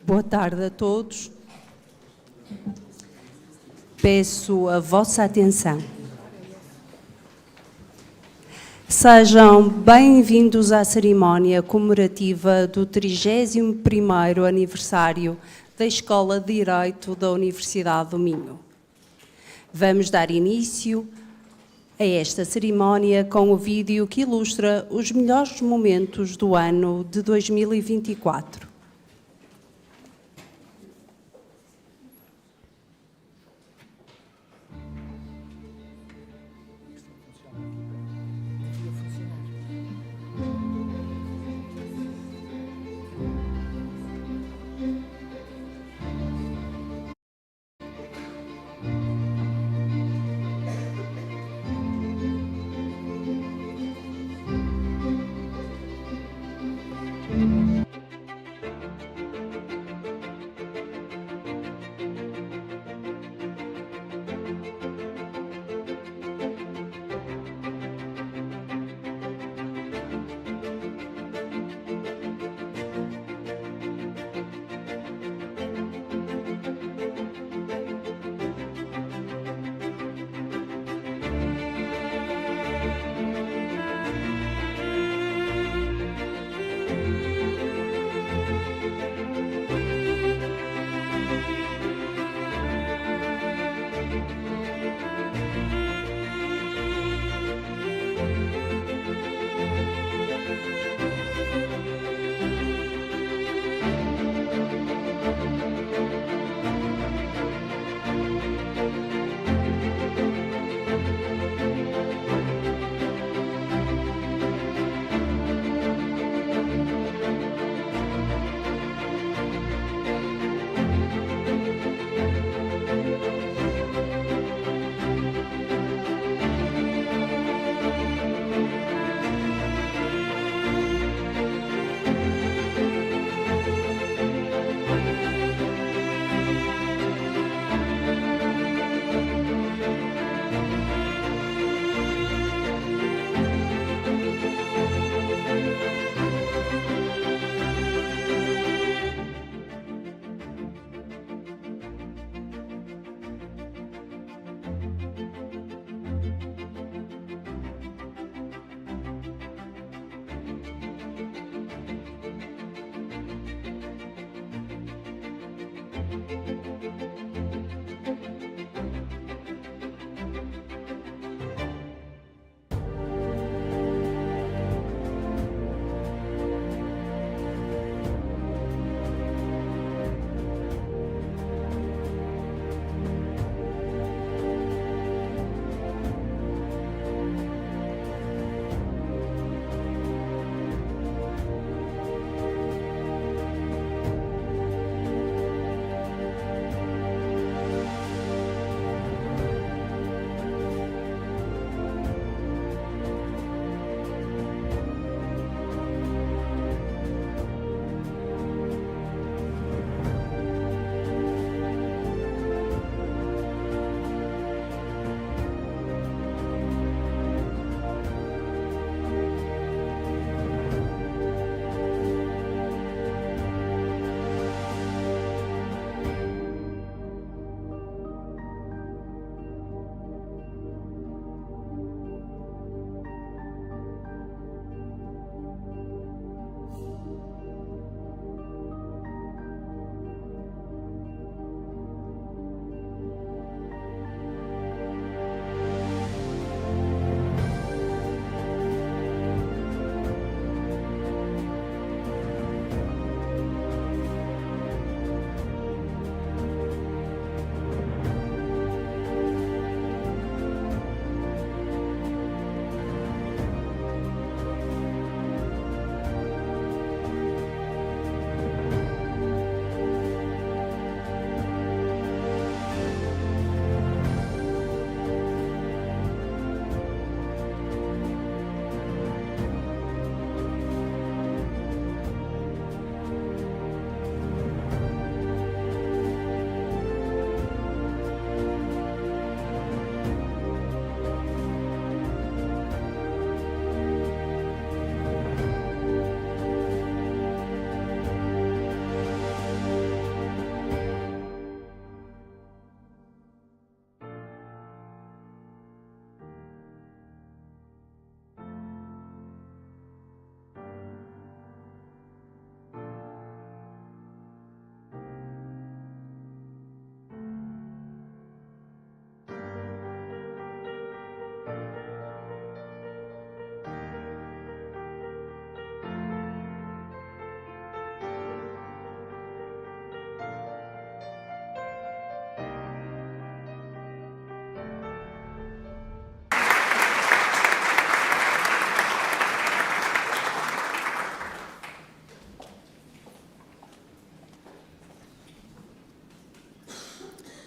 Boa tarde a todos. Peço a vossa atenção. Sejam bem-vindos à cerimónia comemorativa do 31º Aniversário da Escola de Direito da Universidade do Minho. Vamos dar início a esta cerimónia com o vídeo que ilustra os melhores momentos do ano de 2024.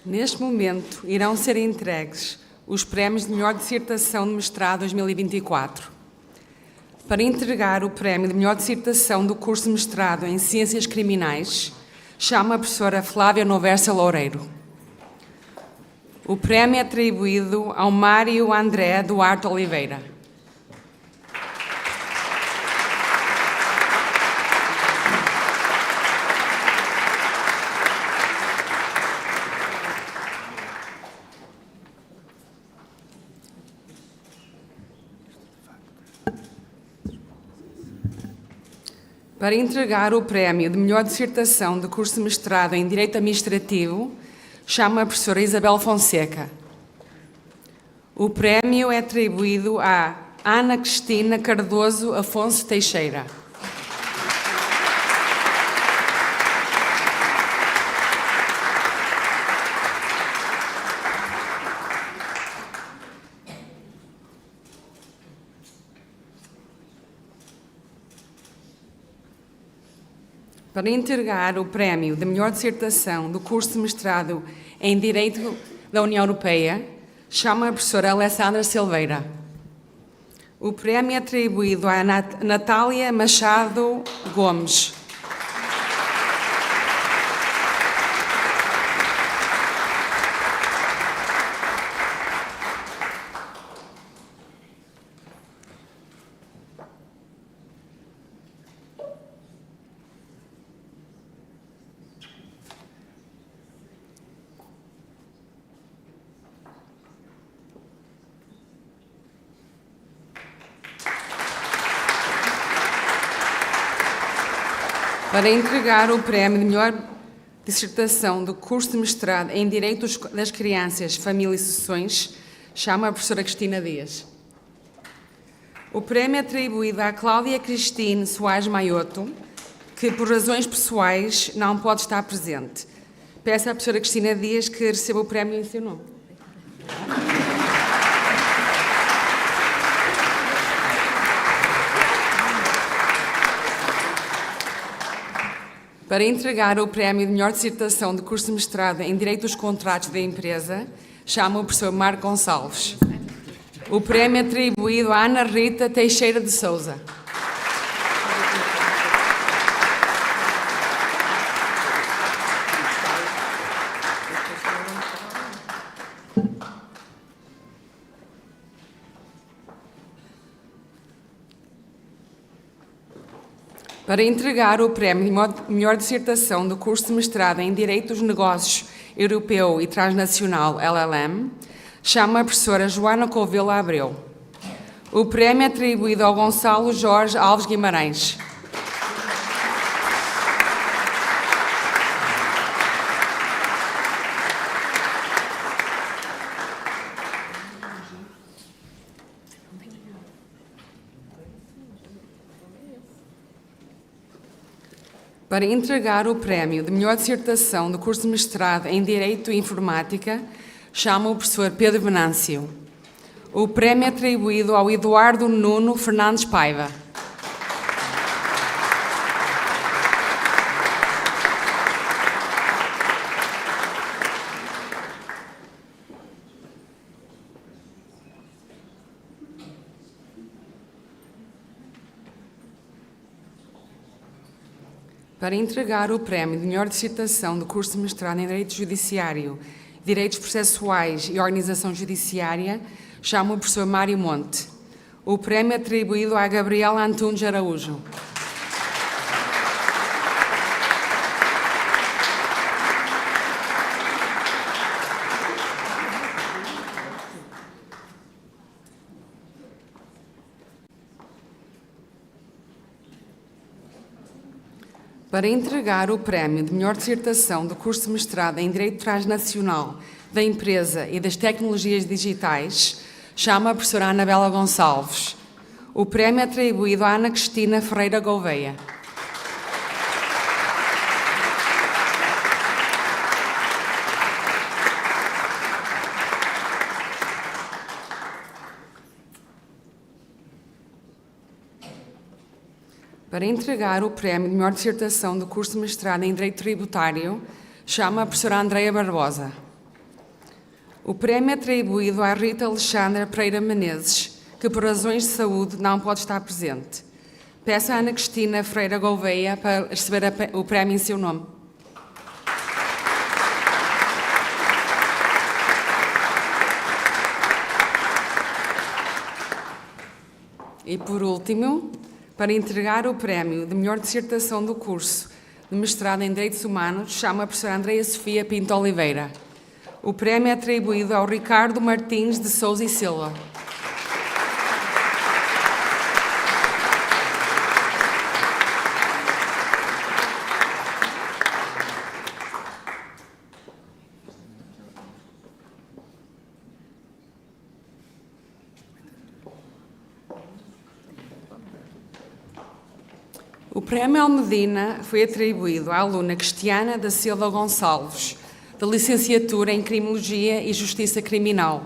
Neste momento, irão ser entregues os prémios de melhor dissertação de mestrado 2024. Para entregar o prémio de melhor dissertação do curso de mestrado em Ciências Criminais, chamo a professora Flávia Noversa Loureiro. O prémio é atribuído ao Mário André Duarte Oliveira. Para entregar o prémio de melhor dissertação do curso de mestrado em Direito Administrativo, chamo a professora Isabel Fonseca. O prémio é atribuído a Ana Cristina Cardoso Afonso Teixeira. Para entregar o prémio de melhor dissertação do curso de mestrado em Direito da União Europeia, chamo a professora Alessandra Silveira. O prémio é atribuído a Natália Machado Gomes. Para entregar o prémio de melhor dissertação do curso de mestrado em Direito das Crianças, Família e Sucessões, chamo a professora Cristina Dias. O prémio é atribuído à Cláudia Cristine Soares Maioto, que por razões pessoais não pode estar presente. Peço à professora Cristina Dias que receba o prémio em seu nome. Para entregar o prémio de melhor dissertação do curso de mestrado em Direito dos Contratos da Empresa, chamo o professor Marco Gonçalves. O prémio é atribuído a Ana Rita Teixeira de Souza. Para entregar o prémio de melhor dissertação do curso de mestrado em Direito dos Negócios Europeu e Transnacional, LLM, chamo a professora Joana Covelo Abreu. O prémio é atribuído ao Gonçalo Jorge Alves Guimarães. Para entregar o prémio de melhor dissertação do curso de mestrado em Direito e Informática, chamo o professor Pedro Venâncio. O prémio é atribuído ao Eduardo Nuno Fernandes Paiva. Para entregar o prémio de melhor dissertação do curso de mestrado em Direito Judiciário, Direitos Processuais e Organização Judiciária, chamo o professor Mário Monte. O prémio é atribuído a Gabriela Antunes Araújo. Para entregar o prémio de melhor dissertação do curso de mestrado em Direito Transnacional da Empresa e das Tecnologias Digitais, chamo a professora Anabela Gonçalves. O prémio é atribuído a Ana Cristina Ferreira Gouveia. Para entregar o prémio de melhor dissertação do curso de mestrado em Direito Tributário, chamo a professora Andreia Barbosa. O prémio é atribuído à Rita Alexandra Pereira Menezes, que por razões de saúde não pode estar presente. Peço à Ana Cristina Freira Gouveia para receber o prémio em seu nome. E por último, para entregar o prémio de melhor dissertação do curso de mestrado em Direitos Humanos, chamo a professora Andreia Sofia Pinto Oliveira. O prémio é atribuído ao Ricardo Martins de Sousa e Silva. O prémio Almedina foi atribuído à aluna Cristiana da Silva Gonçalves, da licenciatura em Criminologia e Justiça Criminal.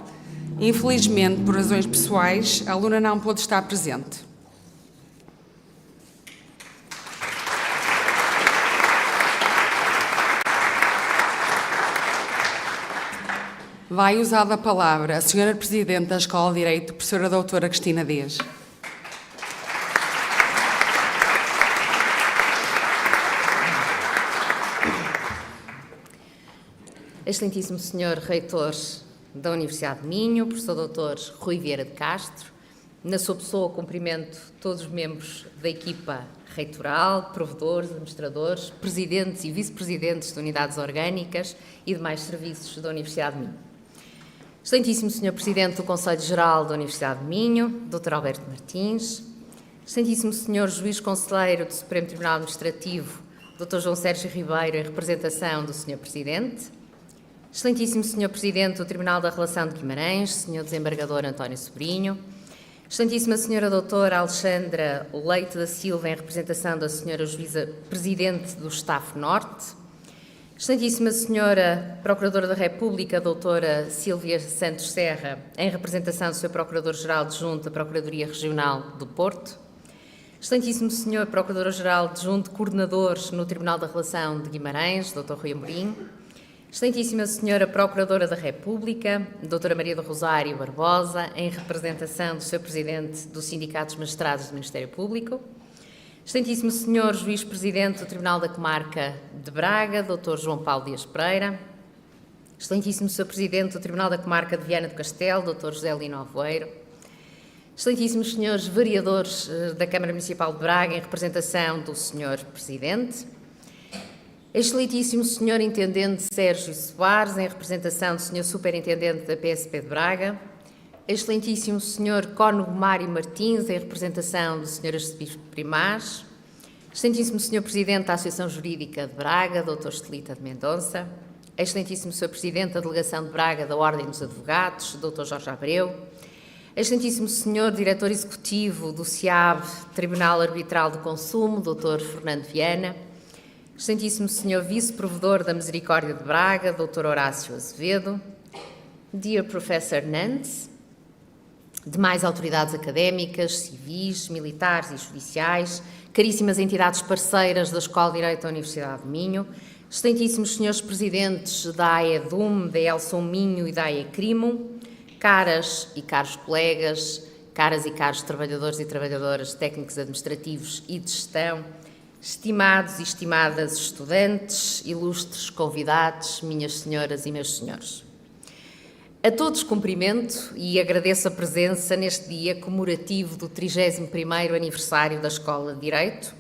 Infelizmente, por razões pessoais, a aluna não pôde estar presente. Vai usar a palavra a Sra. Presidente da Escola de Direito, professora doutora Cristina Dias. Excelentíssimo Sr. Reitor da Universidade de Minho, professor doutor Rui Vieira de Castro, na sua pessoa cumprimento todos os membros da equipa reitoral, provedores, administradores, presidentes e vice-presidentes de unidades orgânicas e demais serviços da Universidade de Minho. Excelentíssimo Sr. Presidente do Conselho Geral da Universidade de Minho, Dr. Alberto Martins, Excelentíssimo Sr. Juiz Conselheiro do Supremo Tribunal Administrativo, Dr. João Sérgio Ribeiro, em representação do Sr. Presidente, Excelentíssimo Sr. Presidente do Tribunal da Relação de Guimarães, Sr. Desembargador António Sobrinho, Excelentíssima Sra. Doutora Alexandra Leite da Silva, em representação da Sra. Juíza Presidente do Staff Norte, Excelentíssima Sra. Procuradora da República, Doutora Sílvia Santos Serra, em representação do Sr. Procurador-Geral Adjunto da Procuradoria Regional do Porto, Excelentíssimo Sr. Procurador-Geral Adjunto Coordenador no Tribunal da Relação de Guimarães, Dr. Rui Amorim, Excelentíssima Senhora Procuradora da República, Doutora Maria do Rosário Barbosa, em representação do Sr. Presidente do Sindicato dos Magistrados do Ministério Público, Excelentíssimo Sr. Juiz-Presidente do Tribunal da Comarca de Braga, Dr. João Paulo Dias Pereira, Excelentíssimo Sr. Presidente do Tribunal da Comarca de Viana do Castelo, Dr. José Lino Avoeiro, Excelentíssimos Senhores Vereadores da Câmara Municipal de Braga, em representação do Sr. Presidente, Excelentíssimo Sr. Intendente Sérgio Soares, em representação do Sr. Superintendente da PSP de Braga, Excelentíssimo Sr. Cónego Mário Martins, em representação do Sr. Arcebispo Primaz, Excelentíssimo Sr. Presidente da Associação Jurídica de Braga, Dr. Estelita de Mendonça, Excelentíssimo Sr. Presidente da Delegação de Braga da Ordem dos Advogados, Dr. Jorge Abreu, Excelentíssimo Sr. Diretor Executivo do CIAB, Tribunal Arbitral do Consumo, Dr. Fernando Viana, Excelentíssimo Sr. Vice-Provedor da Misericórdia de Braga, Dr. Horácio Azevedo, Dear Professor Nanz, demais autoridades académicas, civis, militares e judiciais, caríssimas entidades parceiras da Escola de Direito da Universidade de Minho, excelentíssimos senhores presidentes da EDUM, da UMinho e da Crimo, caras e caros colegas, caras e caros trabalhadores e trabalhadoras, técnicos administrativos e de gestão, estimados e estimadas estudantes, ilustres convidados, minhas senhoras e meus senhores. A todos cumprimento e agradeço a presença neste dia comemorativo do 31º Aniversário da Escola de Direito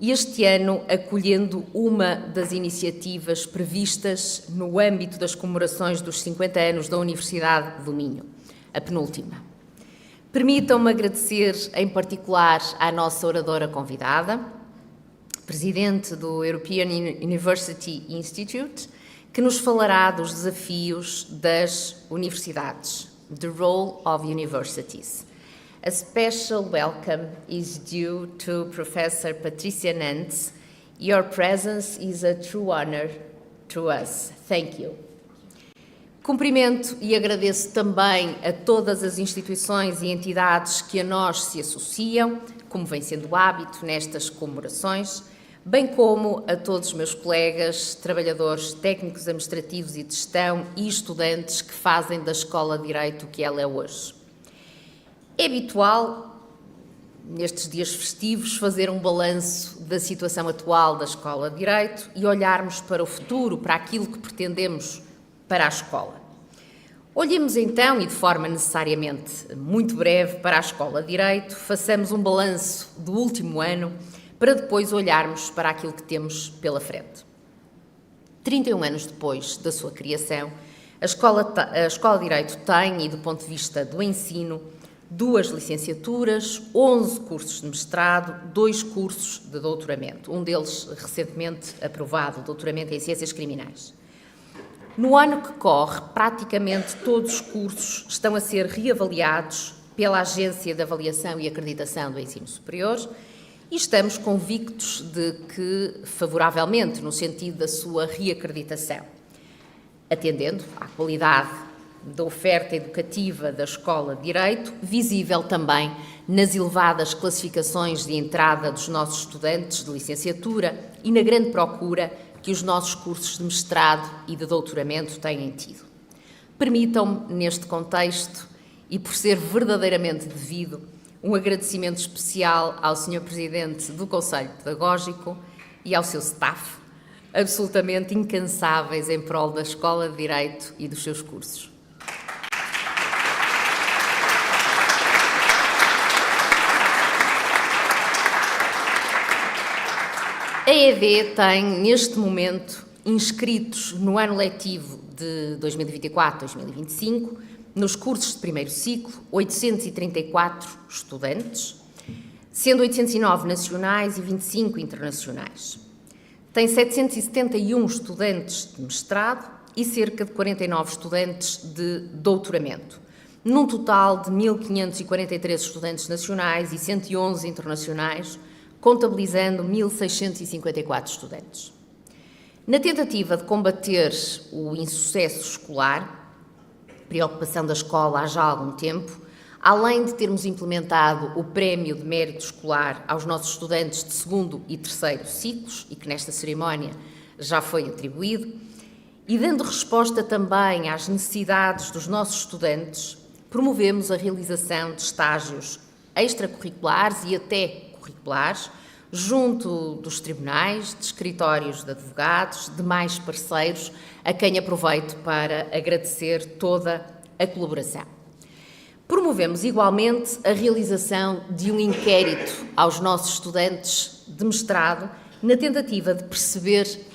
e este ano acolhendo uma das iniciativas previstas no âmbito das comemorações dos 50 anos da Universidade do Minho, a penúltima. Permitam-me agradecer em particular à nossa oradora convidada, Presidente do European University Institute, que nos falará dos desafios das universidades, the role of universities. A special welcome is due to Professor Patrizia Nanz. Your presence is a true honor to us. Thank you. Cumprimento e agradeço também a todas as instituições e entidades que a nós se associam, como vem sendo hábito nestas comemorações, bem como a todos os meus colegas, trabalhadores técnicos, administrativos e de gestão e estudantes que fazem da Escola de Direito o que ela é hoje. É habitual, nestes dias festivos, fazer um balanço da situação atual da Escola de Direito e olharmos para o futuro, para aquilo que pretendemos para a escola. Olhemos então, e de forma necessariamente muito breve, para a Escola de Direito, façamos um balanço do último ano, para depois olharmos para aquilo que temos pela frente. 31 anos depois da sua criação, a Escola de Direito tem, e do ponto de vista do ensino, 2 licenciaturas, 11 cursos de mestrado, 2 cursos de doutoramento, um deles recentemente aprovado, o doutoramento em Ciências Criminais. No ano que corre, praticamente todos os cursos estão a ser reavaliados pela Agência de Avaliação e Acreditação do Ensino Superior e estamos convictos de que, favoravelmente, no sentido da sua reacreditação, atendendo à qualidade da oferta educativa da Escola de Direito, visível também nas elevadas classificações de entrada dos nossos estudantes de licenciatura e na grande procura que os nossos cursos de mestrado e de doutoramento têm tido. Permitam-me, neste contexto, e por ser verdadeiramente devido, um agradecimento especial ao Sr. Presidente do Conselho Pedagógico e ao seu staff, absolutamente incansáveis em prol da Escola de Direito e dos seus cursos. A ED tem, neste momento, inscritos no ano letivo de 2024-2025, nos cursos de primeiro ciclo, 834 estudantes, sendo 809 nacionais e 25 internacionais. Tem 771 estudantes de mestrado e cerca de 49 estudantes de doutoramento, num total de 1.543 estudantes nacionais e 111 internacionais, contabilizando 1.654 estudantes. Na tentativa de combater o insucesso escolar, preocupação da escola há já algum tempo, além de termos implementado o Prémio de Mérito Escolar aos nossos estudantes de segundo e terceiro ciclos, e que nesta cerimónia já foi atribuído, e dando resposta também às necessidades dos nossos estudantes, promovemos a realização de estágios extracurriculares e até curriculares, junto dos tribunais, de escritórios de advogados, de mais parceiros, a quem aproveito para agradecer toda a colaboração. Promovemos igualmente a realização de um inquérito aos nossos estudantes de mestrado, na tentativa de perceber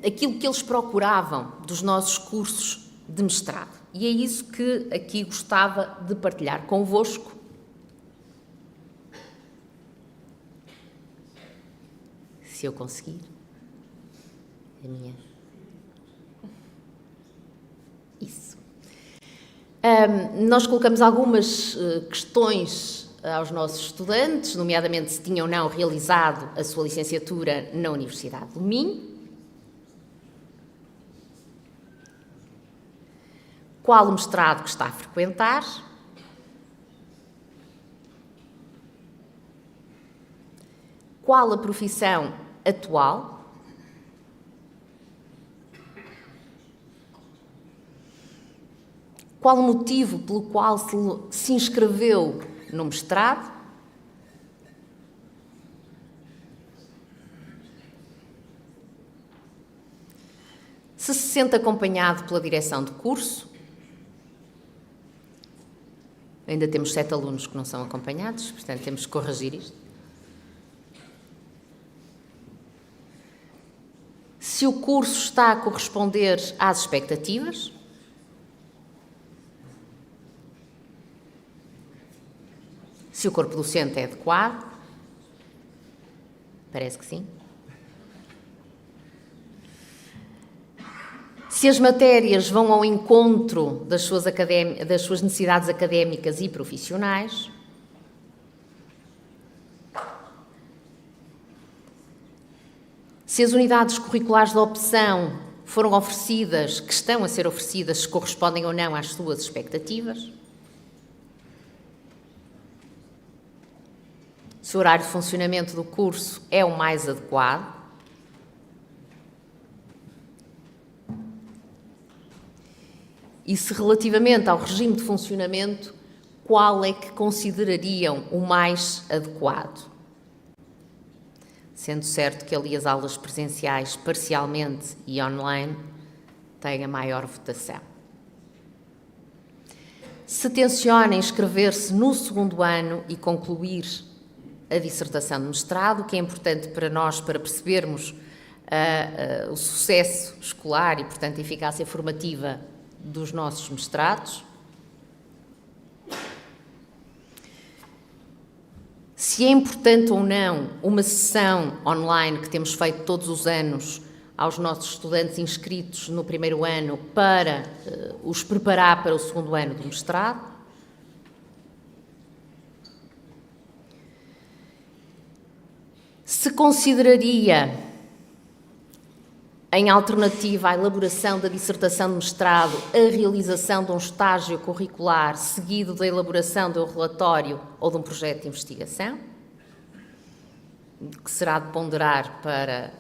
aquilo que eles procuravam dos nossos cursos de mestrado. E é isso que aqui gostava de partilhar convosco. Se eu conseguir. A minha. Isso. Nós colocamos algumas questões aos nossos estudantes, nomeadamente se tinham ou não realizado a sua licenciatura na Universidade do Minho, qual o mestrado que está a frequentar, qual a profissão atual, qual o motivo pelo qual se inscreveu no mestrado, se sente acompanhado pela direção de curso. Ainda temos 7 alunos que não são acompanhados, portanto temos que corrigir isto. Se o curso está a corresponder às expectativas, se o corpo docente é adequado, parece que sim. Se as matérias vão ao encontro das suas necessidades académicas e profissionais, se as unidades curriculares de opção foram oferecidas, que estão a ser oferecidas, se correspondem ou não às suas expectativas, se o horário de funcionamento do curso é o mais adequado. E se relativamente ao regime de funcionamento, qual é que considerariam o mais adequado? Sendo certo que ali as aulas presenciais, parcialmente e online, têm a maior votação. Se tencionem inscrever-se no segundo ano e concluir a dissertação de mestrado, o que é importante para nós, para percebermos o sucesso escolar e, portanto, a eficácia formativa dos nossos mestrados. Se é importante ou não uma sessão online que temos feito todos os anos aos nossos estudantes inscritos no primeiro ano para os preparar para o segundo ano do mestrado. Se consideraria em alternativa à elaboração da dissertação de mestrado a realização de um estágio curricular seguido da elaboração de um relatório ou de um projeto de investigação, que será de ponderar para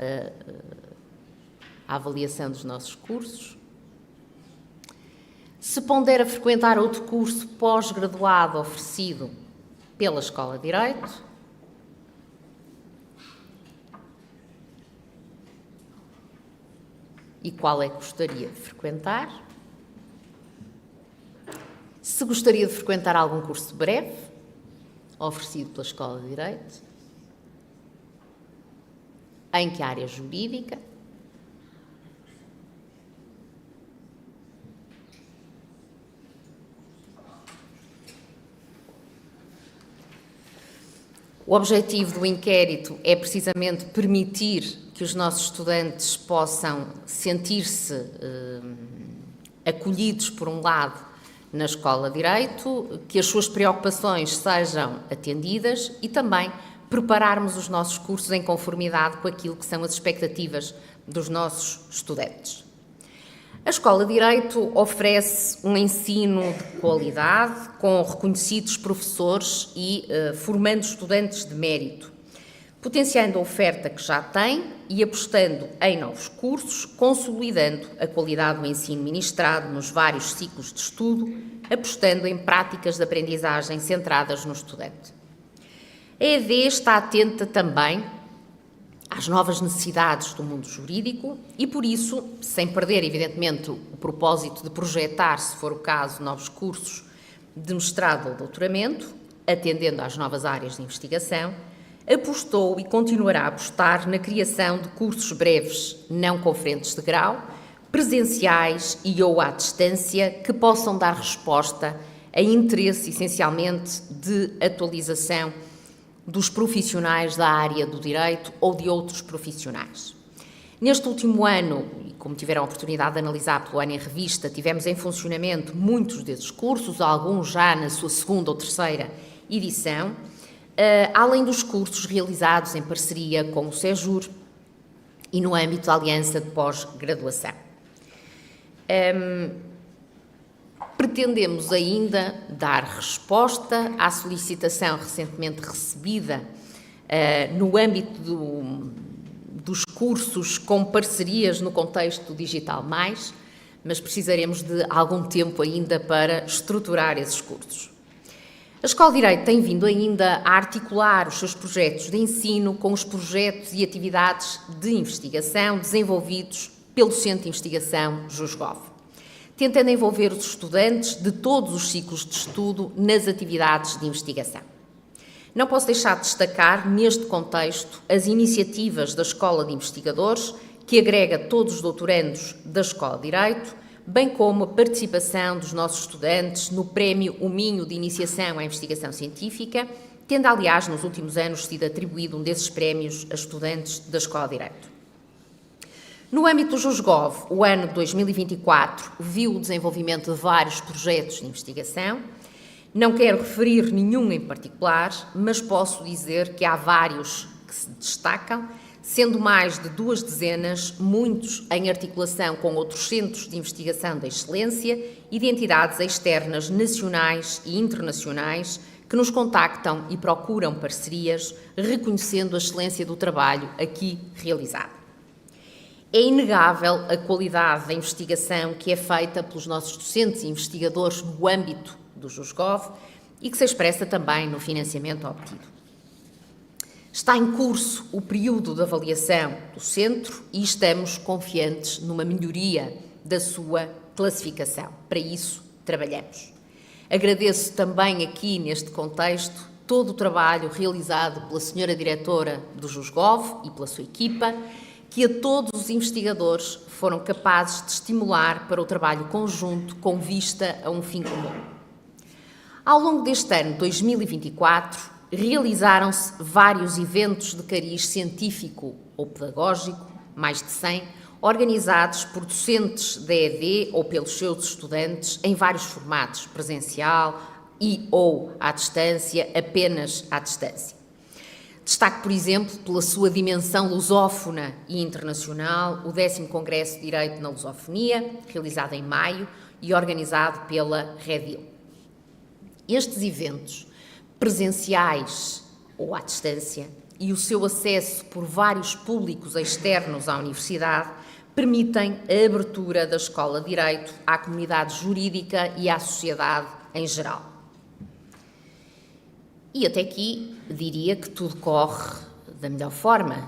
a avaliação dos nossos cursos. Se pondera frequentar outro curso pós-graduado oferecido pela Escola de Direito. E qual é que gostaria de frequentar? Se gostaria de frequentar algum curso breve, oferecido pela Escola de Direito. Em que área jurídica? O objetivo do inquérito é precisamente permitir que os nossos estudantes possam sentir-se acolhidos, por um lado, na Escola de Direito, que as suas preocupações sejam atendidas e também prepararmos os nossos cursos em conformidade com aquilo que são as expectativas dos nossos estudantes. A Escola de Direito oferece um ensino de qualidade, com reconhecidos professores e formando estudantes de mérito, potenciando a oferta que já tem e apostando em novos cursos, consolidando a qualidade do ensino ministrado nos vários ciclos de estudo, apostando em práticas de aprendizagem centradas no estudante. A ED está atenta também às novas necessidades do mundo jurídico e, por isso, sem perder, evidentemente, o propósito de projetar, se for o caso, novos cursos de mestrado ou doutoramento, atendendo às novas áreas de investigação, apostou e continuará a apostar na criação de cursos breves, não conferentes de grau, presenciais e ou à distância, que possam dar resposta a interesse, essencialmente, de atualização dos profissionais da área do direito ou de outros profissionais. Neste último ano, e como tiveram a oportunidade de analisar pelo ano em revista, tivemos em funcionamento muitos desses cursos, alguns já na sua segunda ou terceira edição, além dos cursos realizados em parceria com o SEJUR e no âmbito da Aliança de Pós-Graduação. Pretendemos ainda dar resposta à solicitação recentemente recebida no âmbito dos cursos com parcerias no contexto do Digital+, mas precisaremos de algum tempo ainda para estruturar esses cursos. A Escola de Direito tem vindo ainda a articular os seus projetos de ensino com os projetos e atividades de investigação desenvolvidos pelo Centro de Investigação JUSGOV, tentando envolver os estudantes de todos os ciclos de estudo nas atividades de investigação. Não posso deixar de destacar, neste contexto, as iniciativas da Escola de Investigadores, que agrega todos os doutorandos da Escola de Direito, bem como a participação dos nossos estudantes no Prémio UMinho de Iniciação à Investigação Científica, tendo, aliás, nos últimos anos sido atribuído um desses prémios a estudantes da Escola de Direito. No âmbito do JUSGOV, o ano de 2024 viu o desenvolvimento de vários projetos de investigação. Não quero referir nenhum em particular, mas posso dizer que há vários que se destacam, sendo mais de 2 dezenas, muitos em articulação com outros centros de investigação da excelência e de entidades externas nacionais e internacionais que nos contactam e procuram parcerias, reconhecendo a excelência do trabalho aqui realizado. É inegável a qualidade da investigação que é feita pelos nossos docentes e investigadores no âmbito do JUSGOV e que se expressa também no financiamento obtido. Está em curso o período de avaliação do centro e estamos confiantes numa melhoria da sua classificação. Para isso, trabalhamos. Agradeço também aqui, neste contexto, todo o trabalho realizado pela senhora diretora do JUSGOV e pela sua equipa, que a todos os investigadores foram capazes de estimular para o trabalho conjunto com vista a um fim comum. Ao longo deste ano 2024, realizaram-se vários eventos de cariz científico ou pedagógico, mais de 100, organizados por docentes da ED ou pelos seus estudantes em vários formatos, presencial e ou à distância, apenas à distância. Destaco, por exemplo, pela sua dimensão lusófona e internacional, o 10º Congresso de Direito na Lusofonia, realizado em maio e organizado pela Redil. Estes eventos, presenciais ou à distância, e o seu acesso por vários públicos externos à Universidade, permitem a abertura da Escola de Direito à comunidade jurídica e à sociedade em geral. E até aqui diria que tudo corre da melhor forma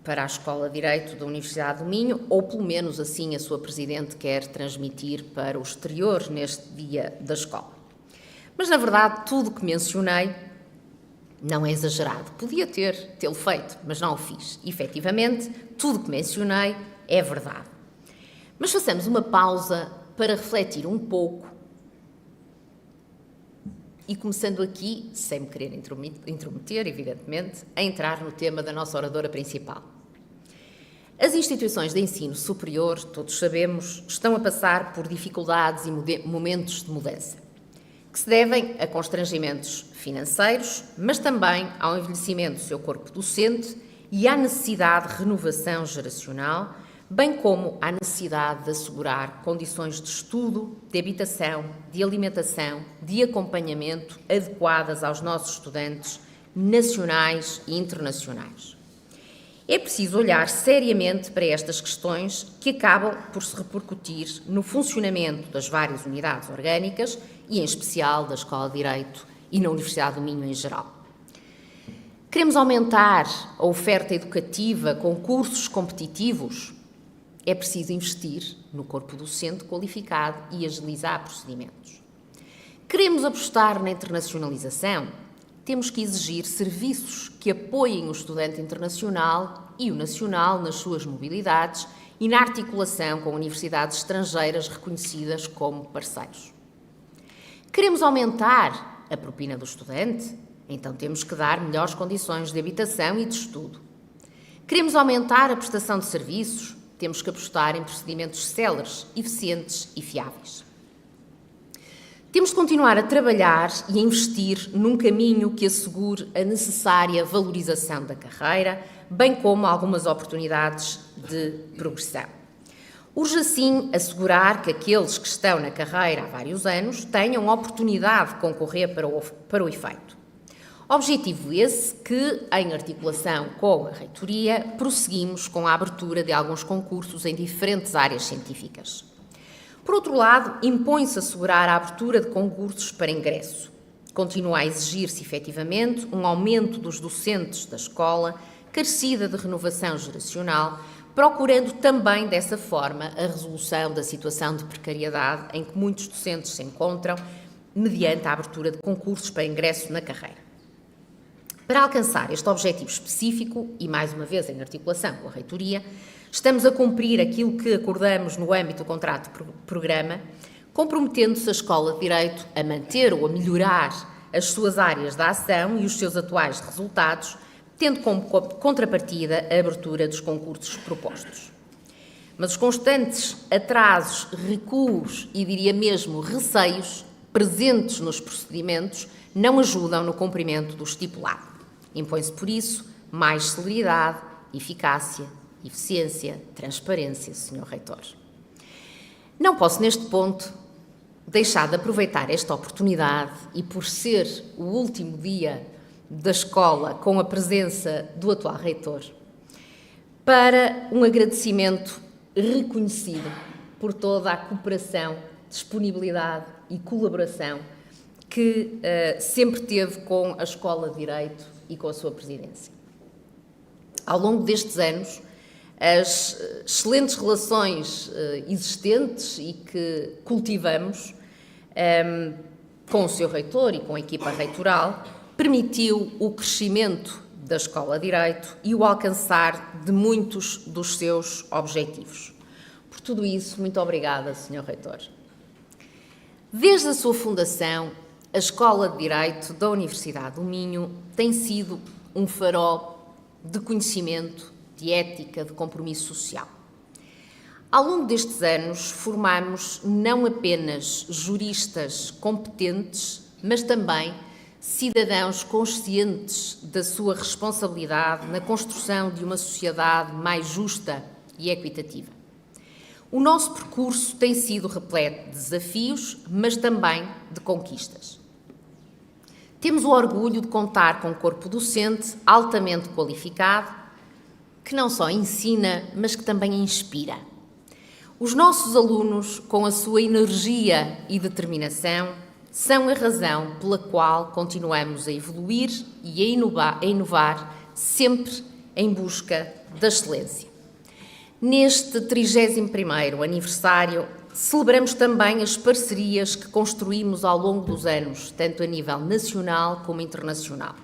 para a Escola de Direito da Universidade do Minho, ou pelo menos assim a sua Presidente quer transmitir para o exterior neste dia da escola. Mas, na verdade, tudo o que mencionei não é exagerado. Podia tê-lo feito, mas não o fiz. Efetivamente, tudo o que mencionei é verdade. Mas façamos uma pausa para refletir um pouco e começando aqui, sem me querer intrometer, evidentemente, a entrar no tema da nossa oradora principal. As instituições de ensino superior, todos sabemos, estão a passar por dificuldades e momentos de mudança, que se devem a constrangimentos financeiros, mas também ao envelhecimento do seu corpo docente e à necessidade de renovação geracional, bem como à necessidade de assegurar condições de estudo, de habitação, de alimentação, de acompanhamento adequadas aos nossos estudantes nacionais e internacionais. É preciso olhar seriamente para estas questões que acabam por se repercutir no funcionamento das várias unidades orgânicas e, em especial, da Escola de Direito e na Universidade do Minho em geral. Queremos aumentar a oferta educativa com cursos competitivos? É preciso investir no corpo docente qualificado e agilizar procedimentos. Queremos apostar na internacionalização? Temos que exigir serviços que apoiem o estudante internacional e o nacional nas suas mobilidades e na articulação com universidades estrangeiras reconhecidas como parceiros. Queremos aumentar a propina do estudante? Então temos que dar melhores condições de habitação e de estudo. Queremos aumentar a prestação de serviços? Temos que apostar em procedimentos céleres, eficientes e fiáveis. Temos de continuar a trabalhar e a investir num caminho que assegure a necessária valorização da carreira, bem como algumas oportunidades de progressão. Urge, assim, assegurar que aqueles que estão na carreira há vários anos tenham oportunidade de concorrer para o efeito. Objetivo esse que, em articulação com a Reitoria, prosseguimos com a abertura de alguns concursos em diferentes áreas científicas. Por outro lado, impõe-se assegurar a abertura de concursos para ingresso. Continua a exigir-se, efetivamente, um aumento dos docentes da escola, carecida de renovação geracional, procurando também, dessa forma, a resolução da situação de precariedade em que muitos docentes se encontram, mediante a abertura de concursos para ingresso na carreira. Para alcançar este objetivo específico, e mais uma vez em articulação com a Reitoria, estamos a cumprir aquilo que acordamos no âmbito do contrato-programa, comprometendo-se a Escola de Direito a manter ou a melhorar as suas áreas de ação e os seus atuais resultados, tendo como contrapartida a abertura dos concursos propostos. Mas os constantes atrasos, recuos e, diria mesmo, receios presentes nos procedimentos não ajudam no cumprimento do estipulado. Impõe-se, por isso, mais celeridade, eficácia, eficiência, transparência, Sr. Reitor. Não posso, neste ponto, deixar de aproveitar esta oportunidade e por ser o último dia da escola com a presença do atual reitor, para um agradecimento reconhecido por toda a cooperação, disponibilidade e colaboração que sempre teve com a Escola de Direito e com a sua presidência. Ao longo destes anos, as excelentes relações existentes e que cultivamos com o seu reitor e com a equipa reitoral permitiu o crescimento da Escola de Direito e o alcançar de muitos dos seus objetivos. Por tudo isso, muito obrigada, Sr. Reitor. Desde a sua fundação, a Escola de Direito da Universidade do Minho tem sido um farol de conhecimento, de ética, de compromisso social. Ao longo destes anos, formamos não apenas juristas competentes, mas também cidadãos conscientes da sua responsabilidade na construção de uma sociedade mais justa e equitativa. O nosso percurso tem sido repleto de desafios, mas também de conquistas. Temos o orgulho de contar com um corpo docente altamente qualificado, que não só ensina, mas que também inspira. Os nossos alunos, com a sua energia e determinação, são a razão pela qual continuamos a evoluir e a inovar sempre em busca da excelência. Neste 31º aniversário, celebramos também as parcerias que construímos ao longo dos anos, tanto a nível nacional como internacional.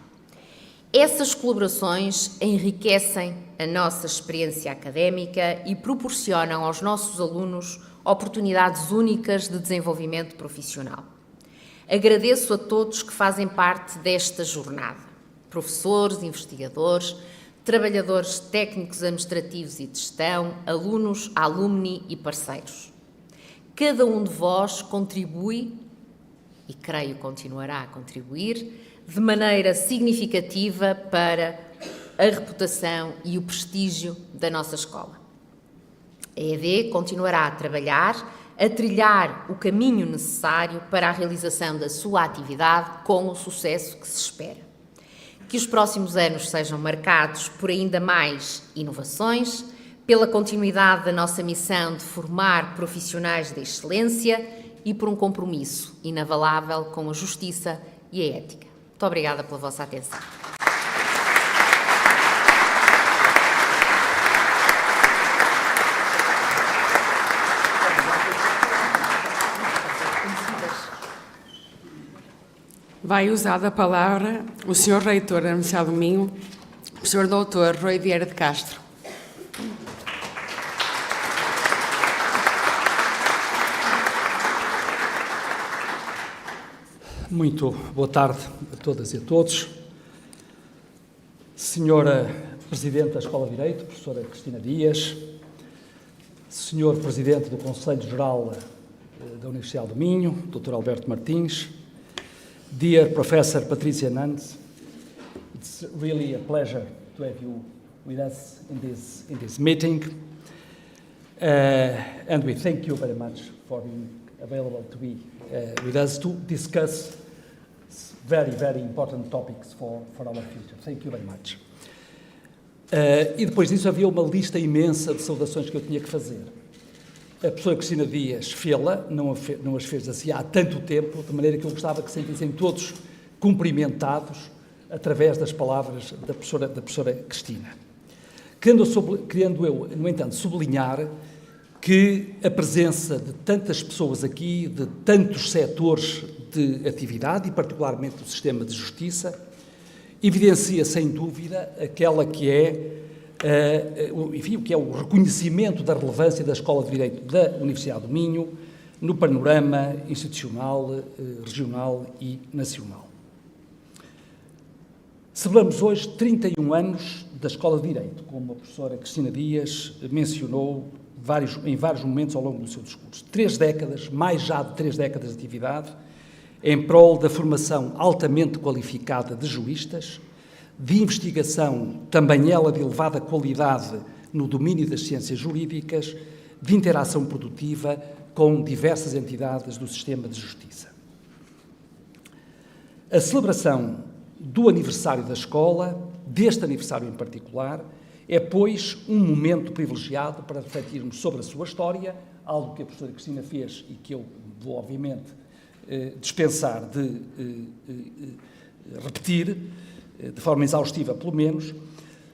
Essas colaborações enriquecem a nossa experiência académica e proporcionam aos nossos alunos oportunidades únicas de desenvolvimento profissional. Agradeço a todos que fazem parte desta jornada, professores, investigadores, trabalhadores técnicos administrativos e de gestão, alunos, alumni e parceiros. Cada um de vós contribui, e creio continuará a contribuir, de maneira significativa para a reputação e o prestígio da nossa escola. A ED continuará a trabalhar, a trilhar o caminho necessário para a realização da sua atividade com o sucesso que se espera. Que os próximos anos sejam marcados por ainda mais inovações, pela continuidade da nossa missão de formar profissionais de excelência e por um compromisso inabalável com a justiça e a ética. Muito obrigada pela vossa atenção. Vai usar a palavra o Sr. Reitor da Universidade do Minho, o Sr. Dr. Rui Vieira de Castro. Muito boa tarde a todas e a todos. Senhora Presidente da Escola de Direito, Professora Cristina Dias, Senhor Presidente do Conselho Geral da Universidade do Minho, Dr. Alberto Martins, dear Professor Patrizia Nanz, it's really a pleasure to have you with us in this meeting, and we thank you very much for being available to be with us to discuss very, very important topics for our future. Thank you very much. E depois disso havia uma lista imensa de saudações que eu tinha que fazer. A professora Cristina Dias fê-la, não as fez assim há tanto tempo, de maneira que eu gostava que se sentissem todos cumprimentados através das palavras da professora Cristina. Querendo eu, no entanto, sublinhar que a presença de tantas pessoas aqui, de tantos setores de atividade, e particularmente do sistema de justiça, evidencia sem dúvida aquela que é, enfim, o que é o reconhecimento da relevância da Escola de Direito da Universidade do Minho no panorama institucional, regional e nacional. Celebramos hoje 31 anos da Escola de Direito, como a professora Cristina Dias mencionou em vários momentos ao longo do seu discurso. 3 décadas, mais já de 3 décadas de atividade, em prol da formação altamente qualificada de juristas, de investigação, também ela de elevada qualidade no domínio das ciências jurídicas, de interação produtiva, com diversas entidades do sistema de justiça. A celebração do aniversário da escola, deste aniversário em particular, é, pois, um momento privilegiado para refletirmos sobre a sua história, algo que a professora Cristina fez e que eu vou, obviamente, dispensar de repetir, de forma exaustiva pelo menos,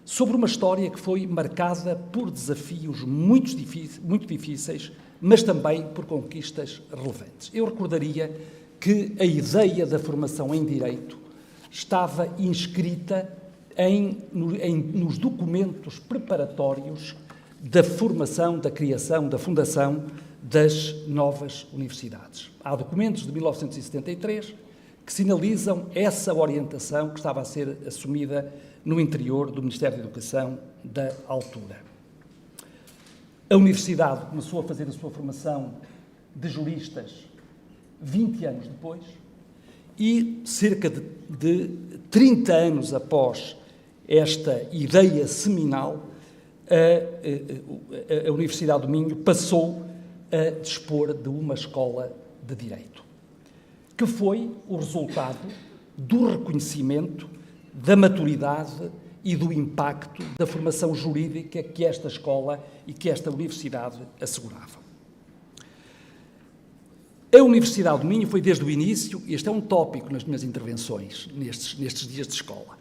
sobre uma história que foi marcada por desafios muito difíceis, mas também por conquistas relevantes. Eu recordaria que a ideia da formação em Direito estava inscrita nos documentos preparatórios da formação, da criação, da fundação das novas universidades. Há documentos de 1973 que sinalizam essa orientação que estava a ser assumida no interior do Ministério da Educação da altura. A Universidade começou a fazer a sua formação de juristas 20 anos depois e, cerca de 30 anos após esta ideia seminal, a Universidade do Minho passou a dispor de uma escola de Direito, que foi o resultado do reconhecimento da maturidade e do impacto da formação jurídica que esta escola e que esta universidade asseguravam. A Universidade do Minho foi desde o início, e este é um tópico nas minhas intervenções nestes dias de escola,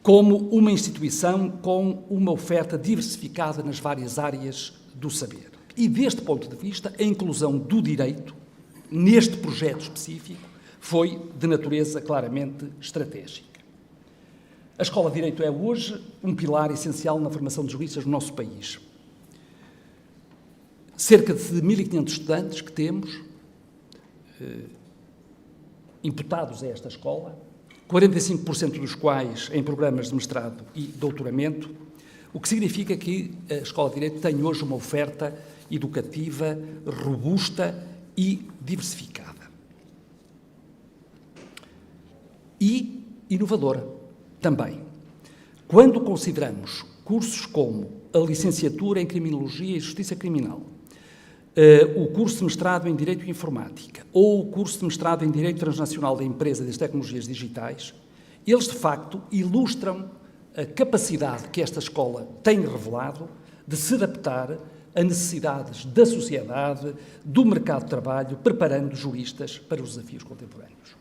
como uma instituição com uma oferta diversificada nas várias áreas do saber. E, deste ponto de vista, a inclusão do direito, neste projeto específico, foi de natureza claramente estratégica. A Escola de Direito é hoje um pilar essencial na formação de juristas no nosso país. Cerca de 1.500 estudantes que temos, imputados a esta escola, 45% dos quais em programas de mestrado e doutoramento, o que significa que a Escola de Direito tem hoje uma oferta educativa robusta e diversificada. E inovadora também. Quando consideramos cursos como a licenciatura em Criminologia e Justiça Criminal, o curso de mestrado em Direito e Informática ou o curso de mestrado em Direito Transnacional da Empresa e das Tecnologias Digitais, eles, de facto, ilustram a capacidade que esta escola tem revelado de se adaptar a necessidades da sociedade, do mercado de trabalho, preparando juristas para os desafios contemporâneos.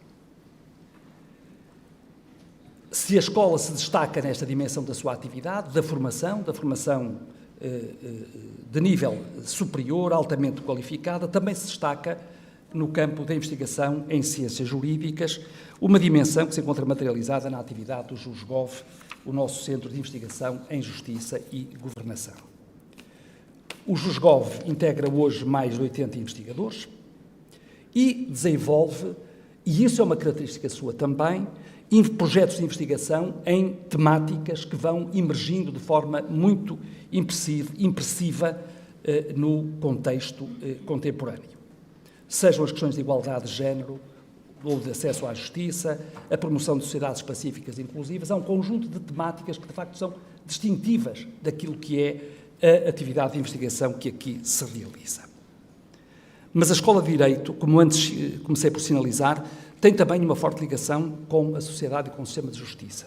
Se a escola se destaca nesta dimensão da sua atividade, da formação de nível superior, altamente qualificada, também se destaca no campo da investigação em ciências jurídicas, uma dimensão que se encontra materializada na atividade do JUSGOV, o nosso Centro de Investigação em Justiça e Governação. O JUSGOV integra hoje mais de 80 investigadores e desenvolve, e isso é uma característica sua também, projetos de investigação em temáticas que vão emergindo de forma muito impressiva no contexto contemporâneo. Sejam as questões de igualdade de género, ou de acesso à justiça, a promoção de sociedades pacíficas e inclusivas, há um conjunto de temáticas que, de facto, são distintivas daquilo que é a atividade de investigação que aqui se realiza. Mas a Escola de Direito, como antes comecei por sinalizar, tem também uma forte ligação com a sociedade e com o sistema de justiça,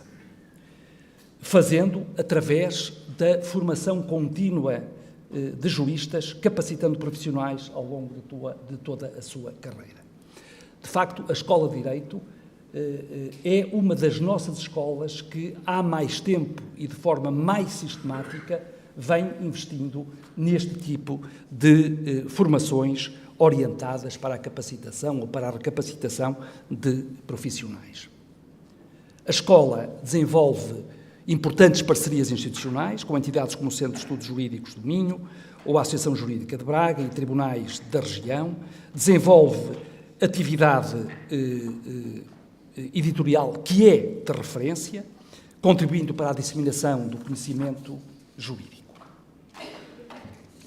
fazendo através da formação contínua de juristas, capacitando profissionais ao longo de toda a sua carreira. De facto, a Escola de Direito é uma das nossas escolas que há mais tempo e de forma mais sistemática vem investindo neste tipo de formações orientadas para a capacitação ou para a recapacitação de profissionais. A escola desenvolve importantes parcerias institucionais com entidades como o Centro de Estudos Jurídicos do Minho ou a Associação Jurídica de Braga e tribunais da região, desenvolve atividade editorial que é de referência, contribuindo para a disseminação do conhecimento jurídico.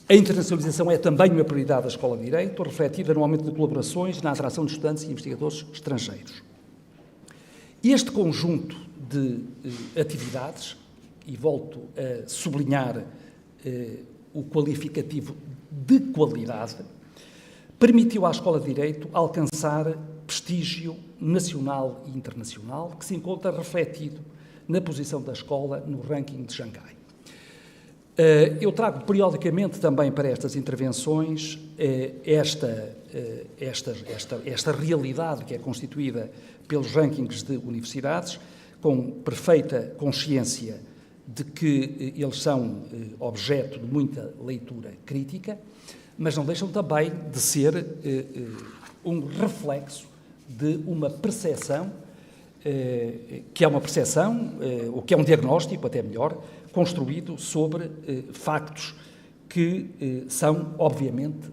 A internacionalização é também uma prioridade da Escola de Direito, refletida no aumento de colaborações e na atração de estudantes e investigadores estrangeiros. Este conjunto de atividades, e volto a sublinhar o qualificativo de qualidade, permitiu à Escola de Direito alcançar prestígio nacional e internacional, que se encontra refletido na posição da escola no Ranking de Xangai. Eu trago periodicamente também para estas intervenções esta realidade que é constituída pelos rankings de universidades, com perfeita consciência de que eles são objeto de muita leitura crítica, mas não deixam também de ser um reflexo de uma percepção, que é uma percepção, ou que é um diagnóstico, até melhor, construído sobre factos que são, obviamente,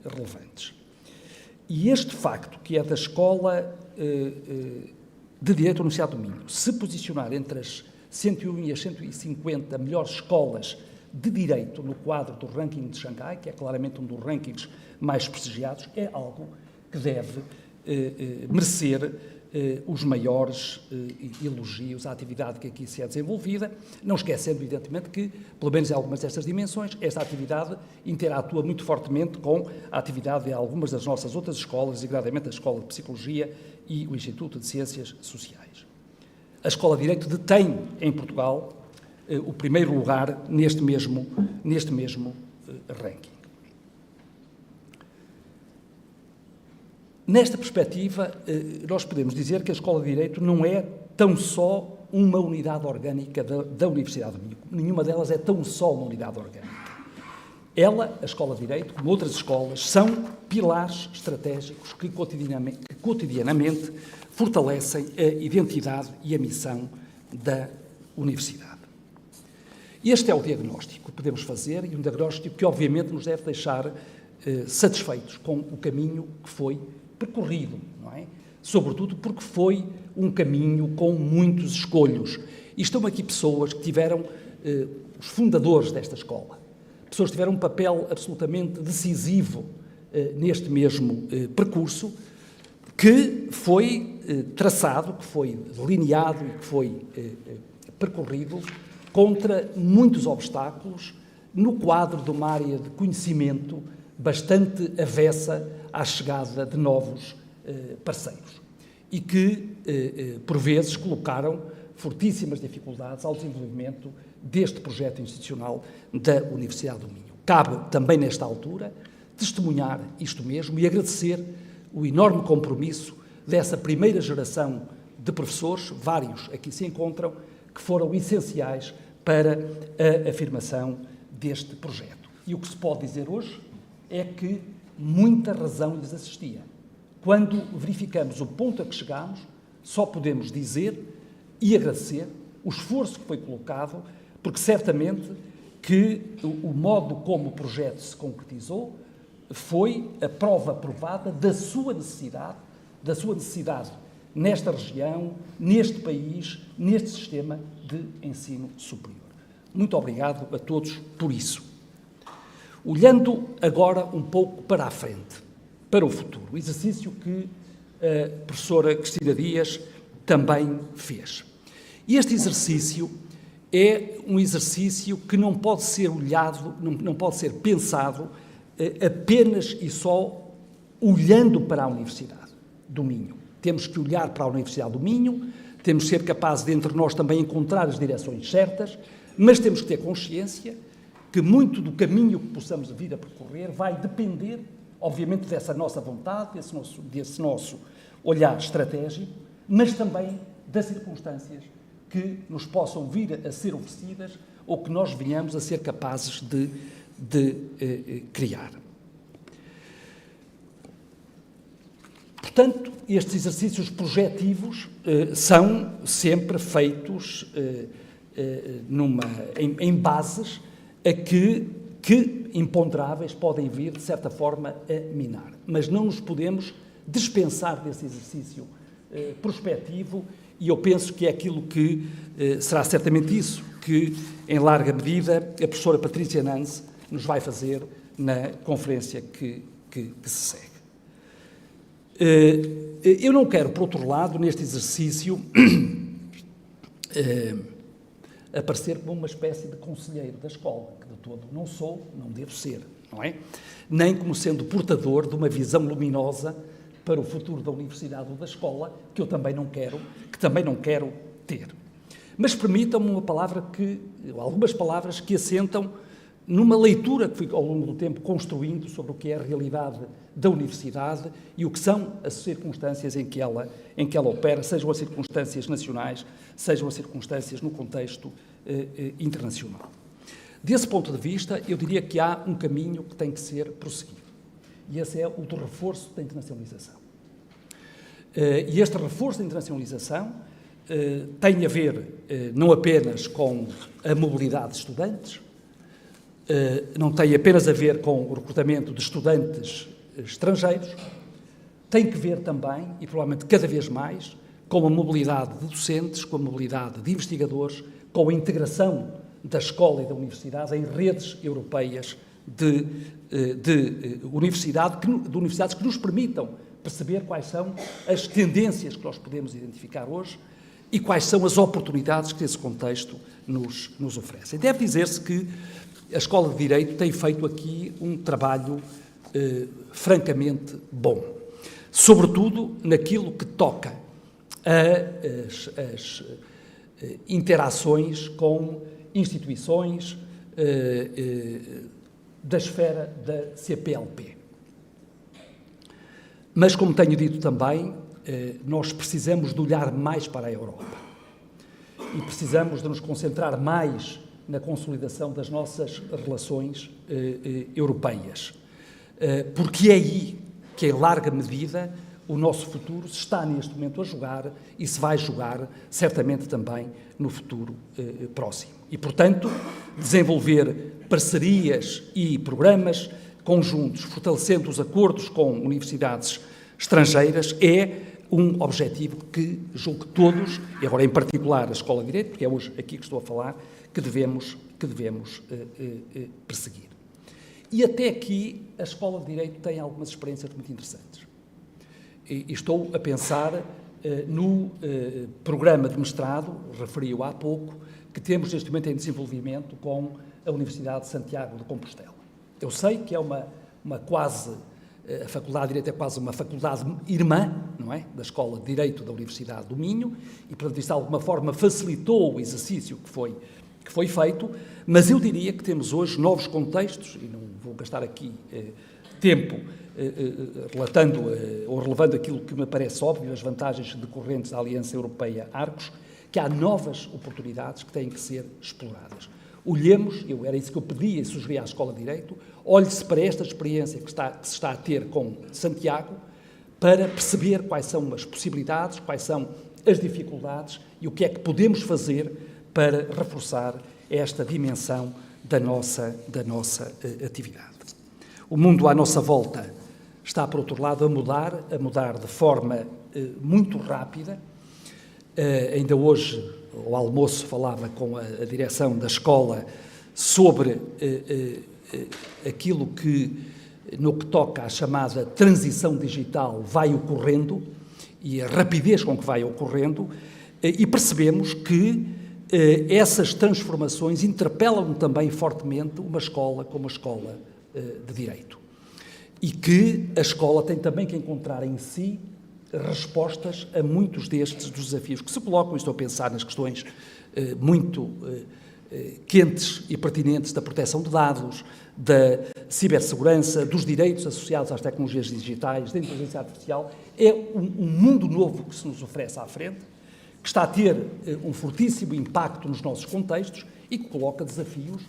relevantes. E este facto, que é da Escola de Direito da Universidade do Minho, se posicionar entre as 101 e as 150 melhores escolas de Direito no quadro do Ranking de Xangai, que é claramente um dos rankings mais prestigiados, é algo que deve merecer os maiores elogios à atividade que aqui se é desenvolvida, não esquecendo, evidentemente, que, pelo menos em algumas destas dimensões, esta atividade interatua muito fortemente com a atividade de algumas das nossas outras escolas, designadamente a Escola de Psicologia e o Instituto de Ciências Sociais. A Escola de Direito detém, em Portugal, o primeiro lugar neste mesmo ranking. Nesta perspectiva, nós podemos dizer que a Escola de Direito não é tão só uma unidade orgânica da Universidade de Minho. Nenhuma delas é tão só uma unidade orgânica. Ela, a Escola de Direito, como outras escolas, são pilares estratégicos que cotidianamente fortalecem a identidade e a missão da Universidade. Este é o diagnóstico que podemos fazer, e um diagnóstico que, obviamente, nos deve deixar satisfeitos com o caminho que foi percorrido, não é? Sobretudo porque foi um caminho com muitos escolhos. E estão aqui pessoas que tiveram, os fundadores desta escola, pessoas que tiveram um papel absolutamente decisivo neste mesmo percurso, que foi traçado, que foi delineado e que foi percorrido contra muitos obstáculos, no quadro de uma área de conhecimento bastante avessa à chegada de novos parceiros e que, por vezes, colocaram fortíssimas dificuldades ao desenvolvimento deste projeto institucional da Universidade do Minho. Cabe também, nesta altura, testemunhar isto mesmo e agradecer o enorme compromisso dessa primeira geração de professores, vários aqui se encontram, que foram essenciais para a afirmação deste projeto. E o que se pode dizer hoje é que muita razão lhes assistia. Quando verificamos o ponto a que chegámos, só podemos dizer e agradecer o esforço que foi colocado, porque certamente que o modo como o projeto se concretizou foi a prova provada da sua necessidade nesta região, neste país, neste sistema de ensino superior. Muito obrigado a todos por isso. Olhando agora um pouco para a frente, para o futuro, o exercício que a professora Cristina Dias também fez. E este exercício é um exercício que não pode ser olhado, não pode ser pensado apenas e só olhando para a Universidade do Minho. Temos que olhar para a Universidade do Minho, temos que ser capazes de entre nós também encontrar as direções certas, mas temos que ter consciência que muito do caminho que possamos vir a percorrer vai depender, obviamente, dessa nossa vontade, desse nosso olhar estratégico, mas também das circunstâncias que nos possam vir a ser oferecidas ou que nós venhamos a ser capazes de criar. Portanto, estes exercícios projetivos são sempre feitos em bases a que imponderáveis podem vir, de certa forma, a minar. Mas não nos podemos dispensar desse exercício prospectivo, e eu penso que é aquilo que será certamente isso que, em larga medida, a professora Patrizia Nanz nos vai fazer na conferência que se segue. Eu não quero, por outro lado, neste exercício, aparecer como uma espécie de conselheiro da escola, que de todo não sou, não devo ser. não é? Nem como sendo portador de uma visão luminosa para o futuro da universidade ou da escola, que também não quero ter. Mas permitam-me algumas palavras que assentam numa leitura que fui ao longo do tempo construindo sobre o que é a realidade da universidade e o que são as circunstâncias em que ela opera, sejam as circunstâncias nacionais, sejam as circunstâncias no contexto internacional. Desse ponto de vista, eu diria que há um caminho que tem que ser prosseguido, e esse é o do reforço da internacionalização. E este reforço da internacionalização tem a ver não apenas com a mobilidade de estudantes, não tem apenas a ver com o recrutamento de estudantes estrangeiros, tem que ver também, e provavelmente cada vez mais, com a mobilidade de docentes, com a mobilidade de investigadores, com a integração da escola e da universidade em redes europeias de universidades que nos permitam perceber quais são as tendências que nós podemos identificar hoje e quais são as oportunidades que esse contexto nos oferece. Deve dizer-se que a Escola de Direito tem feito aqui um trabalho francamente bom, sobretudo naquilo que toca as interações com instituições da esfera da CPLP. Mas, como tenho dito também, nós precisamos de olhar mais para a Europa e precisamos de nos concentrar mais na consolidação das nossas relações europeias, porque é aí que, em larga medida, o nosso futuro se está neste momento a jogar e se vai jogar certamente também no futuro próximo. E, portanto, desenvolver parcerias e programas conjuntos, fortalecendo os acordos com universidades estrangeiras, é um objetivo que julgo que todos, e agora em particular a Escola de Direito, porque é hoje aqui que estou a falar, que devemos perseguir. E até aqui a Escola de Direito tem algumas experiências muito interessantes. E estou a pensar no programa de mestrado, referi-o há pouco, que temos neste momento em desenvolvimento com a Universidade de Santiago de Compostela. Eu sei que é uma quase, a Faculdade de Direito é quase uma faculdade irmã, não é? Da Escola de Direito da Universidade do Minho, e, portanto, isso de alguma forma facilitou o exercício que foi feito, mas eu diria que temos hoje novos contextos, e não vou gastar aqui tempo relatando ou relevando aquilo que me parece óbvio, as vantagens decorrentes da Aliança Europeia-Arcos, que há novas oportunidades que têm que ser exploradas. Olhemos, era isso que eu pedia e sugeria à Escola de Direito, olhe-se para esta experiência que se está a ter com Santiago, para perceber quais são as possibilidades, quais são as dificuldades e o que é que podemos fazer para reforçar esta dimensão da nossa atividade. O mundo à nossa volta está, por outro lado, a mudar de forma muito rápida. Ainda hoje, ao almoço, falava com a direção da escola sobre aquilo que, no que toca à chamada transição digital, vai ocorrendo e a rapidez com que vai ocorrendo, e percebemos que essas transformações interpelam também fortemente uma escola como a Escola de Direito. E que a escola tem também que encontrar em si respostas a muitos dos desafios que se colocam. Estou a pensar nas questões muito quentes e pertinentes da proteção de dados, da cibersegurança, dos direitos associados às tecnologias digitais, da inteligência artificial. É um mundo novo que se nos oferece à frente, que está a ter um fortíssimo impacto nos nossos contextos e que coloca desafios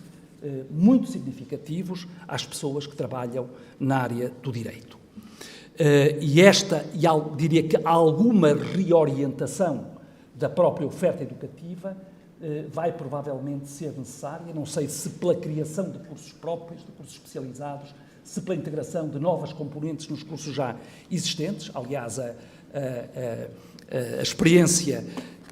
muito significativos às pessoas que trabalham na área do direito. Diria que alguma reorientação da própria oferta educativa vai provavelmente ser necessária, não sei se pela criação de cursos próprios, de cursos especializados, se pela integração de novas componentes nos cursos já existentes. Aliás, a experiência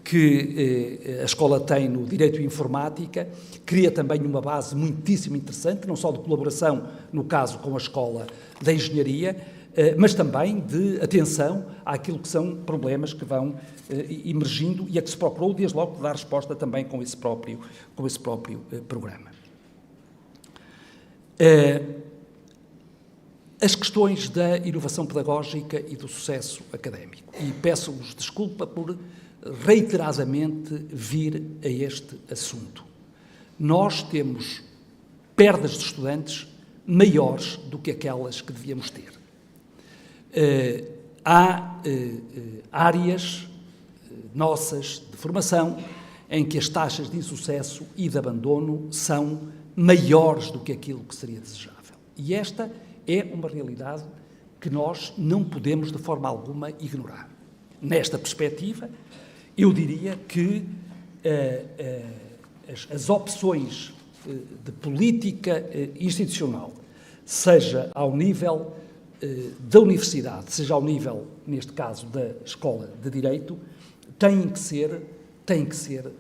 que a escola tem no Direito e Informática cria também uma base muitíssimo interessante, não só de colaboração, no caso, com a Escola da Engenharia, mas também de atenção àquilo que são problemas que vão emergindo e a que se procurou, desde logo, dar resposta também com esse próprio programa. as questões da inovação pedagógica e do sucesso académico. E peço-vos desculpa por reiteradamente vir a este assunto. Nós temos perdas de estudantes maiores do que aquelas que devíamos ter. Há áreas nossas de formação em que as taxas de insucesso e de abandono são maiores do que aquilo que seria desejável. E esta é uma realidade que nós não podemos de forma alguma ignorar. Nesta perspectiva, eu diria que as opções de política institucional, seja ao nível da universidade, seja ao nível, neste caso, da Escola de Direito, têm que ser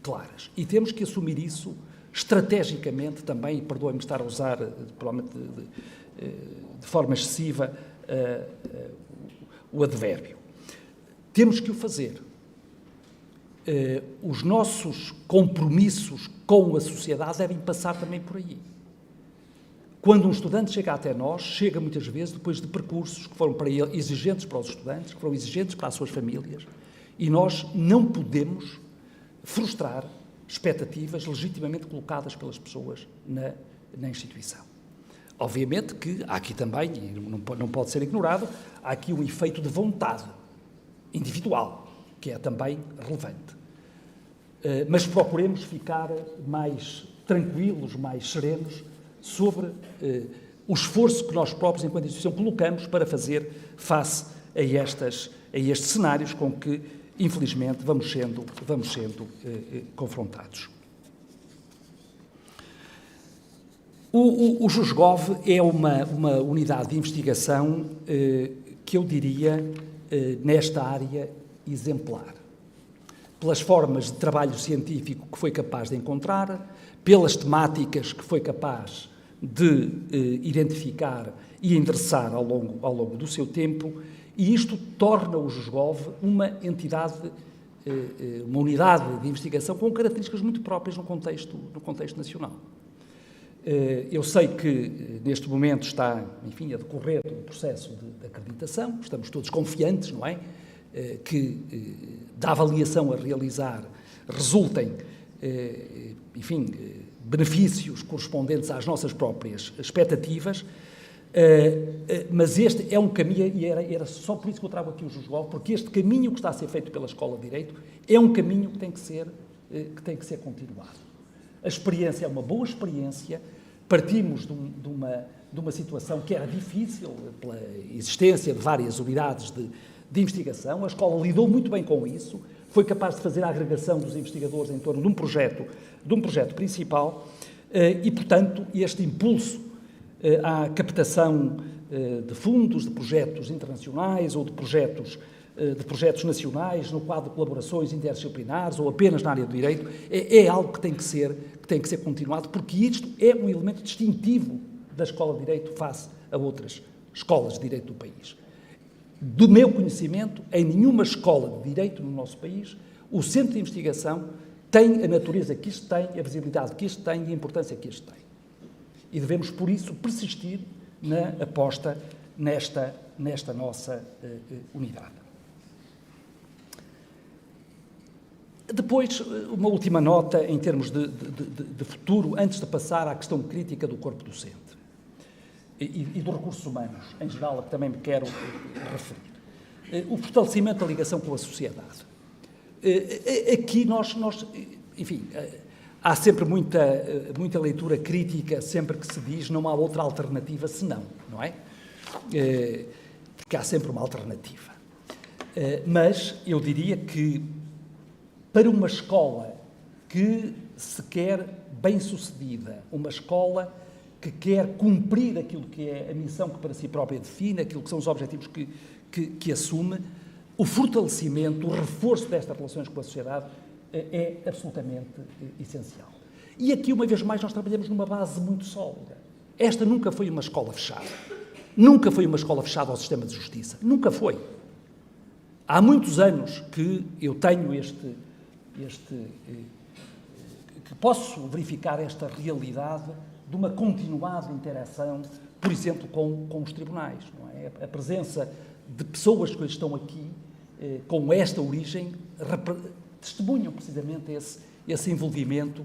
claras. E temos que assumir isso estrategicamente também, e perdoem-me estar a usar, provavelmente de forma excessiva, o advérbio. Temos que o fazer. Os nossos compromissos com a sociedade devem passar também por aí. Quando um estudante chega até nós, chega muitas vezes depois de percursos que foram para ele exigentes para os estudantes, que foram exigentes para as suas famílias, e nós não podemos frustrar expectativas legitimamente colocadas pelas pessoas na instituição. Obviamente que há aqui também, e não pode ser ignorado, há aqui um efeito de vontade individual, que é também relevante. Mas procuremos ficar mais tranquilos, mais serenos sobre o esforço que nós próprios, enquanto instituição, colocamos para fazer face a estes cenários com que, infelizmente, vamos sendo confrontados. O JUSGOV é uma unidade de investigação que eu diria, nesta área, exemplar. Pelas formas de trabalho científico que foi capaz de encontrar, pelas temáticas que foi capaz de identificar e endereçar ao longo do seu tempo, e isto torna o JUSGOV uma entidade, uma unidade de investigação com características muito próprias no contexto nacional. Eu sei que neste momento está, enfim, a decorrer um processo de acreditação, estamos todos confiantes, não é? Que da avaliação a realizar resultem, enfim, benefícios correspondentes às nossas próprias expectativas, mas este é um caminho, e era só por isso que eu trago aqui o JUSGOV, porque este caminho que está a ser feito pela Escola de Direito é um caminho que tem que ser continuado. A experiência é uma boa experiência, partimos de uma situação que era difícil pela existência de várias unidades de investigação, a escola lidou muito bem com isso, foi capaz de fazer a agregação dos investigadores em torno de um projeto principal e, portanto, este impulso à captação de fundos, de projetos internacionais ou de projetos nacionais no quadro de colaborações interdisciplinares ou apenas na área do direito, é algo que tem que ser continuado, porque isto é um elemento distintivo da Escola de Direito face a outras escolas de direito do país. Do meu conhecimento, em nenhuma escola de direito no nosso país, o centro de investigação tem a natureza que isto tem, a visibilidade que isto tem e a importância que isto tem. E devemos, por isso, persistir na aposta nesta nossa unidade. Depois, uma última nota em termos de futuro, antes de passar à questão crítica do corpo docente e dos recursos humanos, em geral, a que também me quero referir. O fortalecimento da ligação com a sociedade. Aqui enfim, há sempre muita leitura crítica, sempre que se diz não há outra alternativa senão, não é? Porque há sempre uma alternativa. Mas eu diria que para uma escola que se quer bem-sucedida, uma escola que quer cumprir aquilo que é a missão que para si própria define, aquilo que são os objetivos que assume, o fortalecimento, o reforço destas relações com a sociedade é absolutamente essencial. E aqui, uma vez mais, nós trabalhamos numa base muito sólida. Esta nunca foi uma escola fechada. Nunca foi uma escola fechada ao sistema de justiça. Nunca foi. Há muitos anos que eu tenho que posso verificar esta realidade de uma continuada interação por exemplo, com os tribunais, não é? A presença de pessoas que estão aqui com esta origem testemunham precisamente esse envolvimento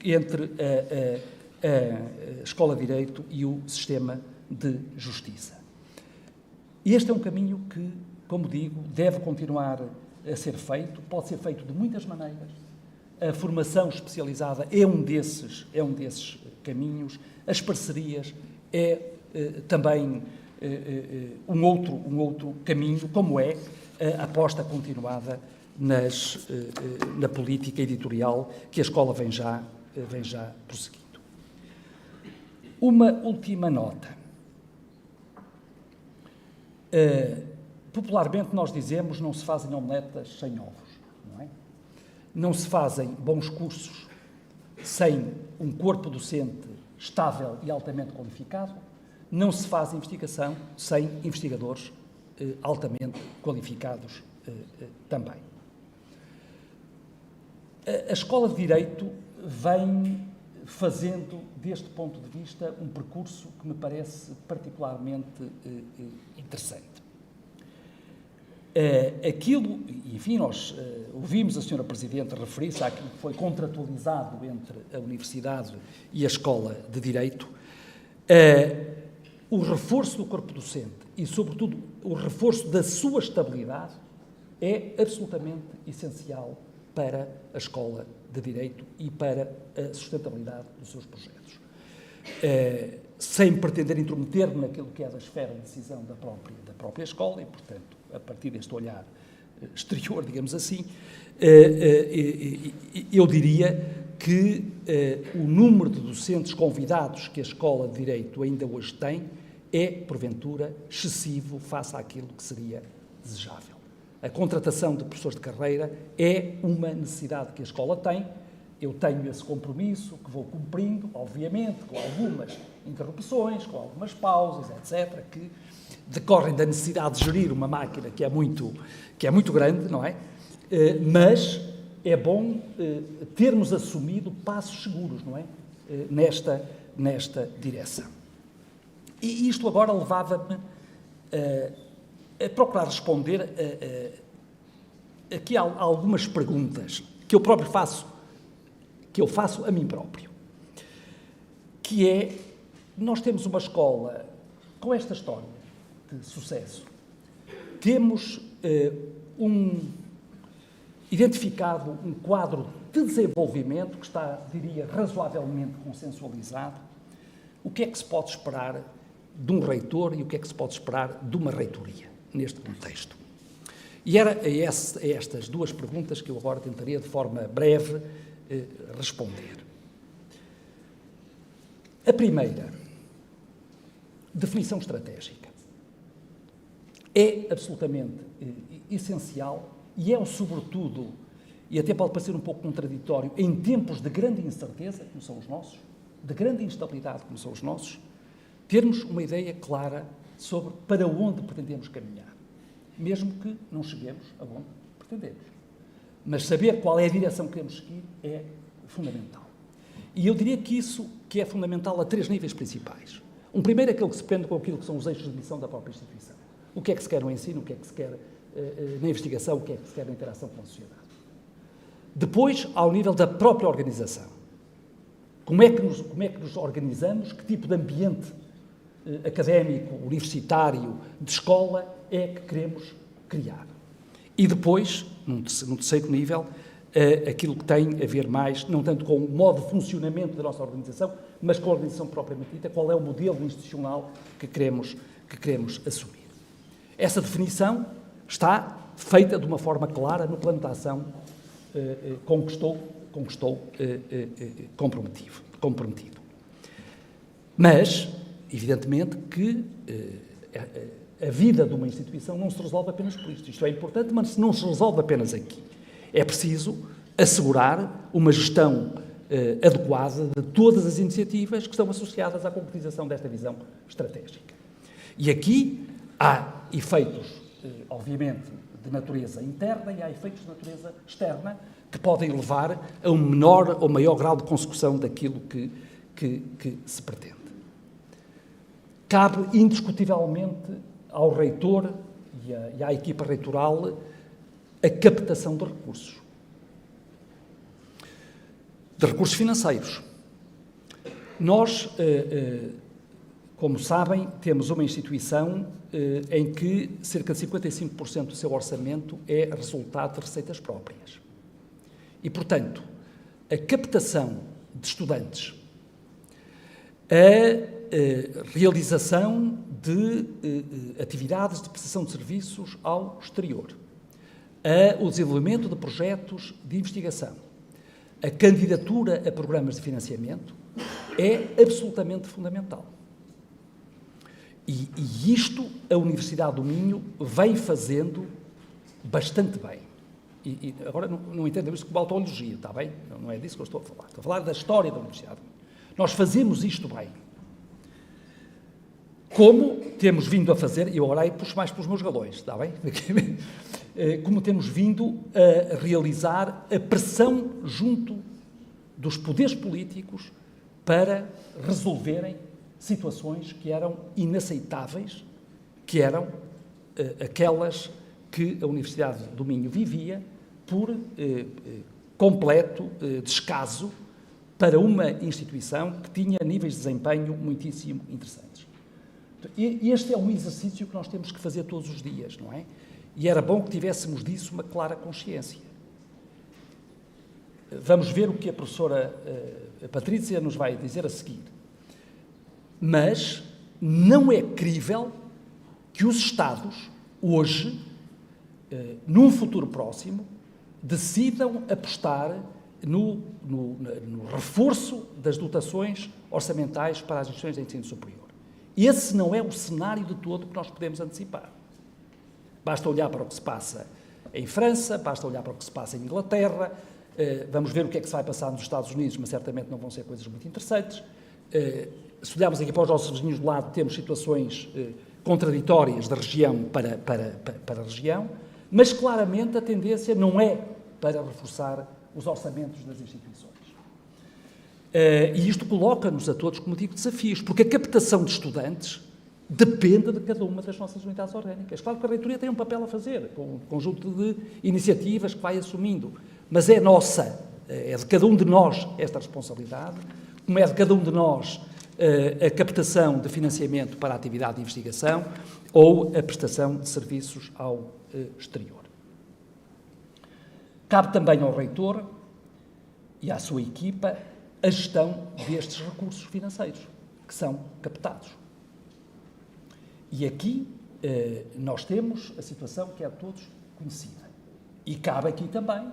entre a Escola de Direito e o sistema de justiça. Este é um caminho que, como digo, deve continuar a ser feito, pode ser feito de muitas maneiras. A formação especializada é um desses caminhos, as parcerias é também um outro caminho, como é a aposta continuada na política editorial que a escola vem já prosseguindo. Uma última nota. Popularmente nós dizemos não se fazem omeletas sem ovos, não é? Não se fazem bons cursos sem um corpo docente estável e altamente qualificado, não se faz investigação sem investigadores altamente qualificados também. A Escola de Direito vem fazendo, deste ponto de vista, um percurso que me parece particularmente interessante. Aquilo, enfim, nós ouvimos a Sra. Presidente referir-se àquilo que foi contratualizado entre a Universidade e a Escola de Direito, o reforço do corpo docente e, sobretudo, o reforço da sua estabilidade é absolutamente essencial para a Escola de Direito e para a sustentabilidade dos seus projetos. Sem pretender intrometer-me naquilo que é da esfera de decisão da própria escola e, portanto, a partir deste olhar exterior, digamos assim, eu diria que o número de docentes convidados que a Escola de Direito ainda hoje tem é, porventura, excessivo face àquilo que seria desejável. A contratação de professores de carreira é uma necessidade que a escola tem. Eu tenho esse compromisso que vou cumprindo, obviamente, com algumas interrupções, com algumas pausas, etc., que decorrem da necessidade de gerir uma máquina que é muito grande, não é? Mas é bom termos assumido passos seguros, não é? Nesta direção. E isto agora levava-me a procurar responder aqui a algumas perguntas que eu próprio faço a mim próprio, que é, nós temos uma escola com esta história de sucesso, temos identificado um quadro de desenvolvimento que está, diria, razoavelmente consensualizado. O que é que se pode esperar de um reitor e o que é que se pode esperar de uma reitoria neste contexto? E era a estas duas perguntas que eu agora tentaria, de forma breve, responder. A primeira, definição estratégica. É absolutamente essencial e é, sobretudo, e até pode parecer um pouco contraditório, em tempos de grande incerteza, como são os nossos, de grande instabilidade, como são os nossos, termos uma ideia clara sobre para onde pretendemos caminhar, mesmo que não cheguemos a onde pretendemos. Mas saber qual é a direção que queremos seguir é fundamental. E eu diria que isso que é fundamental a três níveis principais. Um primeiro é aquele que se prende com aquilo que são os eixos de missão da própria instituição. O que é que se quer no ensino, o que é que se quer na investigação, o que é que se quer na interação com a sociedade. Depois, ao nível da própria organização. Como é que nos organizamos, que tipo de ambiente académico, universitário, de escola é que queremos criar. E depois, num terceiro nível, aquilo que tem a ver mais, não tanto com o modo de funcionamento da nossa organização, mas com a organização propriamente dita, qual é o modelo institucional que queremos assumir. Essa definição está feita de uma forma clara no plano de ação com que estou comprometido. Mas, evidentemente, que a vida de uma instituição não se resolve apenas por isto. Isto é importante, mas não se resolve apenas aqui. É preciso assegurar uma gestão adequada de todas as iniciativas que estão associadas à concretização desta visão estratégica. E aqui há efeitos, obviamente, de natureza interna e há efeitos de natureza externa que podem levar a um menor ou maior grau de consecução daquilo que se pretende. cabe indiscutivelmente ao reitor e à equipa reitoral a captação de recursos financeiros. Nós, como sabem, temos uma instituição em que cerca de 55% do seu orçamento é resultado de receitas próprias. E, portanto, a captação de estudantes, a realização de atividades de prestação de serviços ao exterior, o desenvolvimento de projetos de investigação, a candidatura a programas de financiamento é absolutamente fundamental. E isto a Universidade do Minho vem fazendo bastante bem. E agora não entendam isso como autoelogia, está bem? Não é disso que eu estou a falar. Estou a falar da história da Universidade do Minho. Nós fazemos isto bem. Como temos vindo a fazer, e eu agora aí puxo mais pelos meus galões, está bem? Como temos vindo a realizar a pressão junto dos poderes políticos para resolverem situações que eram inaceitáveis, que eram aquelas que a Universidade do Minho vivia por completo descaso para uma instituição que tinha níveis de desempenho muitíssimo interessantes. E este é um exercício que nós temos que fazer todos os dias, não é? E era bom que tivéssemos disso uma clara consciência. Vamos ver o que a professora Patrizia nos vai dizer a seguir. Mas não é crível que os Estados, hoje, num futuro próximo, decidam apostar no reforço das dotações orçamentais para as instituições de ensino superior. Esse não é o cenário de todo que nós podemos antecipar. Basta olhar para o que se passa em França, basta olhar para o que se passa em Inglaterra, vamos ver o que é que se vai passar nos Estados Unidos, mas certamente não vão ser coisas muito interessantes. Se olharmos aqui para os nossos vizinhos do lado, temos situações contraditórias da região para a região, mas claramente a tendência não é para reforçar os orçamentos das instituições. E isto coloca-nos a todos, como digo, desafios, porque a captação de estudantes depende de cada uma das nossas unidades orgânicas. Claro que a reitoria tem um papel a fazer, com um conjunto de iniciativas que vai assumindo, mas é nossa, é de cada um de nós esta responsabilidade, como é de cada um de nós a captação de financiamento para a atividade de investigação ou a prestação de serviços ao exterior. Cabe também ao reitor e à sua equipa a gestão destes recursos financeiros que são captados. E aqui nós temos a situação que é de todos conhecida. E cabe aqui também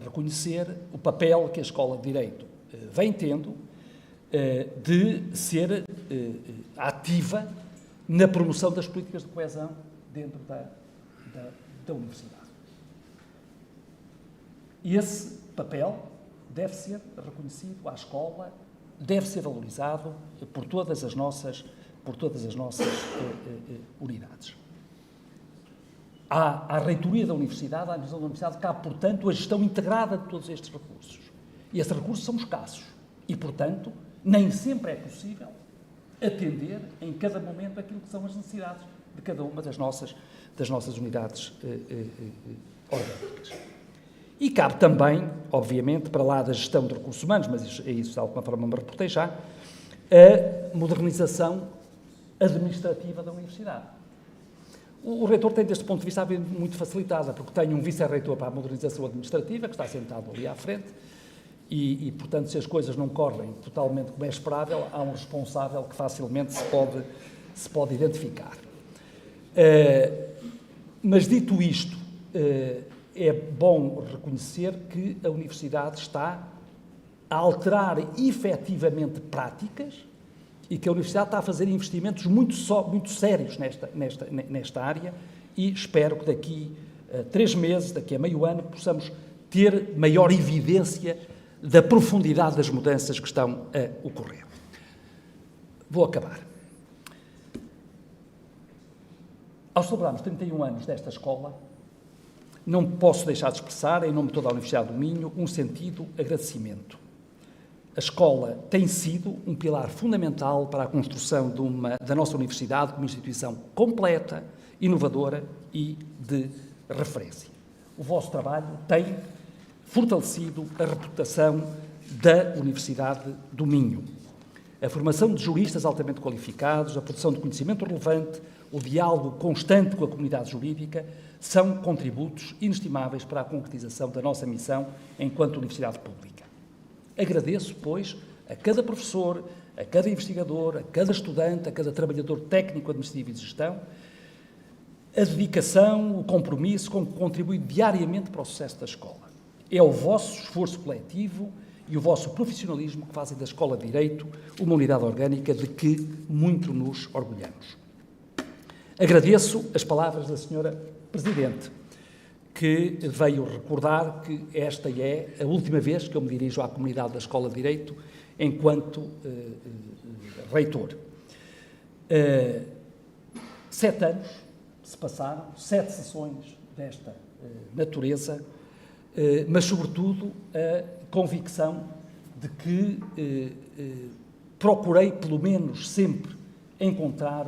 reconhecer o papel que a Escola de Direito vem tendo de ser ativa na promoção das políticas de coesão dentro da Universidade. E esse papel deve ser reconhecido à escola, deve ser valorizado por todas as nossas unidades. À reitoria da Universidade, à administração da Universidade, cabe, portanto, a gestão integrada de todos estes recursos. E esses recursos são escassos e, portanto, nem sempre é possível atender em cada momento aquilo que são as necessidades de cada uma das nossas unidades orgânicas. E cabe também, obviamente, para lá da gestão de recursos humanos, mas isso de alguma forma me reportei já, a modernização administrativa da Universidade. O reitor tem, deste ponto de vista, muito facilitada, porque tem um vice-reitor para a modernização administrativa, que está sentado ali à frente, e, portanto, se as coisas não correm totalmente como é esperável, há um responsável que facilmente se pode identificar. Mas, dito isto, é bom reconhecer que a Universidade está a alterar efetivamente práticas e que a Universidade está a fazer investimentos muito sérios nesta área e espero que daqui a 3 meses, daqui a meio ano, possamos ter maior evidência da profundidade das mudanças que estão a ocorrer. Vou acabar. Ao celebrarmos 31 anos desta escola, não posso deixar de expressar, em nome de toda a Universidade do Minho, um sentido agradecimento A escola tem sido um pilar fundamental para a construção da nossa universidade como instituição completa, inovadora e de referência. O vosso trabalho tem fortalecido a reputação da Universidade do Minho. A formação de juristas altamente qualificados, a produção de conhecimento relevante, o diálogo constante com a comunidade jurídica são contributos inestimáveis para a concretização da nossa missão enquanto Universidade Pública. Agradeço, pois, a cada professor, a cada investigador, a cada estudante, a cada trabalhador técnico, administrativo e de gestão, a dedicação, o compromisso com que contribui diariamente para o sucesso da escola. É o vosso esforço coletivo e o vosso profissionalismo que fazem da Escola de Direito uma unidade orgânica de que muito nos orgulhamos. Agradeço as palavras da Sra. Presidente, que veio recordar que esta é a última vez que eu me dirijo à comunidade da Escola de Direito enquanto reitor. 7 anos se passaram, 7 sessões desta natureza, mas, sobretudo, a convicção de que procurei, pelo menos, sempre encontrar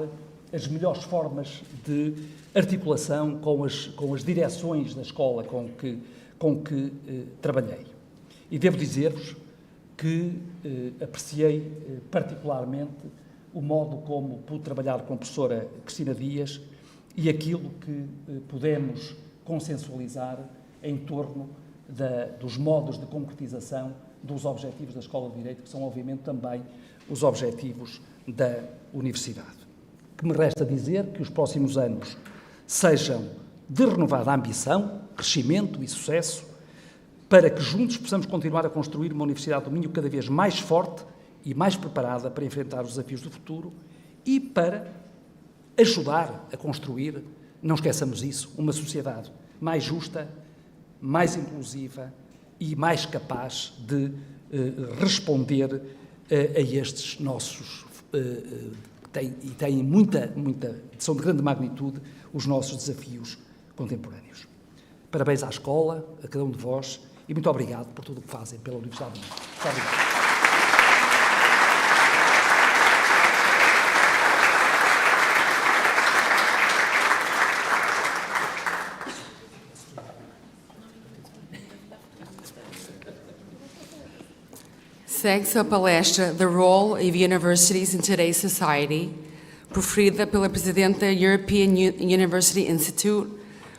as melhores formas de articulação com as direções da escola com que trabalhei. E devo dizer-vos que apreciei particularmente o modo como pude trabalhar com a professora Cristina Dias e aquilo que pudemos consensualizar em torno dos modos de concretização dos objetivos da Escola de Direito, que são, obviamente, também os objetivos da Universidade. Que me resta dizer que os próximos anos sejam de renovada ambição, crescimento e sucesso, para que juntos possamos continuar a construir uma Universidade do Minho cada vez mais forte e mais preparada para enfrentar os desafios do futuro e para ajudar a construir, não esqueçamos isso, uma sociedade mais justa, mais inclusiva e mais capaz de responder a estes nossos, são de grande magnitude, os nossos desafios contemporâneos. Parabéns à escola, a cada um de vós, e muito obrigado por tudo o que fazem pela Universidade do Minho. Muito obrigado. Segue-se a palestra The Role of Universities in Today's Society, proferida pela Presidente da European University Institute,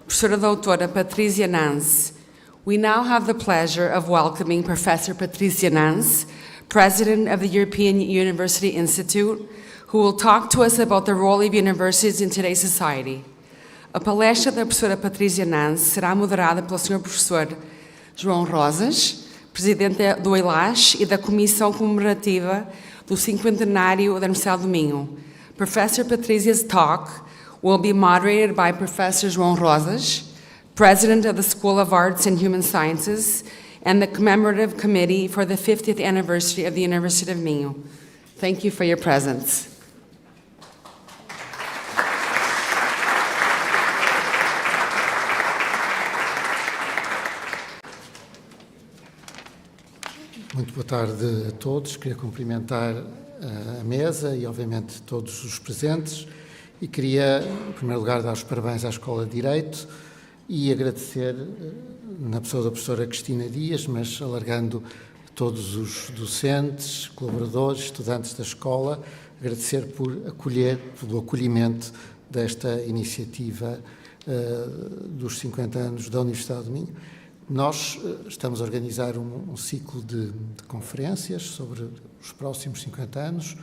professora doutora Patrizia Nanz. We now have the pleasure of welcoming Professor Patrizia Nanz, President of the European University Institute, who will talk to us about the role of universities in today's society. A palestra da professora Patrizia Nanz será moderada pelo Sr. Professor João Rosas, Presidente do EILAS e da Comissão Comemorativa do 50º da Universidade do Minho. Professor Patrizia's talk will be moderated by Professor João Rosas, President of the School of Arts and Human Sciences, and the Commemorative Committee for the 50th Anniversary of the University of Minho. Thank you for your presence. Muito boa tarde a todos. Queria cumprimentar a mesa e, obviamente, todos os presentes e queria, em primeiro lugar, dar os parabéns à Escola de Direito e agradecer, na pessoa da professora Cristina Dias, mas alargando a todos os docentes, colaboradores, estudantes da escola, agradecer pelo acolhimento desta iniciativa dos 50 anos da Universidade do Minho. Nós estamos a organizar um ciclo de conferências sobre os próximos 50 anos,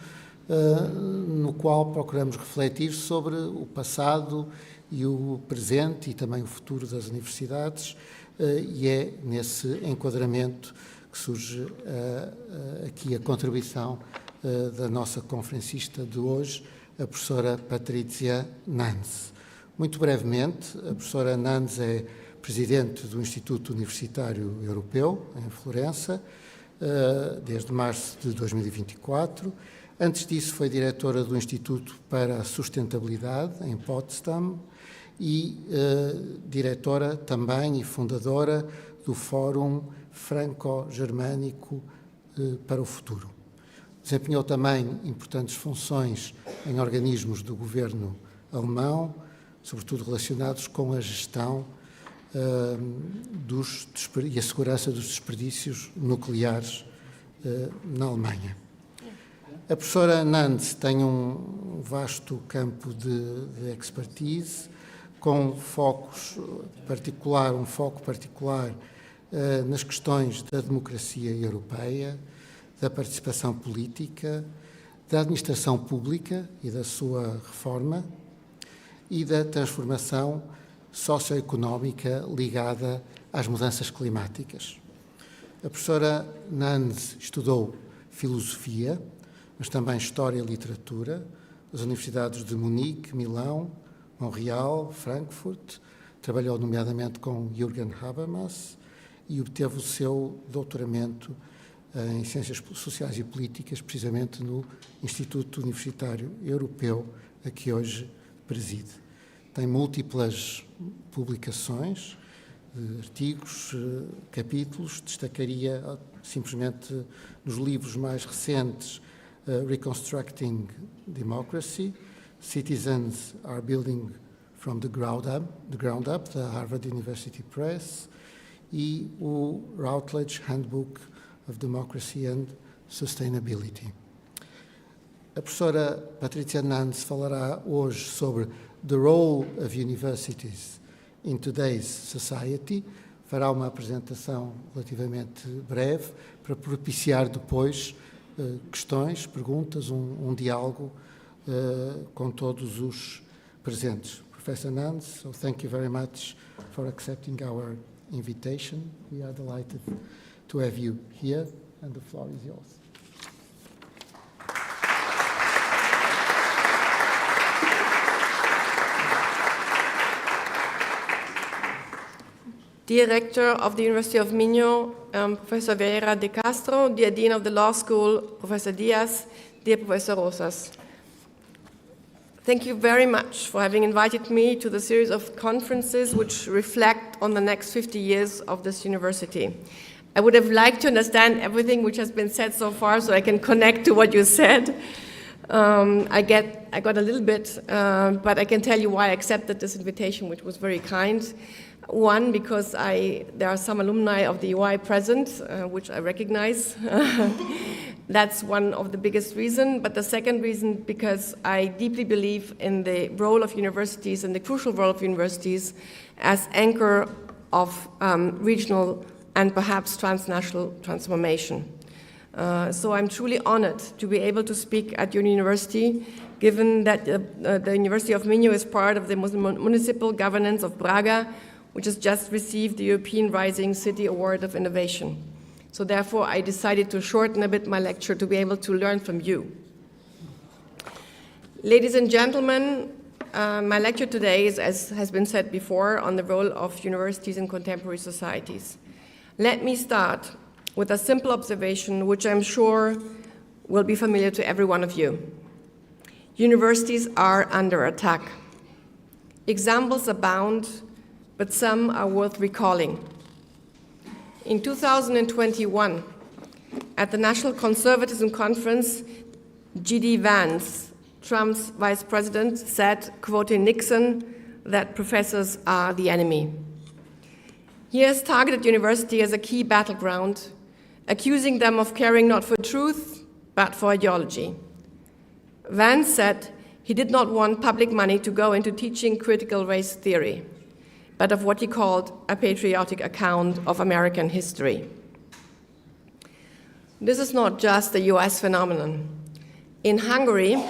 no qual procuramos refletir sobre o passado e o presente e também o futuro das universidades, e é nesse enquadramento que surge aqui a contribuição da nossa conferencista de hoje, a professora Patrizia Nanz. Muito brevemente, a professora Nanz é Presidente do Instituto Universitário Europeu, em Florença, desde março de 2024. Antes disso, foi diretora do Instituto para a Sustentabilidade, em Potsdam, e diretora também e fundadora do Fórum Franco-Germânico para o futuro. Desempenhou também importantes funções em organismos do governo alemão, sobretudo relacionados com a gestão e a segurança dos desperdícios nucleares na Alemanha. A professora Nanz tem um vasto campo de expertise, com um foco particular nas questões da democracia europeia, da participação política, da administração pública e da sua reforma e da transformação socioeconómica ligada às mudanças climáticas. A professora Nanz estudou filosofia, mas também história e literatura, nas universidades de Munique, Milão, Montreal, Frankfurt. Trabalhou nomeadamente com Jürgen Habermas e obteve o seu doutoramento em Ciências Sociais e Políticas, precisamente no Instituto Universitário Europeu, a que hoje preside. Tem múltiplas publicações, artigos, capítulos. Destacaria simplesmente nos livros mais recentes Reconstructing Democracy, Citizens are Building from the Ground Up, da Harvard University Press, e o Routledge Handbook of Democracy and Sustainability. A professora Patrizia Nanz falará hoje sobre the role of universities in today's society. Fará uma apresentação relativamente breve para propiciar depois questões, perguntas, um diálogo com todos os presentes. Professor Nanz, so thank you very much for accepting our invitation. We are delighted to have you here, and the floor is yours. Dear Rector of the University of Minho, Professor Vieira de Castro, dear Dean of the Law School, Professor Dias, dear Professor Rosas. Thank you very much for having invited me to the series of conferences which reflect on the next 50 years of this university. I would have liked to understand everything which has been said so far so I can connect to what you said. I got a little bit, but I can tell you why I accepted this invitation, which was very kind. One, because there are some alumni of the UI present, which I recognize. That's one of the biggest reasons. But the second reason, because I deeply believe in the role of universities and the crucial role of universities as anchor of regional and perhaps transnational transformation. So I'm truly honored to be able to speak at your university, given that the University of Minho is part of the municipal governance of Braga, which has just received the European Rising City Award of Innovation. So therefore, I decided to shorten a bit my lecture to be able to learn from you. Ladies and gentlemen, my lecture today is, as has been said before, on the role of universities in contemporary societies. Let me start with a simple observation, which I'm sure will be familiar to every one of you. Universities are under attack. Examples abound, but some are worth recalling. In 2021, at the National Conservatism Conference, G.D. Vance, Trump's vice president, said, quoting Nixon, that professors are the enemy. He has targeted university as a key battleground, accusing them of caring not for truth, but for ideology. Vance said he did not want public money to go into teaching critical race theory, but of what he called a patriotic account of American history. This is not just a US phenomenon. In Hungary,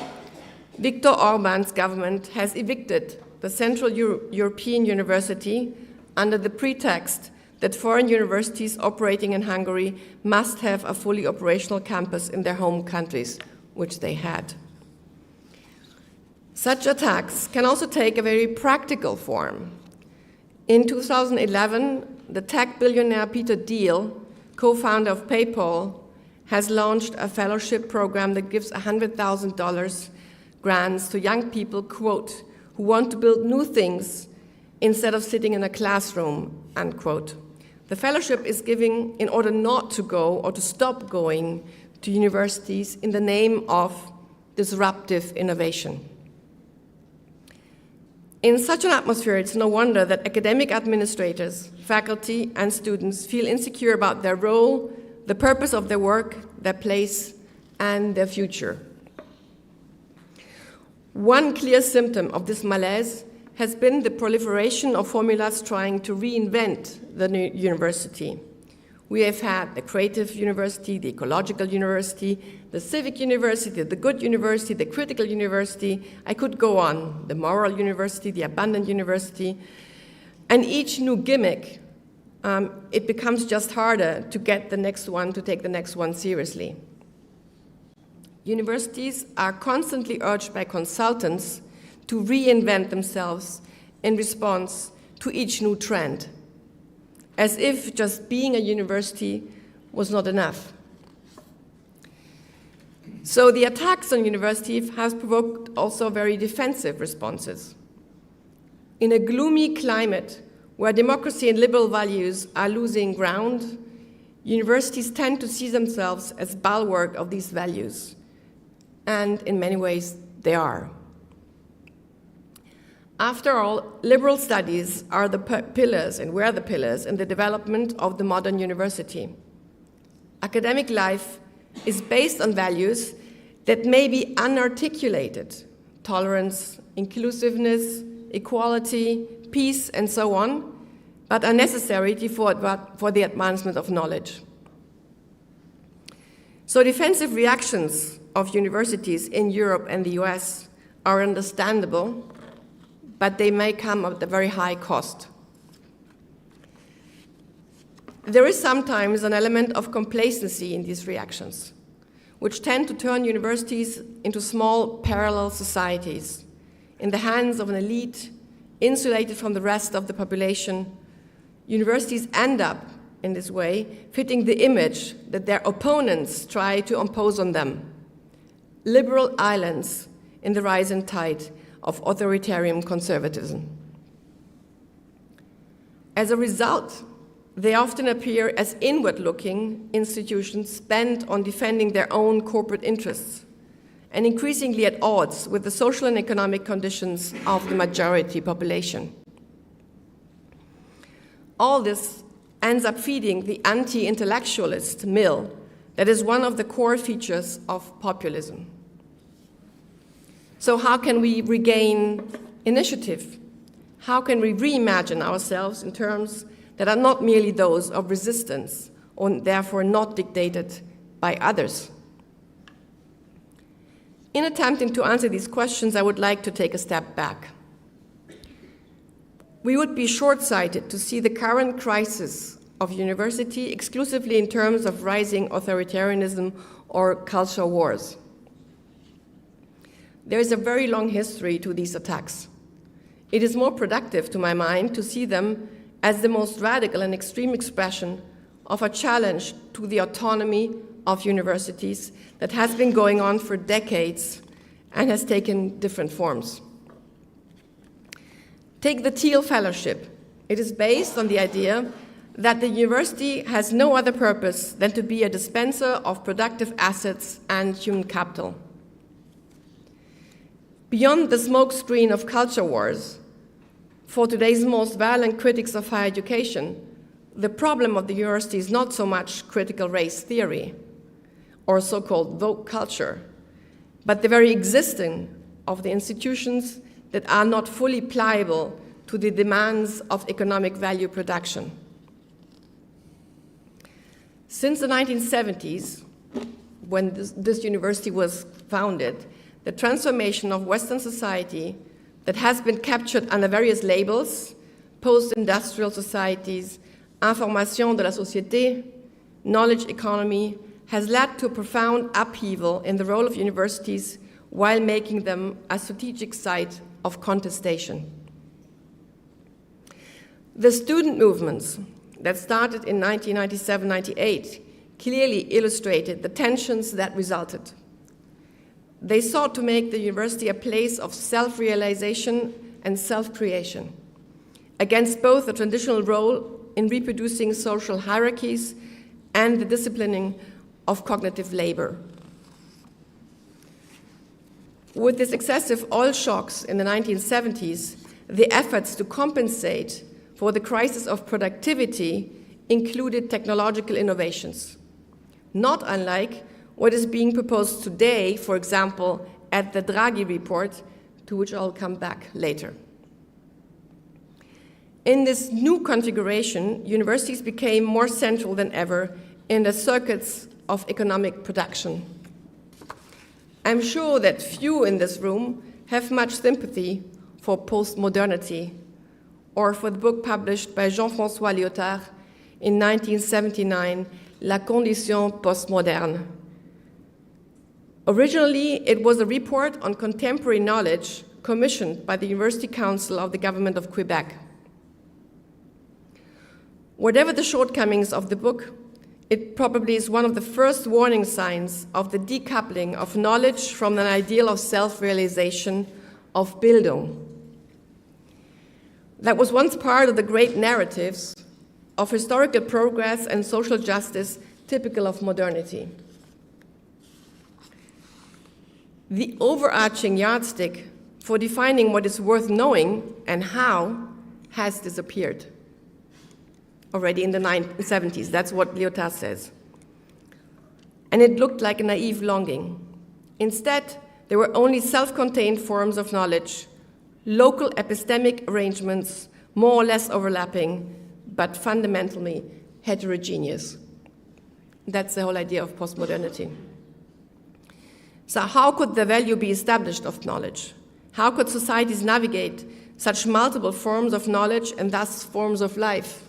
Viktor Orban's government has evicted the Central European University under the pretext that foreign universities operating in Hungary must have a fully operational campus in their home countries, which they had. Such attacks can also take a very practical form. In 2011, the tech billionaire Peter Thiel, co-founder of PayPal, has launched a fellowship program that gives $100,000 grants to young people, quote, who want to build new things instead of sitting in a classroom, unquote. The fellowship is given in order not to go or to stop going to universities in the name of disruptive innovation. In such an atmosphere, it's no wonder that academic administrators, faculty, and students feel insecure about their role, the purpose of their work, their place, and their future. One clear symptom of this malaise has been the proliferation of formulas trying to reinvent the new university. We have had the creative university, the ecological university, the civic university, the good university, the critical university. I could go on, the moral university, the abundant university. And each new gimmick, it becomes just harder to get the next one, to take the next one seriously. Universities are constantly urged by consultants to reinvent themselves in response to each new trend, as if just being a university was not enough. So the attacks on universities has provoked also very defensive responses. In a gloomy climate where democracy and liberal values are losing ground, universities tend to see themselves as bulwark of these values, and in many ways they are. After all, liberal studies are the pillars and were the pillars in the development of the modern university. Academic life is based on values that may be unarticulated: tolerance, inclusiveness, equality, peace, and so on, but are necessary for the advancement of knowledge. So defensive reactions of universities in Europe and the US are understandable, but they may come at a very high cost. There is sometimes an element of complacency in these reactions, which tend to turn universities into small parallel societies in the hands of an elite, insulated from the rest of the population. Universities end up, in this way, fitting the image that their opponents try to impose on them: liberal islands in the rising tide of authoritarian conservatism. As a result, they often appear as inward-looking institutions bent on defending their own corporate interests and increasingly at odds with the social and economic conditions of the majority population. All this ends up feeding the anti-intellectualist mill that is one of the core features of populism. So how can we regain initiative? How can we reimagine ourselves in terms that are not merely those of resistance, or therefore not dictated by others? In attempting to answer these questions, I would like to take a step back. We would be short-sighted to see the current crisis of university exclusively in terms of rising authoritarianism or cultural wars. There is a very long history to these attacks. It is more productive, to my mind, to see them as the most radical and extreme expression of a challenge to the autonomy of universities that has been going on for decades and has taken different forms. Take the Thiel Fellowship. It is based on the idea that the university has no other purpose than to be a dispenser of productive assets and human capital. Beyond the smokescreen of culture wars, for today's most violent critics of higher education, the problem of the university is not so much critical race theory or so-called woke culture, but the very existence of the institutions that are not fully pliable to the demands of economic value production. Since the 1970s, when this university was founded, the transformation of Western society that has been captured under various labels, post-industrial societies, information de la société, knowledge economy, has led to a profound upheaval in the role of universities while making them a strategic site of contestation. The student movements that started in 1997-98 clearly illustrated the tensions that resulted. They sought to make the university a place of self-realization and self-creation, against both the traditional role in reproducing social hierarchies and the disciplining of cognitive labor. With the successive oil shocks in the 1970s, the efforts to compensate for the crisis of productivity included technological innovations, not unlike what is being proposed today, for example, at the Draghi report, to which I'll come back later. In this new configuration, universities became more central than ever in the circuits of economic production. I'm sure that few in this room have much sympathy for postmodernity or for the book published by Jean-François Lyotard in 1979, La Condition Postmoderne. Originally, it was a report on contemporary knowledge commissioned by the University Council of the Government of Quebec. Whatever the shortcomings of the book, it probably is one of the first warning signs of the decoupling of knowledge from an ideal of self-realization, of Bildung. That was once part of the great narratives of historical progress and social justice typical of modernity. The overarching yardstick for defining what is worth knowing and how has disappeared already in the 1970s. That's what Lyotard says. And it looked like a naive longing. Instead, there were only self-contained forms of knowledge, local epistemic arrangements, more or less overlapping, but fundamentally heterogeneous. That's the whole idea of postmodernity. So how could the value be established of knowledge? How could societies navigate such multiple forms of knowledge and thus forms of life?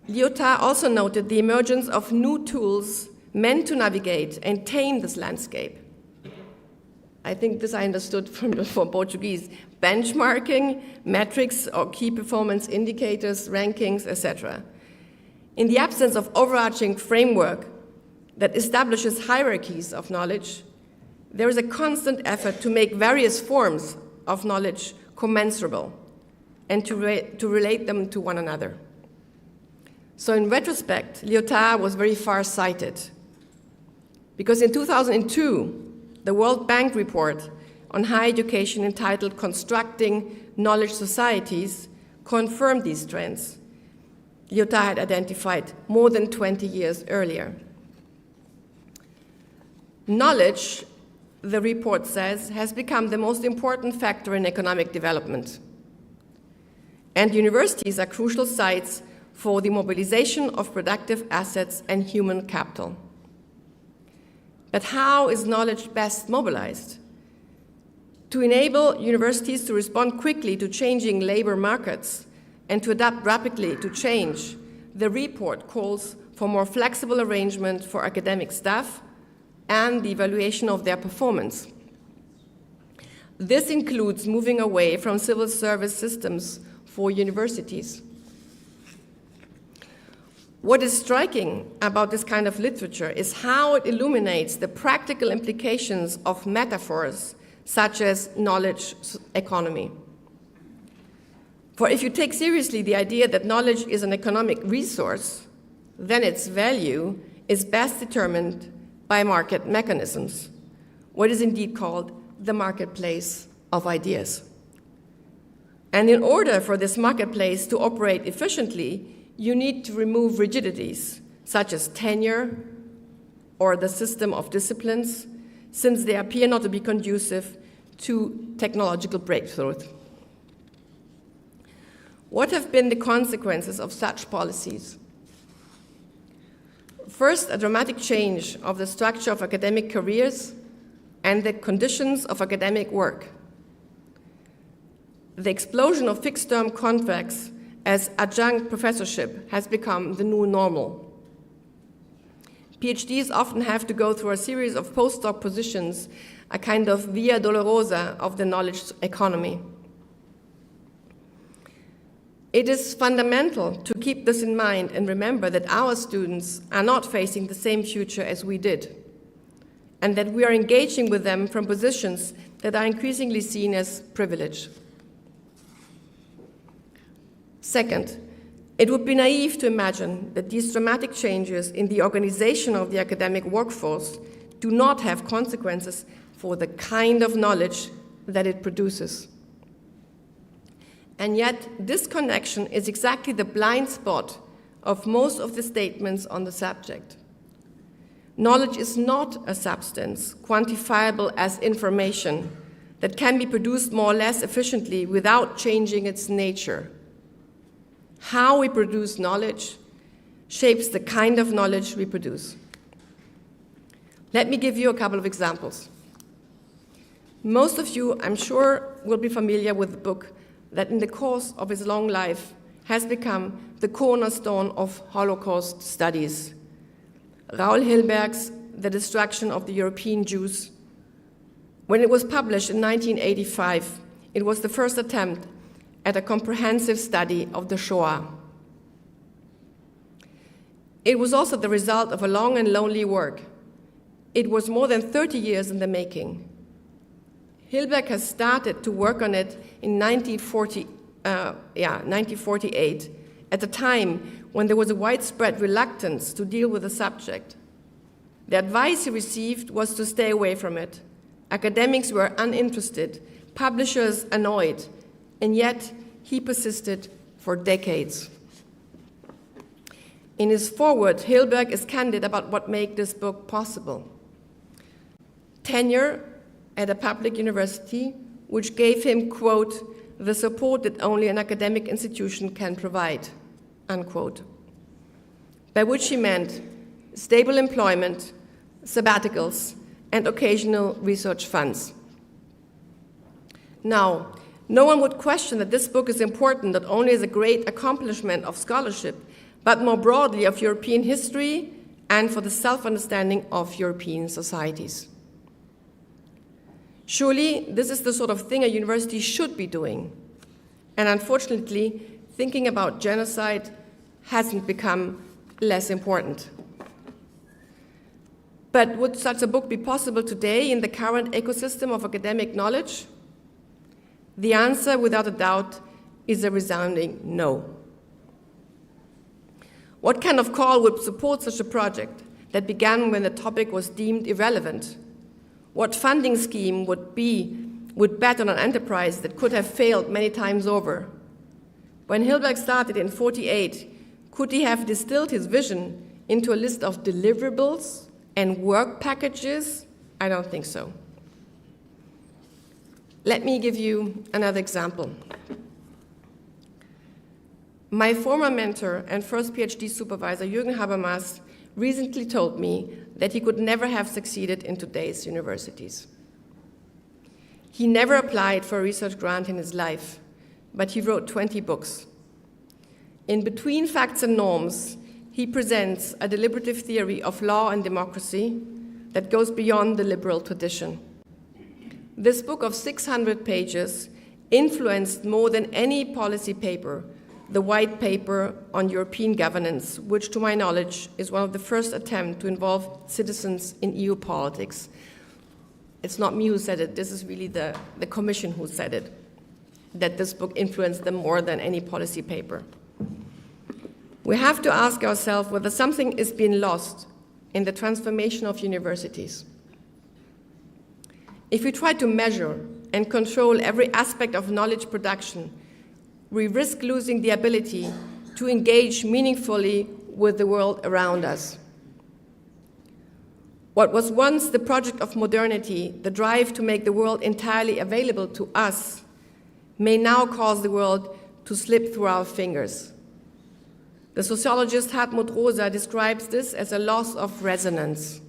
Lyotard also noted the emergence of new tools meant to navigate and tame this landscape. I think this I understood from Portuguese. Benchmarking, metrics or key performance indicators, rankings, etc. In the absence of overarching framework that establishes hierarchies of knowledge, there is a constant effort to make various forms of knowledge commensurable and to relate them to one another. So in retrospect, Lyotard was very far-sighted, because in 2002, the World Bank report on higher education entitled Constructing Knowledge Societies confirmed these trends Lyotard had identified more than 20 years earlier. Knowledge, the report says, has become the most important factor in economic development. And universities are crucial sites for the mobilization of productive assets and human capital. But how is knowledge best mobilized? To enable universities to respond quickly to changing labor markets and to adapt rapidly to change, the report calls for more flexible arrangement for academic staff and the evaluation of their performance. This includes moving away from civil service systems for universities. What is striking about this kind of literature is how it illuminates the practical implications of metaphors such as knowledge economy. For if you take seriously the idea that knowledge is an economic resource, then its value is best determined by market mechanisms, what is indeed called the marketplace of ideas. And in order for this marketplace to operate efficiently, you need to remove rigidities, such as tenure or the system of disciplines, since they appear not to be conducive to technological breakthrough. What have been the consequences of such policies? First, a dramatic change of the structure of academic careers and the conditions of academic work. The explosion of fixed-term contracts as adjunct professorship has become the new normal. PhDs often have to go through a series of postdoc positions, a kind of via dolorosa of the knowledge economy. It is fundamental to keep this in mind and remember that our students are not facing the same future as we did, and that we are engaging with them from positions that are increasingly seen as privilege. Second, it would be naive to imagine that these dramatic changes in the organization of the academic workforce do not have consequences for the kind of knowledge that it produces. And yet, this connection is exactly the blind spot of most of the statements on the subject. Knowledge is not a substance quantifiable as information that can be produced more or less efficiently without changing its nature. How we produce knowledge shapes the kind of knowledge we produce. Let me give you a couple of examples. Most of you, I'm sure, will be familiar with the book that in the course of its long life has become the cornerstone of Holocaust studies. Raoul Hilberg's The Destruction of the European Jews. When it was published in 1985, it was the first attempt at a comprehensive study of the Shoah. It was also the result of a long and lonely work. It was more than 30 years in the making. Hilberg has started to work on it in 1948, at a time when there was a widespread reluctance to deal with the subject. The advice he received was to stay away from it. Academics were uninterested, publishers annoyed, and yet he persisted for decades. In his foreword, Hilberg is candid about what made this book possible. Tenure at a public university, which gave him, quote, the support that only an academic institution can provide, unquote. By which he meant stable employment, sabbaticals, and occasional research funds. Now, no one would question that this book is important not only as a great accomplishment of scholarship, but more broadly of European history and for the self-understanding of European societies. Surely, this is the sort of thing a university should be doing. And unfortunately, thinking about genocide hasn't become less important. But would such a book be possible today in the current ecosystem of academic knowledge? The answer, without a doubt, is a resounding no. What kind of call would support such a project that began when the topic was deemed irrelevant? What funding scheme would bet on an enterprise that could have failed many times over? When Hilberg started in 1948, could he have distilled his vision into a list of deliverables and work packages? I don't think so. Let me give you another example. My former mentor and first PhD supervisor, Jürgen Habermas, recently told me that he could never have succeeded in today's universities. He never applied for a research grant in his life, but he wrote 20 books. In Between Facts and Norms, he presents a deliberative theory of law and democracy that goes beyond the liberal tradition. This book of 600 pages influenced more than any policy paper, the White Paper on European Governance, which, to my knowledge, is one of the first attempts to involve citizens in EU politics. It's not me who said it, this is really the Commission who said it, that this book influenced them more than any policy paper. We have to ask ourselves whether something is being lost in the transformation of universities. If we try to measure and control every aspect of knowledge production, we risk losing the ability to engage meaningfully with the world around us. What was once the project of modernity, the drive to make the world entirely available to us, may now cause the world to slip through our fingers. The sociologist Hartmut Rosa describes this as a loss of resonance.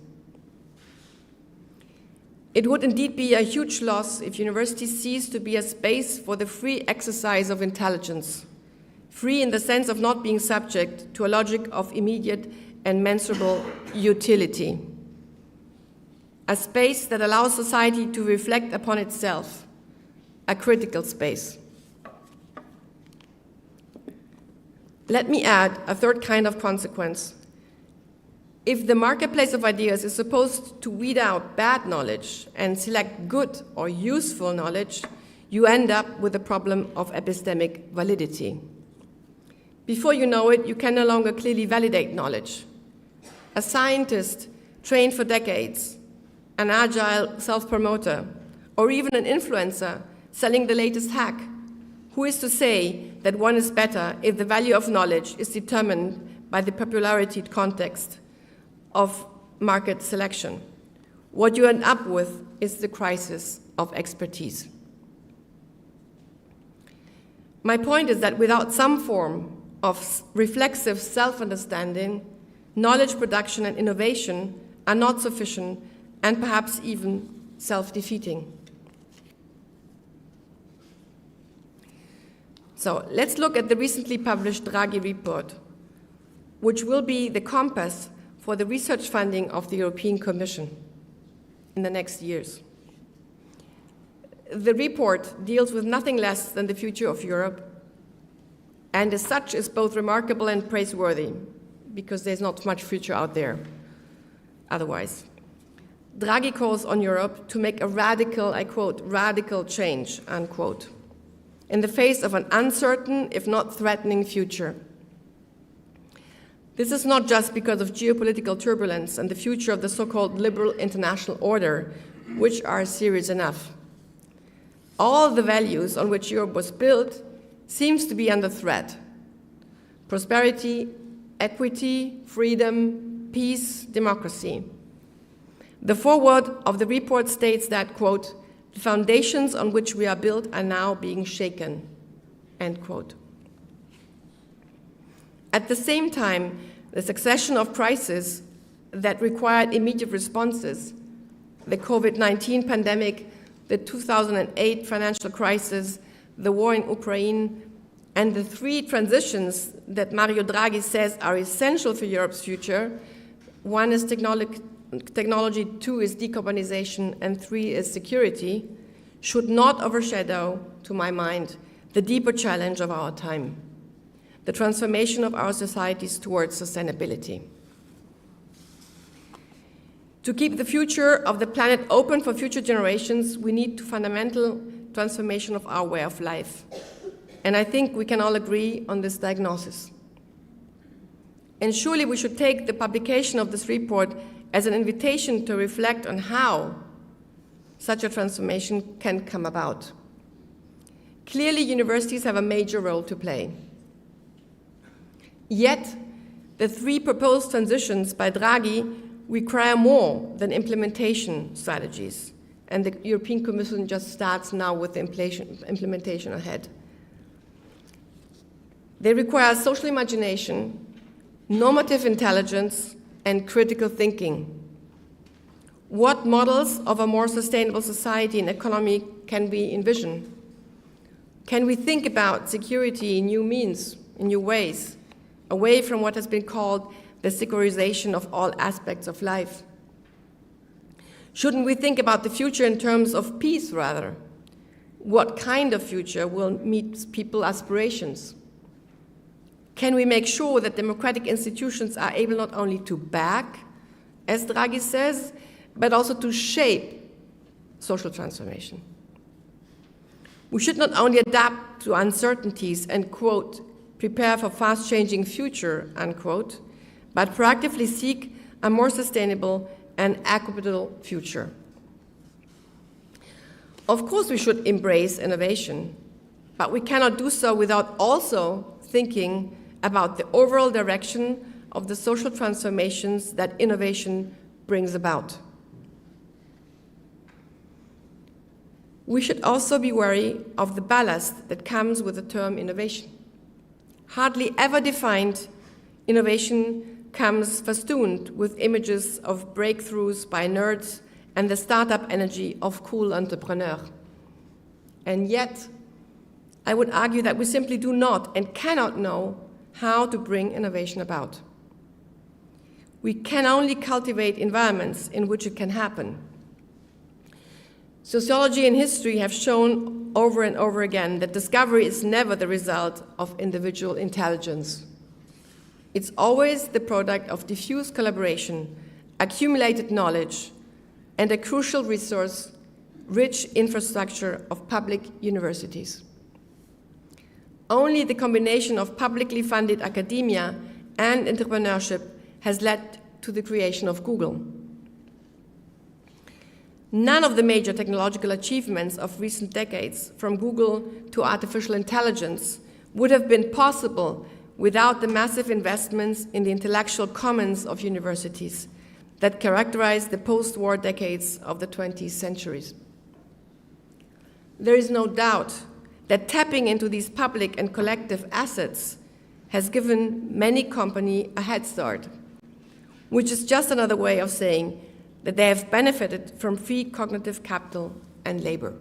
It would indeed be a huge loss if universities cease to be a space for the free exercise of intelligence, free in the sense of not being subject to a logic of immediate and mensurable utility, a space that allows society to reflect upon itself, a critical space. Let me add a third kind of consequence. If the marketplace of ideas is supposed to weed out bad knowledge and select good or useful knowledge, you end up with the problem of epistemic validity. Before you know it, you can no longer clearly validate knowledge. A scientist trained for decades, an agile self-promoter, or even an influencer selling the latest hack. Who is to say that one is better if the value of knowledge is determined by the popularity context of market selection? What you end up with is the crisis of expertise. My point is that without some form of reflexive self-understanding, knowledge production and innovation are not sufficient and perhaps even self-defeating. So let's look at the recently published Draghi report, which will be the compass for the research funding of the European Commission in the next years. The report deals with nothing less than the future of Europe, and as such is both remarkable and praiseworthy, because there's not much future out there otherwise. Draghi calls on Europe to make a radical, I quote, radical change, unquote, in the face of an uncertain, if not threatening, future. This is not just because of geopolitical turbulence and the future of the so-called liberal international order, which are serious enough. All the values on which Europe was built seems to be under threat. Prosperity, equity, freedom, peace, democracy. The foreword of the report states that, quote, the foundations on which we are built are now being shaken, end quote. At the same time, the succession of crises that required immediate responses, the COVID-19 pandemic, the 2008 financial crisis, the war in Ukraine, and the three transitions that Mario Draghi says are essential for Europe's future, one is technology, two is decarbonization, and three is security, should not overshadow, to my mind, the deeper challenge of our time, the transformation of our societies towards sustainability. To keep the future of the planet open for future generations, we need fundamental transformation of our way of life. And I think we can all agree on this diagnosis. And surely we should take the publication of this report as an invitation to reflect on how such a transformation can come about. Clearly, universities have a major role to play. Yet, the three proposed transitions by Draghi require more than implementation strategies, and the European Commission just starts now with the implementation ahead. They require social imagination, normative intelligence, and critical thinking. What models of a more sustainable society and economy can we envision? Can we think about security in new means, in new ways, away from what has been called the secularization of all aspects of life? Shouldn't we think about the future in terms of peace, rather? What kind of future will meet people's aspirations? Can we make sure that democratic institutions are able not only to back, as Draghi says, but also to shape social transformation? We should not only adapt to uncertainties and, quote, prepare for fast-changing future, unquote, but proactively seek a more sustainable and equitable future. Of course, we should embrace innovation, but we cannot do so without also thinking about the overall direction of the social transformations that innovation brings about. We should also be wary of the ballast that comes with the term innovation. Hardly ever defined, innovation comes festooned with images of breakthroughs by nerds and the startup energy of cool entrepreneurs. And yet, I would argue that we simply do not and cannot know how to bring innovation about. We can only cultivate environments in which it can happen. Sociology and history have shown over and over again that discovery is never the result of individual intelligence. It's always the product of diffuse collaboration, accumulated knowledge, and a crucial resource, rich infrastructure of public universities. Only the combination of publicly funded academia and entrepreneurship has led to the creation of Google. None of the major technological achievements of recent decades, from Google to artificial intelligence, would have been possible without the massive investments in the intellectual commons of universities that characterized the post-war decades of the 20th centuries. There is no doubt that tapping into these public and collective assets has given many companies a head start, which is just another way of saying that they have benefited from free cognitive capital and labor.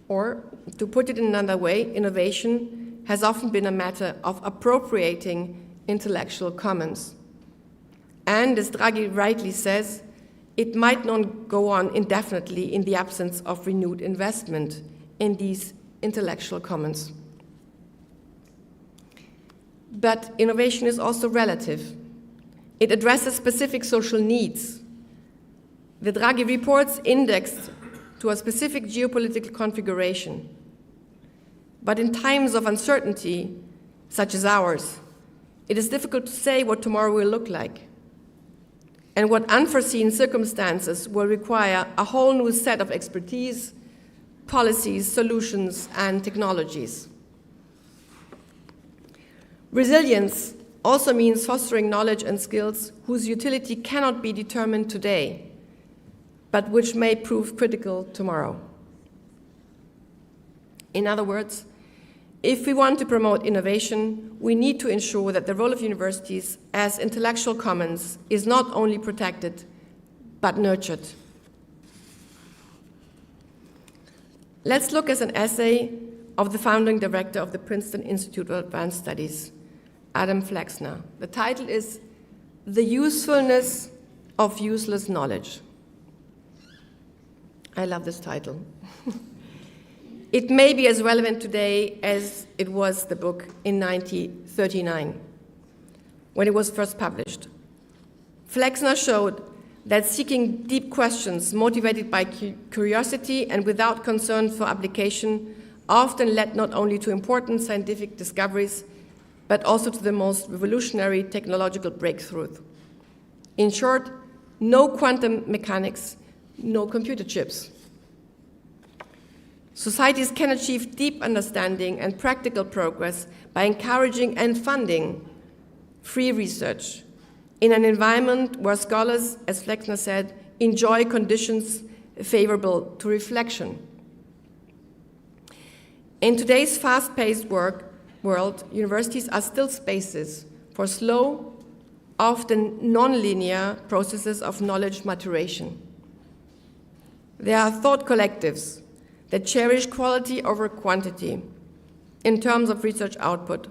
Or, to put it in another way, innovation has often been a matter of appropriating intellectual commons. And, as Draghi rightly says, it might not go on indefinitely in the absence of renewed investment in these intellectual commons. But innovation is also relative. It addresses specific social needs. The Draghi reports indexed to a specific geopolitical configuration. But in times of uncertainty, such as ours, it is difficult to say what tomorrow will look like, and what unforeseen circumstances will require a whole new set of expertise, policies, solutions, and technologies. Resilience also means fostering knowledge and skills whose utility cannot be determined today, but which may prove critical tomorrow. In other words, if we want to promote innovation, we need to ensure that the role of universities as intellectual commons is not only protected, but nurtured. Let's look at an essay of the founding director of the Princeton Institute of Advanced Studies, Adam Flexner. The title is The Usefulness of Useless Knowledge. I love this title. It may be as relevant today as it was the book in 1939, when it was first published. Flexner showed that seeking deep questions motivated by curiosity and without concern for application often led not only to important scientific discoveries, but also to the most revolutionary technological breakthroughs. In short, no quantum mechanics, no computer chips. Societies can achieve deep understanding and practical progress by encouraging and funding free research in an environment where scholars, as Flexner said, enjoy conditions favorable to reflection. In today's fast-paced world, universities are still spaces for slow, often non-linear processes of knowledge maturation. They are thought collectives that cherish quality over quantity in terms of research output.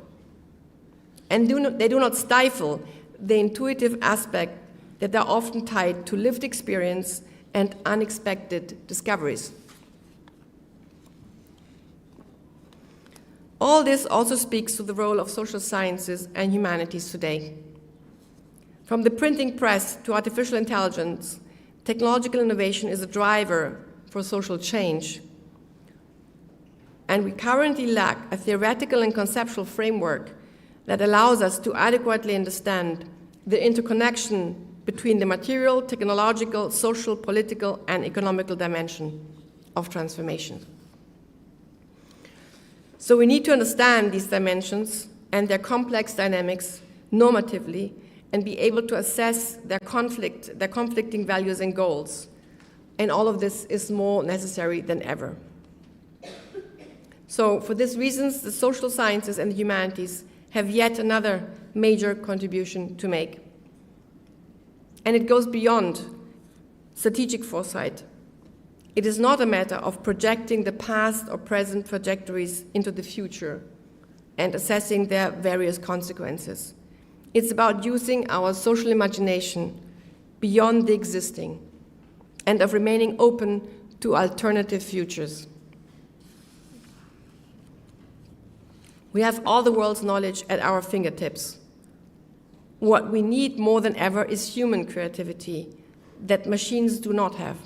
And they do not stifle the intuitive aspect that are often tied to lived experience and unexpected discoveries. All this also speaks to the role of social sciences and humanities today. From the printing press to artificial intelligence, technological innovation is a driver for social change. And we currently lack a theoretical and conceptual framework that allows us to adequately understand the interconnection between the material, technological, social, political, and economical dimension of transformation. So we need to understand these dimensions and their complex dynamics normatively and be able to assess their conflicting values and goals. And all of this is more necessary than ever. So for these reasons, the social sciences and the humanities have yet another major contribution to make. And it goes beyond strategic foresight. It is not a matter of projecting the past or present trajectories into the future and assessing their various consequences. It's about using our social imagination beyond the existing and of remaining open to alternative futures. We have all the world's knowledge at our fingertips. What we need more than ever is human creativity that machines do not have.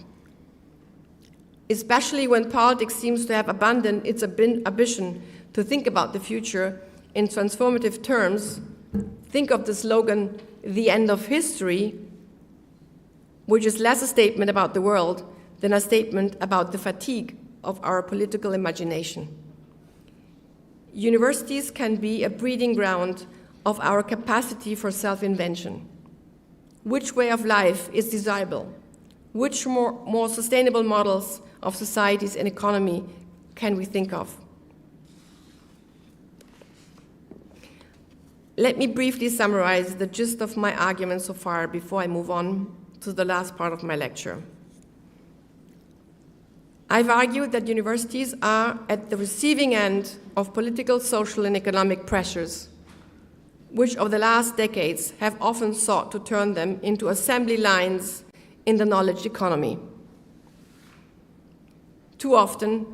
especially when politics seems to have abandoned its ambition to think about the future in transformative terms. Think of the slogan, "The End of History," which is less a statement about the world than a statement about the fatigue of our political imagination. Universities can be a breeding ground of our capacity for self-invention. Which way of life is desirable? Which more sustainable models of societies and economy can we think of? Let me briefly summarize the gist of my argument so far before I move on to the last part of my lecture. I've argued that universities are at the receiving end of political, social, and economic pressures, which over the last decades have often sought to turn them into assembly lines in the knowledge economy. Too often,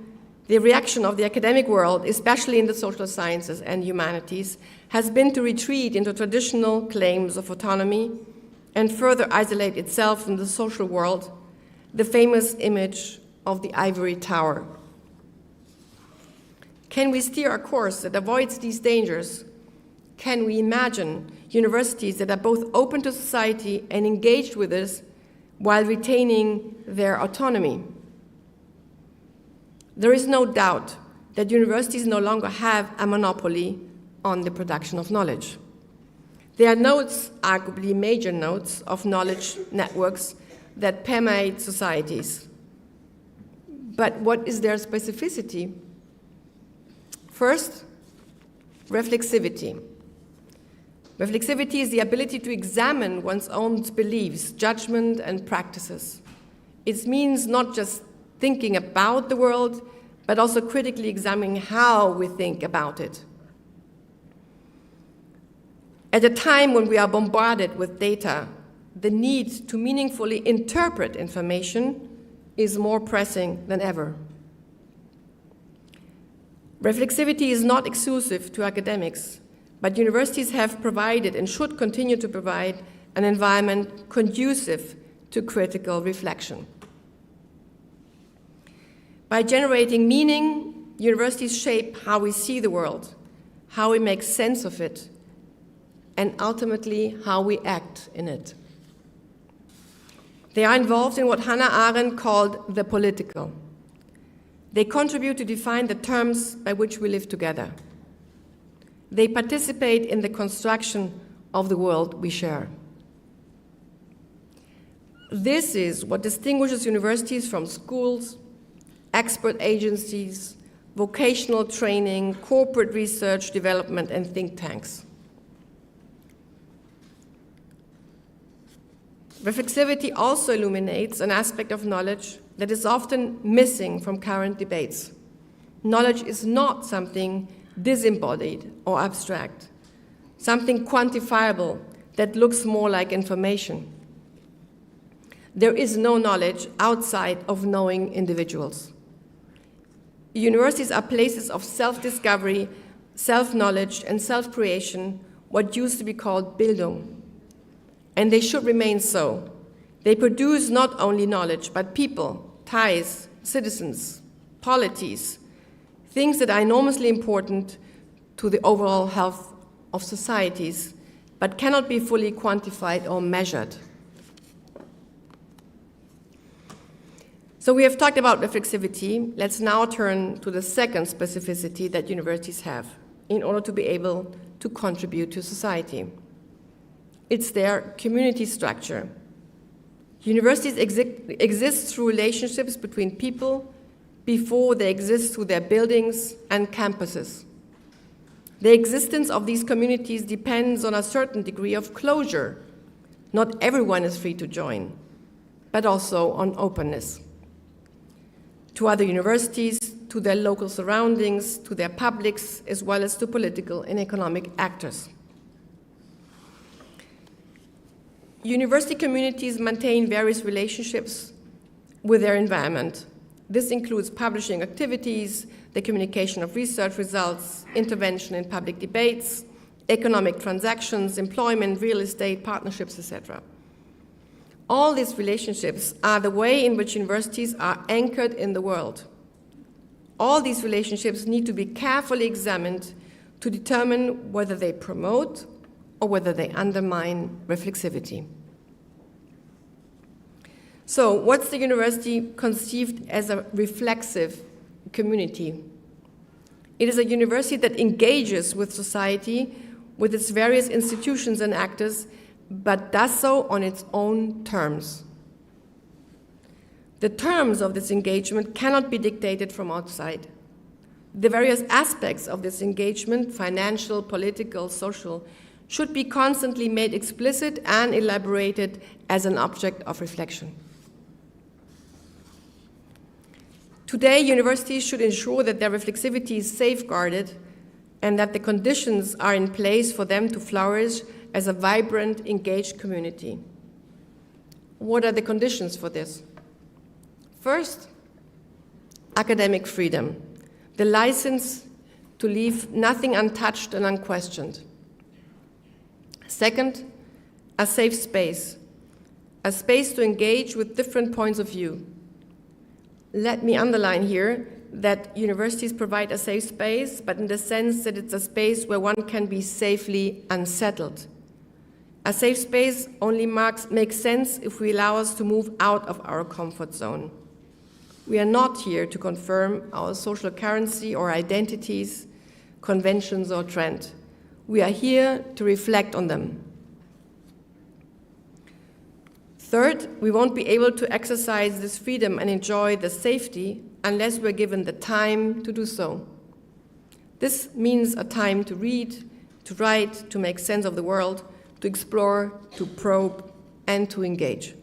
the reaction of the academic world, especially in the social sciences and humanities, has been to retreat into traditional claims of autonomy and further isolate itself from the social world, the famous image of the ivory tower. Can we steer a course that avoids these dangers? Can we imagine universities that are both open to society and engaged with us while retaining their autonomy? There is no doubt that universities no longer have a monopoly on the production of knowledge. They are nodes, arguably major nodes, of knowledge networks that permeate societies. But what is their specificity? First, reflexivity. Reflexivity is the ability to examine one's own beliefs, judgment, and practices. It means not just thinking about the world, but also critically examining how we think about it. At a time when we are bombarded with data, the need to meaningfully interpret information is more pressing than ever. Reflexivity is not exclusive to academics, but universities have provided and should continue to provide an environment conducive to critical reflection. By generating meaning, universities shape how we see the world, how we make sense of it, and ultimately how we act in it. They are involved in what Hannah Arendt called the political. They contribute to define the terms by which we live together. They participate in the construction of the world we share. This is what distinguishes universities from schools, expert agencies, vocational training, corporate research, development, and think tanks. Reflexivity also illuminates an aspect of knowledge that is often missing from current debates. Knowledge is not something disembodied or abstract, something quantifiable that looks more like information. There is no knowledge outside of knowing individuals. Universities are places of self-discovery, self-knowledge, and self-creation, what used to be called Bildung. And they should remain so. They produce not only knowledge, but people, ties, citizens, polities, things that are enormously important to the overall health of societies, but cannot be fully quantified or measured. So we have talked about reflexivity. Let's now turn to the second specificity that universities have in order to be able to contribute to society. It's their community structure. Universities exist through relationships between people before they exist through their buildings and campuses. The existence of these communities depends on a certain degree of closure. Not everyone is free to join, but also on openness to other universities, to their local surroundings, to their publics, as well as to political and economic actors. University communities maintain various relationships with their environment. This includes publishing activities, the communication of research results, intervention in public debates, economic transactions, employment, real estate, partnerships, etc. All these relationships are the way in which universities are anchored in the world. All these relationships need to be carefully examined to determine whether they promote or whether they undermine reflexivity. So, what's the university conceived as a reflexive community? It is a university that engages with society, with its various institutions and actors, but does so on its own terms. The terms of this engagement cannot be dictated from outside. The various aspects of this engagement, financial, political, social, should be constantly made explicit and elaborated as an object of reflection. Today, universities should ensure that their reflexivity is safeguarded and that the conditions are in place for them to flourish as a vibrant, engaged community. What are the conditions for this? First, academic freedom, the license to leave nothing untouched and unquestioned. Second, a safe space, a space to engage with different points of view. Let me underline here that universities provide a safe space, but in the sense that it's a space where one can be safely unsettled. A safe space only makes sense if we allow us to move out of our comfort zone. We are not here to confirm our social currency or identities, conventions or trend. We are here to reflect on them. Third, we won't be able to exercise this freedom and enjoy the safety unless we're given the time to do so. This means a time to read, to write, to make sense of the world, to explore, to probe, and to engage.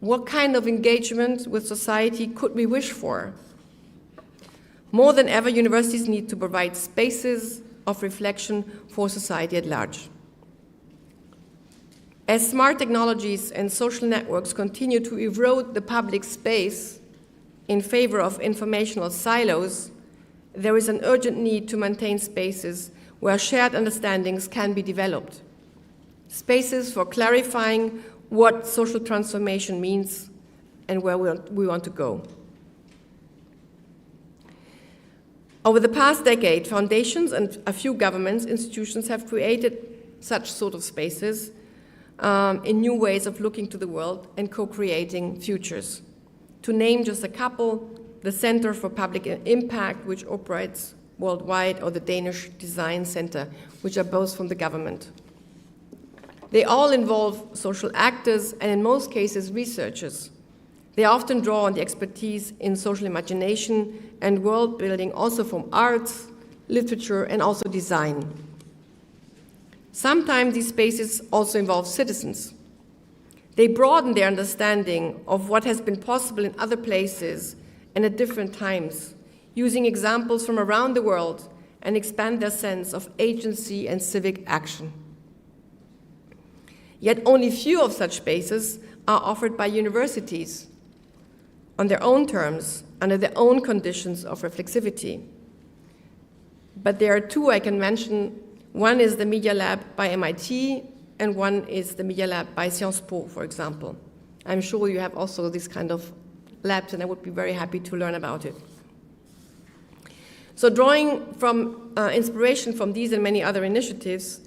What kind of engagement with society could we wish for? More than ever, universities need to provide spaces of reflection for society at large. As smart technologies and social networks continue to erode the public space in favor of informational silos, there is an urgent need to maintain spaces where shared understandings can be developed. Spaces for clarifying what social transformation means and where we want to go. Over the past decade, foundations and a few governments, institutions have created such sort of spaces in new ways of looking to the world and co-creating futures. To name just a couple, the Center for Public Impact, which operates worldwide, or the Danish Design Center, which are both from the government. They all involve social actors and, in most cases, researchers. They often draw on the expertise in social imagination and world building, also from arts, literature, and also design. Sometimes these spaces also involve citizens. They broaden their understanding of what has been possible in other places and at different times, using examples from around the world, and expand their sense of agency and civic action. Yet only few of such spaces are offered by universities on their own terms, under their own conditions of reflexivity. But there are two I can mention. One is the Media Lab by MIT, and one is the Media Lab by Sciences Po, for example. I'm sure you have also these kind of labs, and I would be very happy to learn about it. So drawing from inspiration from these and many other initiatives,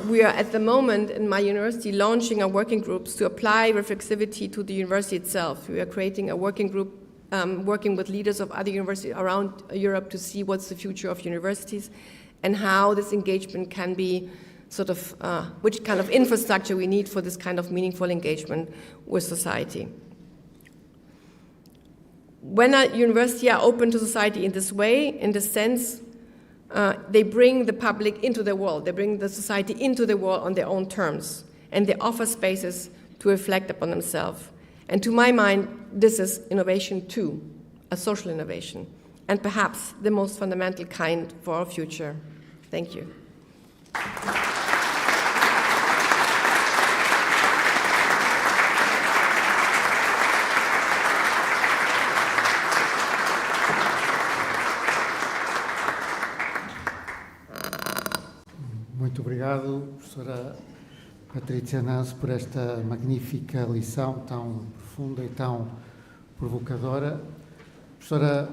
we are at the moment in my university launching our working groups to apply reflexivity to the university itself. We are creating a working group working with leaders of other universities around Europe to see what's the future of universities and how this engagement can be sort of, which kind of infrastructure we need for this kind of meaningful engagement with society. When a university are open to society in this way, in this sense, they bring the public into their world. They bring the society into the world on their own terms, and they offer spaces to reflect upon themselves. And to my mind, this is innovation too, a social innovation, and perhaps the most fundamental kind for our future. Thank you. Muito obrigado, professora Patrizia Nanz por esta magnífica lição tão profunda e tão provocadora. A professora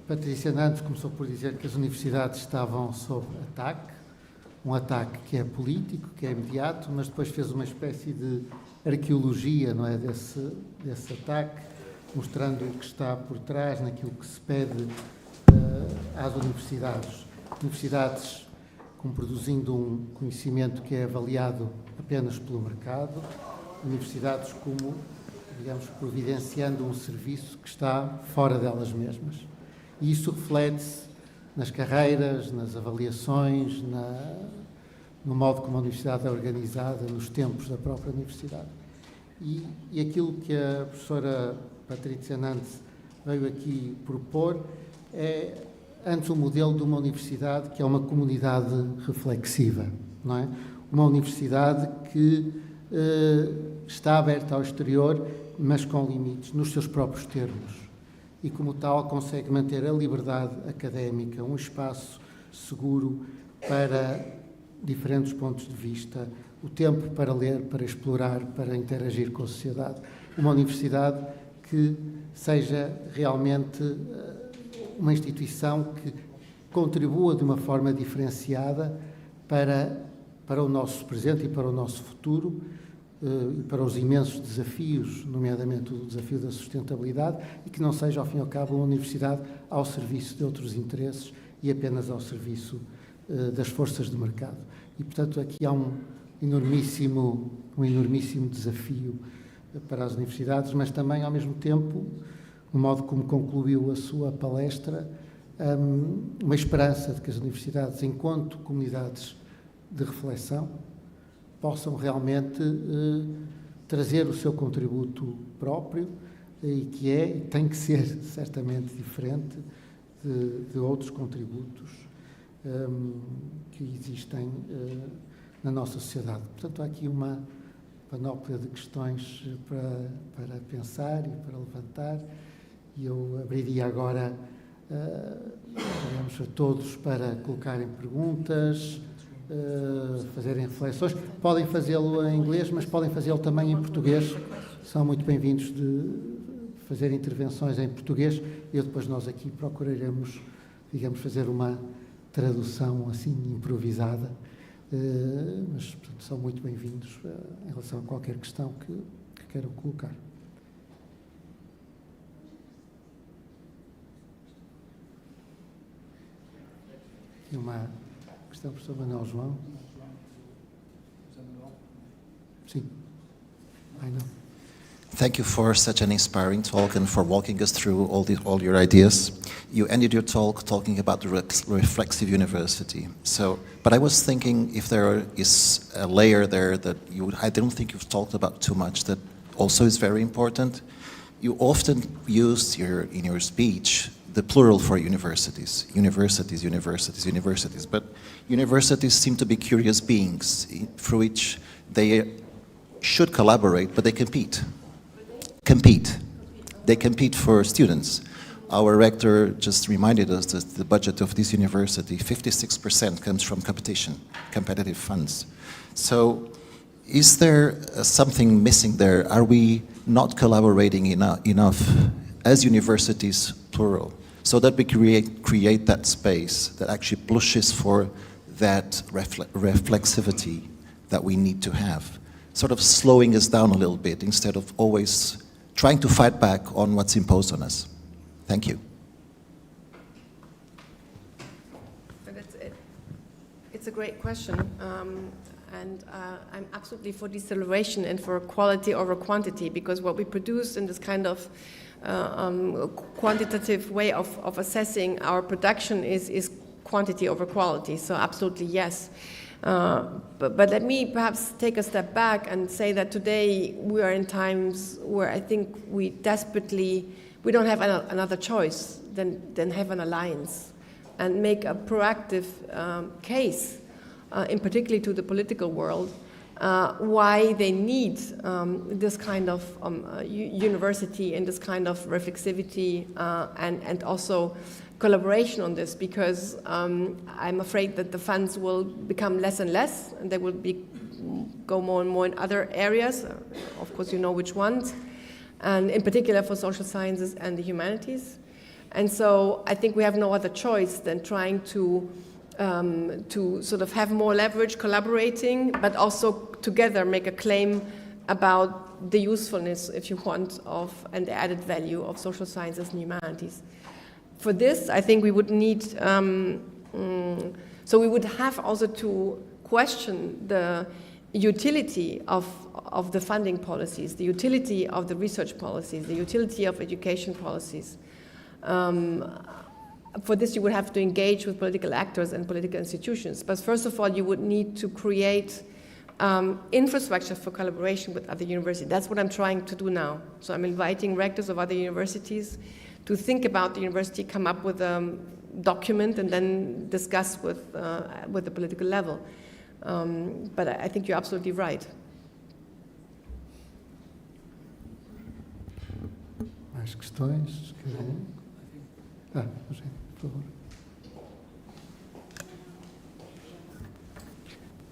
Patrizia Nanz começou por dizer que as universidades estavam sob ataque, um ataque que é político, que é imediato, mas depois fez uma espécie de arqueologia, não é, desse ataque, mostrando o que está por trás naquilo que se pede às universidades. Universidades como produzindo um conhecimento que é avaliado apenas pelo mercado, universidades como, digamos, providenciando um serviço que está fora delas mesmas. E isso reflete-se nas carreiras, nas avaliações, no modo como a universidade é organizada, nos tempos da própria universidade. E aquilo que a professora Patrizia Nanz veio aqui propor é, antes, um modelo de uma universidade que é uma comunidade reflexiva, não é? Uma universidade que está aberta ao exterior, mas com limites, nos seus próprios termos. E, como tal, consegue manter a liberdade académica, um espaço seguro para diferentes pontos de vista, o tempo para ler, para explorar, para interagir com a sociedade. Uma universidade que seja realmente uma instituição que contribua de uma forma diferenciada para o nosso presente e para o nosso futuro, e para os imensos desafios, nomeadamente o desafio da sustentabilidade, e que não seja, ao fim e ao cabo, uma universidade ao serviço de outros interesses e apenas ao serviço das forças de mercado. E, portanto, aqui há um enormíssimo desafio para as universidades, mas também, ao mesmo tempo, no modo como concluiu a sua palestra, uma esperança de que as universidades, enquanto comunidades de reflexão, possam realmente trazer o seu contributo próprio e que tem que ser certamente diferente de outros contributos que existem na nossa sociedade. Portanto, há aqui uma panóplia de questões para pensar e para levantar, e eu abriria agora a todos para colocarem perguntas, fazerem reflexões. Podem fazê-lo em inglês, mas podem fazê-lo também em português. São muito bem-vindos de fazer intervenções em português, e depois nós aqui procuraremos, digamos, fazer uma tradução assim improvisada, mas portanto, são muito bem-vindos em relação a qualquer questão que queiram colocar. E uma questão, professor Manuel João. Sim. I know. Thank you for such an inspiring talk and for walking us through all your ideas. You ended your talk talking about the reflexive university. But I was thinking if there is a layer there that I don't think you've talked about too much that also is very important. You often used in your speech the plural for universities. Universities, universities, universities. But universities seem to be curious beings through which they should collaborate, but they compete. They compete for students. Our rector just reminded us that the budget of this university, 56% comes from competitive funds. So is there something missing there? Are we not collaborating enough as universities, plural, so that we create that space that actually pushes for that reflexivity that we need to have, sort of slowing us down a little bit instead of always trying to fight back on what's imposed on us? Thank you. It's a great question, and I'm absolutely for deceleration and for quality over quantity, because what we produce in this kind of quantitative way of assessing our production is quantity over quality, so absolutely yes. But let me perhaps take a step back and say that today we are in times where I think we don't have another choice than have an alliance and make a proactive case, in particularly to the political world, why they need this kind of university and this kind of reflexivity and also collaboration on this, because I'm afraid that the funds will become less and less, and they will go more and more in other areas. Of course, you know which ones, and in particular for social sciences and the humanities. And so I think we have no other choice than trying to sort of have more leverage, collaborating, but also together make a claim about the usefulness, if you want, of and the added value of social sciences and humanities. For this, I think we would need, so we would have also to question the utility of the funding policies, the utility of the research policies, the utility of education policies. For this, you would have to engage with political actors and political institutions. But first of all, you would need to create infrastructure for collaboration with other universities. That's what I'm trying to do now. So I'm inviting rectors of other universities to think about the university, come up with a document, and then discuss with the political level. But I think you're absolutely right. Mais questões? José, por favor.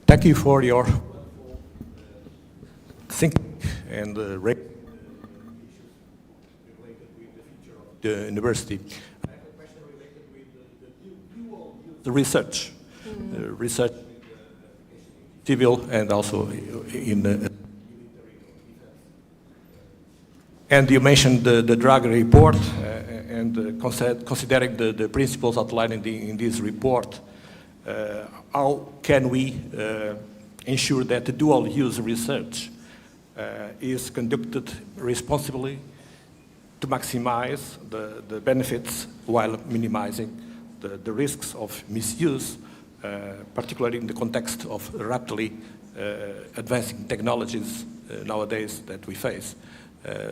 Thank you for your thinking and the university. I have a question related with the dual use research, research civil and also in military. And you mentioned the Draghi report and considering the principles outlined in this report, how can we ensure that the dual use research is conducted responsibly to maximize the benefits while minimizing the risks of misuse, particularly in the context of rapidly advancing technologies nowadays that we face?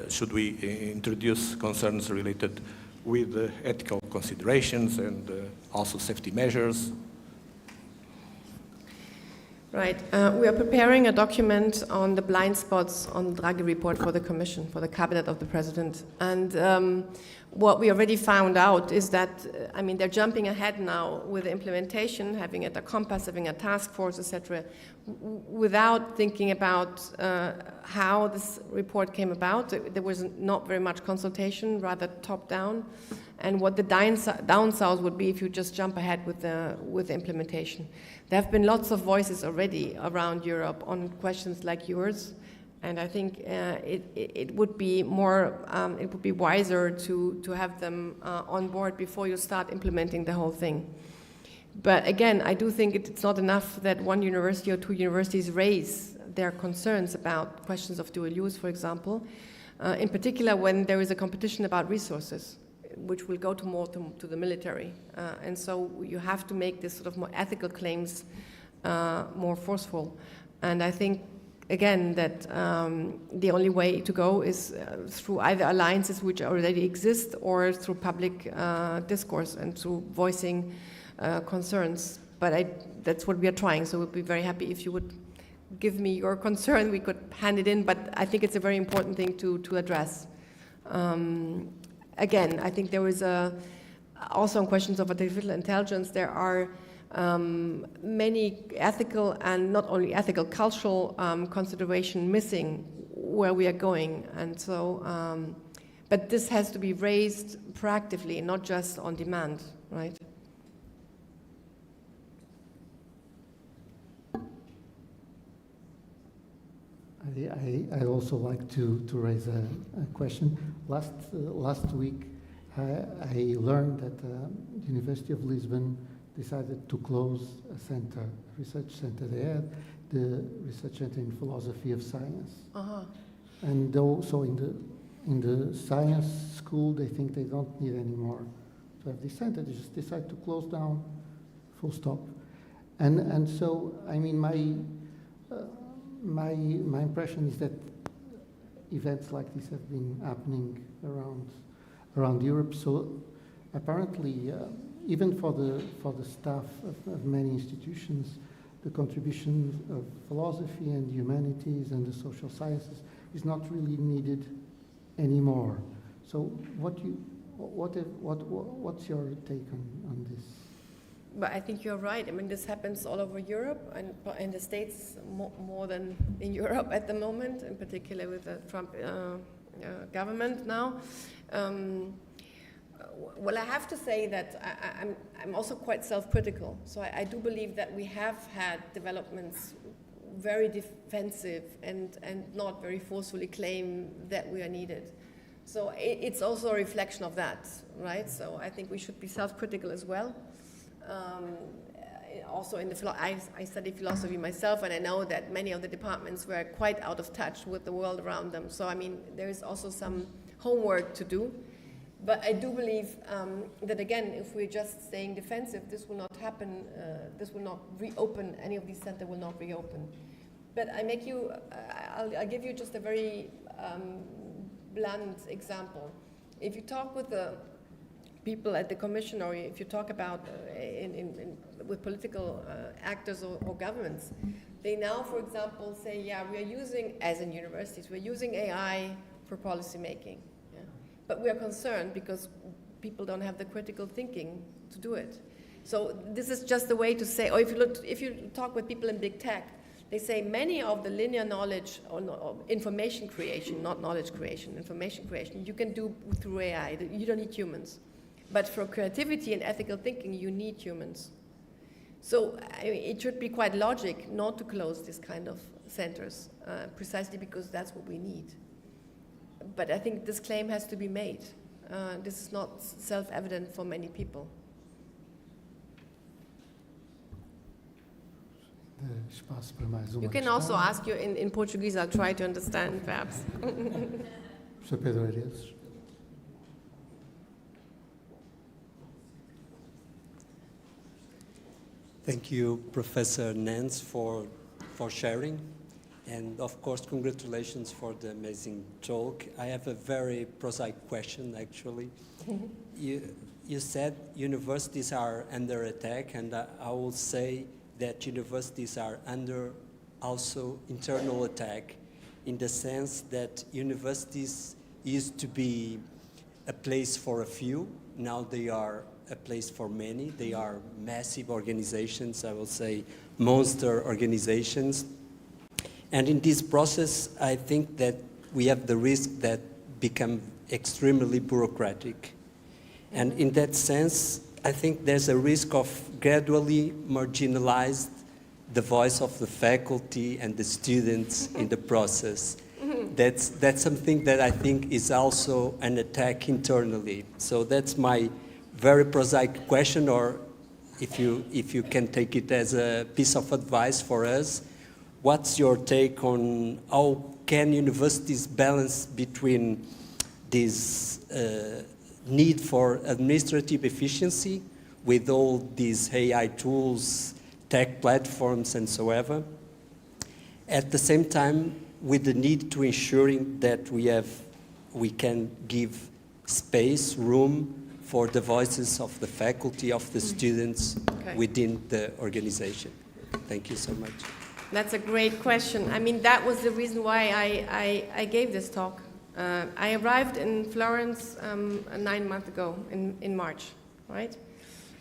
Should we introduce concerns related with ethical considerations and also safety measures? Right. We are preparing a document on the blind spots on the Draghi report for the Commission, for the Cabinet of the President. And what we already found out is that, I mean, they're jumping ahead now with the implementation, having a compass, having a task force, etc., without thinking about how this report came about. There was not very much consultation, rather top-down, and what the downsides would be if you just jump ahead with the implementation. There have been lots of voices already around Europe on questions like yours, and I think it would be more, it would be wiser to have them on board before you start implementing the whole thing. But again, I do think it's not enough that one university or two universities raise their concerns about questions of dual use, for example, in particular when there is a competition about resources, which will go to the military. And so you have to make this sort of more ethical claims more forceful. And I think, again, that the only way to go is through either alliances which already exist or through public discourse and through voicing concerns. But that's what we are trying, so we'll be very happy if you would give me your concern. We could hand it in, but I think it's a very important thing to address. Again, I think there is also on questions of artificial intelligence, there are many ethical and not only ethical, cultural consideration missing where we are going. And so, but this has to be raised proactively, not just on demand, right? I'd also like to raise a question. Last week, I learned that the University of Lisbon decided to close a research center they had, the Research Center in Philosophy of Science. And also in the science school, they think they don't need anymore to have this center. They just decide to close down, full stop. And so, I mean, my impression is that events like this have been happening around Europe. So apparently, even for the staff of many institutions, the contribution of philosophy and humanities and the social sciences is not really needed anymore. So what's your take on this? But I think you're right. I mean, this happens all over Europe and in the States more than in Europe at the moment, in particular with the Trump government now. Well, I have to say that I'm also quite self-critical. So I do believe that we have had developments very defensive and not very forcefully claim that we are needed. So it's also a reflection of that, right? So I think we should be self-critical as well. Also, I study philosophy myself, and I know that many of the departments were quite out of touch with the world around them. So I mean, there is also some homework to do. But I do believe that, again, if we're just staying defensive, this will not happen. This will not reopen. Any of these centers will not reopen. But I'll give you just a very blunt example. If you talk with the people at the commission, or if you talk about with political actors or governments, they now, for example, say, yeah, we are using, as in universities, we're using AI for policy making. But we are concerned because people don't have the critical thinking to do it. So this is just a way to say, or if you talk with people in big tech, they say many of the linear knowledge or information creation, not knowledge creation, information creation, you can do through AI. You don't need humans. But for creativity and ethical thinking, you need humans. So it should be quite logic not to close this kind of centers, precisely because that's what we need. But I think this claim has to be made. This is not self-evident for many people. Espaço para mais uma You can questão. also ask you in Portuguese. I'll try to understand, perhaps. Professor Pedro Aredes. Thank you, Professor Nanz, for sharing. And of course, congratulations for the amazing talk. I have a very prosaic question, actually. You said universities are under attack, and I will say that universities are under also internal attack, in the sense that universities used to be a place for a few. Now they are a place for many. They are massive organizations, I will say monster organizations. And in this process, I think that we have the risk that become extremely bureaucratic. And in that sense, I think there's a risk of gradually marginalize the voice of the faculty and the students in the process. That's something that I think is also an attack internally. So that's my very prosaic question, or if you can take it as a piece of advice for us. What's your take on how can universities balance between this need for administrative efficiency with all these AI tools, tech platforms, and so on, at the same time with the need to ensuring that we can give space, room for the voices of the faculty, of the students within the organization? Thank you so much. That's a great question. I mean, that was the reason why I gave this talk. I arrived in Florence 9 months ago in March, right?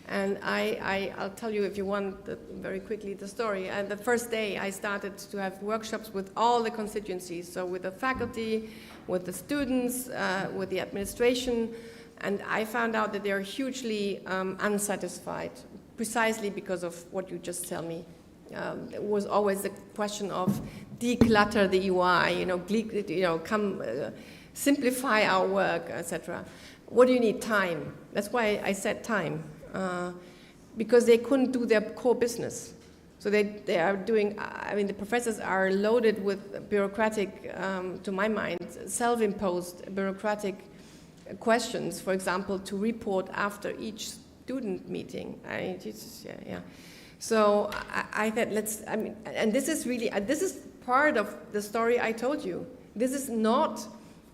And I'll tell you, if you want, very quickly the story. And the first day, I started to have workshops with all the constituencies, so with the faculty, with the students, with the administration, and I found out that they are hugely unsatisfied, precisely because of what you just tell me. It was always the question of declutter the UI, simplify our work, etc. What do you need? Time. That's why I said time, because they couldn't do their core business. So they are doing, I mean, the professors are loaded with bureaucratic, to my mind, self-imposed bureaucratic questions, for example, to report after each student meeting. So I thought, and this is really, this is part of the story I told you. This is not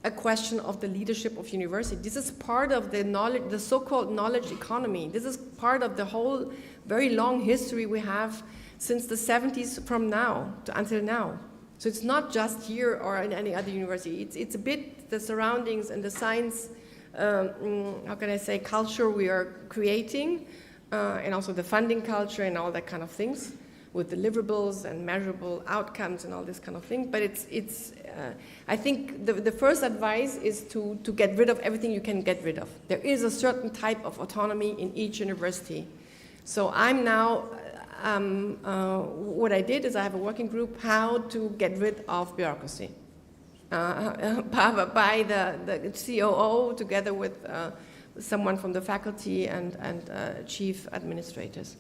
a question of the leadership of university. This is part of the knowledge, the so-called knowledge economy. This is part of the whole very long history we have since the 70s from now until now. So it's not just here or in any other university. It's a bit the surroundings and the science, how can I say, culture we are creating, and also the funding culture and all that kind of things, with deliverables and measurable outcomes and all this kind of thing. But I think the first advice is to get rid of everything you can get rid of. There is a certain type of autonomy in each university. So I'm now, what I did is I have a working group how to get rid of bureaucracy. By the COO together with someone from the faculty and chief administrators.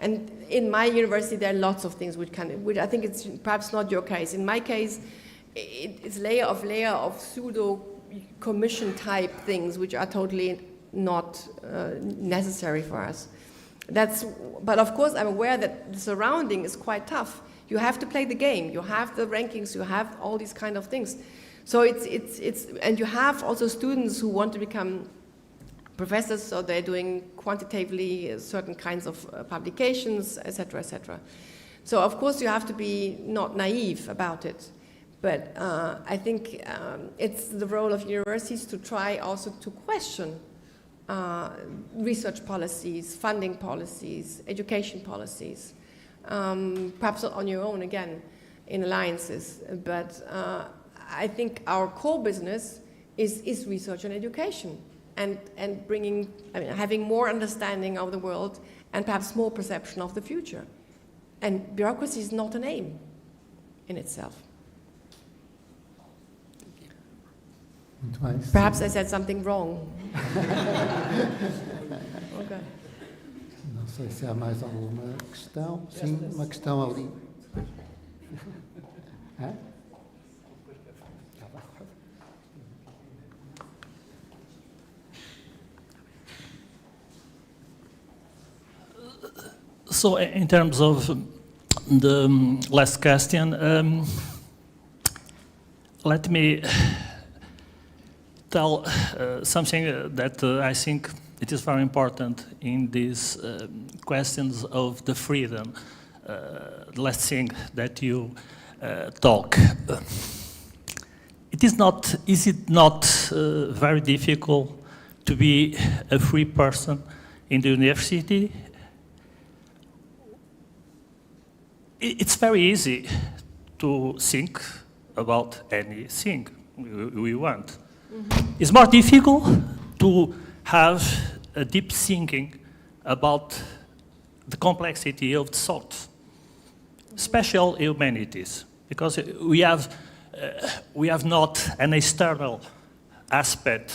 And in my university, there are lots of things which I think it's perhaps not your case. In my case, it's layer of pseudo commission type things which are totally not necessary for us. But of course, I'm aware that the surrounding is quite tough. You have to play the game. You have the rankings. You have all these kind of things. So and you have also students who want to become professors, so they're doing quantitatively certain kinds of publications, etc., etc. So of course you have to be not naive about it, but I think it's the role of universities to try also to question research policies, funding policies, education policies, perhaps not on your own again in alliances, but I think our core business is research and education. And bringing, having more understanding of the world and perhaps more perception of the future. And bureaucracy is not an aim in itself. Perhaps I said something wrong. Okay. Não sei se há mais alguma questão. Sim, uma questão ali. Hã? So in terms of the last question, let me tell something that I think it is very important in these questions of the freedom. The last thing that you talk. Is it not very difficult to be a free person in the university? It's very easy to think about anything we want. Mm-hmm. It's more difficult to have a deep thinking about the complexity of the thought, especially humanities, because we have not an external aspect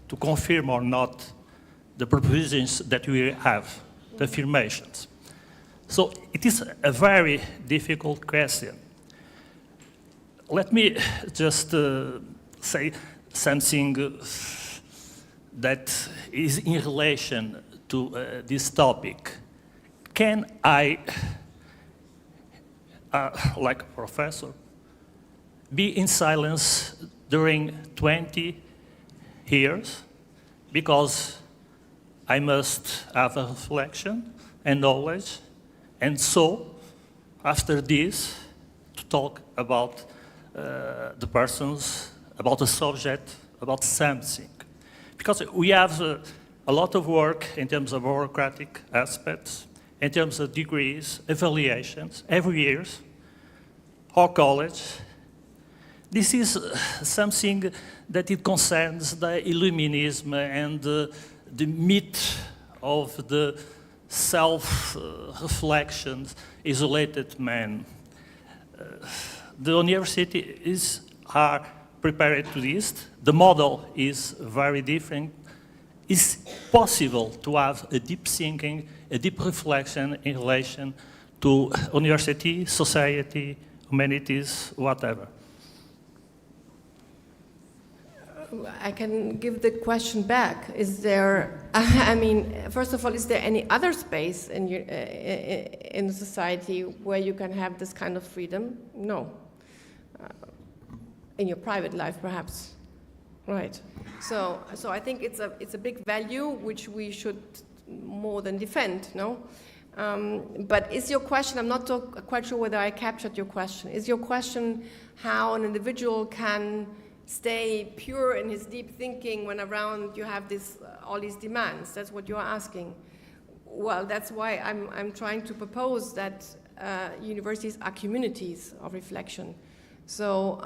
to confirm or not the propositions that we have, the affirmations. So it is a very difficult question. Let me just say something that is in relation to this topic. Can I, like a professor, be in silence during 20 years because I must have a reflection and knowledge? And so, after this, to talk about the persons, about the subject, about something. Because we have a lot of work in terms of bureaucratic aspects, in terms of degrees, evaluations, every year, our college. This is something that it concerns the Illuminism and the myth of the self-reflections, isolated man. The universities are prepared to this. The model is very different. It's possible to have a deep thinking, a deep reflection in relation to university, society, humanities, whatever. I can give the question back. Is there, first of all, is there any other space in society where you can have this kind of freedom? No. In your private life, perhaps. Right. So I think it's a big value which we should more than defend, no? But is your question, I'm not quite sure whether I captured your question. Is your question how an individual can stay pure in his deep thinking when around you have all these demands? That's what you're asking. well, that's why I'm trying to propose that universities are communities of reflection. So,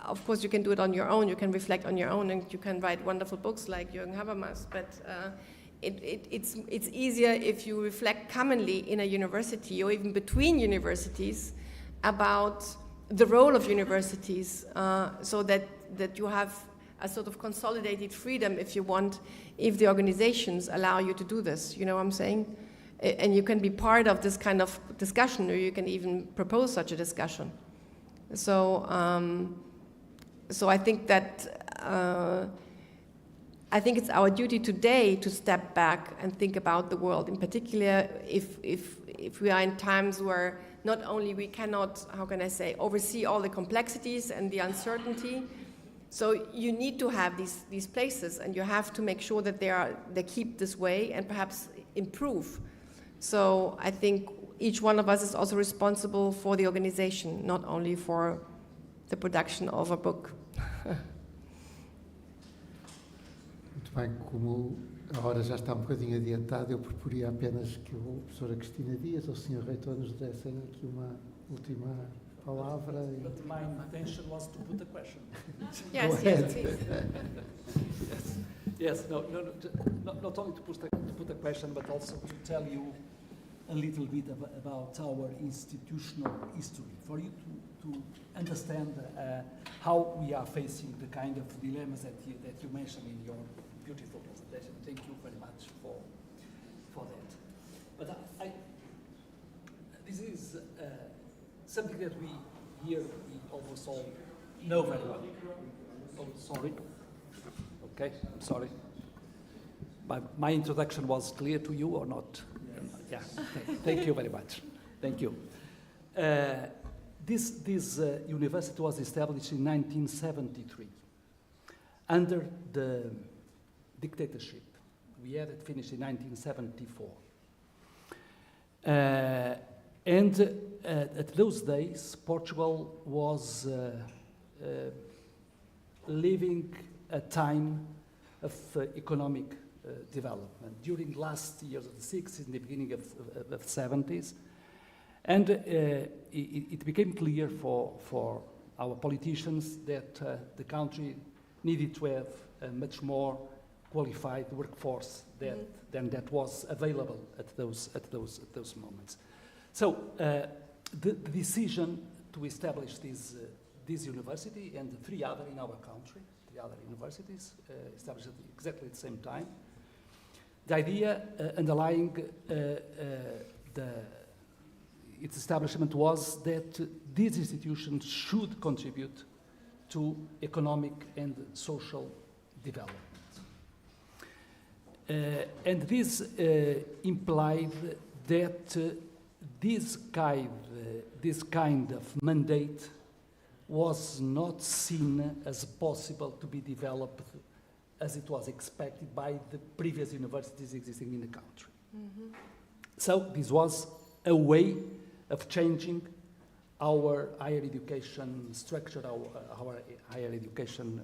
of course, you can do it on your own, you can reflect on your own, and you can write wonderful books like Jürgen Habermas, but it's easier if you reflect commonly in a university or even between universities about the role of universities, so that you have a sort of consolidated freedom, if you want, if the organizations allow you to do this, you know what I'm saying? And you can be part of this kind of discussion, or you can even propose such a discussion. So, so I think that I think it's our duty today to step back and think about the world. In particular, if we are in times where not only we cannot, how can I say, oversee all the complexities and the uncertainty. So you need to have these places, and you have to make sure that they keep this way and perhaps improve. So I think each one of us is also responsible for the organization, not only for the production of a book. Muito bem, como a hora já está um bocadinho adiantada, eu proporia apenas que a professora Cristina Dias ou o Sr. Reitor nos dessem aqui uma última palavra. But my intention was to put a question. Yes, yes, please. Yes, not only to put a question, but also to tell you a little bit about our institutional history, for you to understand how we are facing the kind of dilemmas that you mentioned in your beautiful presentation. Thank you very much for that. But this is something that we here we almost all know very well. Oh, sorry. Okay, I'm sorry. My introduction was clear to you or not? Yes. Yeah. Okay. Thank you very much. Thank you. This university was established in 1973 under the dictatorship. We had it finished in 1974. And at those days, Portugal was living a time of economic development during last years of the 60s and the beginning of the 70s. And it became clear for our politicians that the country needed to have a much more qualified workforce than that was available at those moments. So the decision to establish this university and the three other in our country, the other universities, established at exactly the same time. The idea underlying its establishment was that these institutions should contribute to economic and social development. And this implied that this kind of mandate was not seen as possible to be developed as it was expected by the previous universities existing in the country. Mm-hmm. So this was a way of changing our higher education structure, our higher education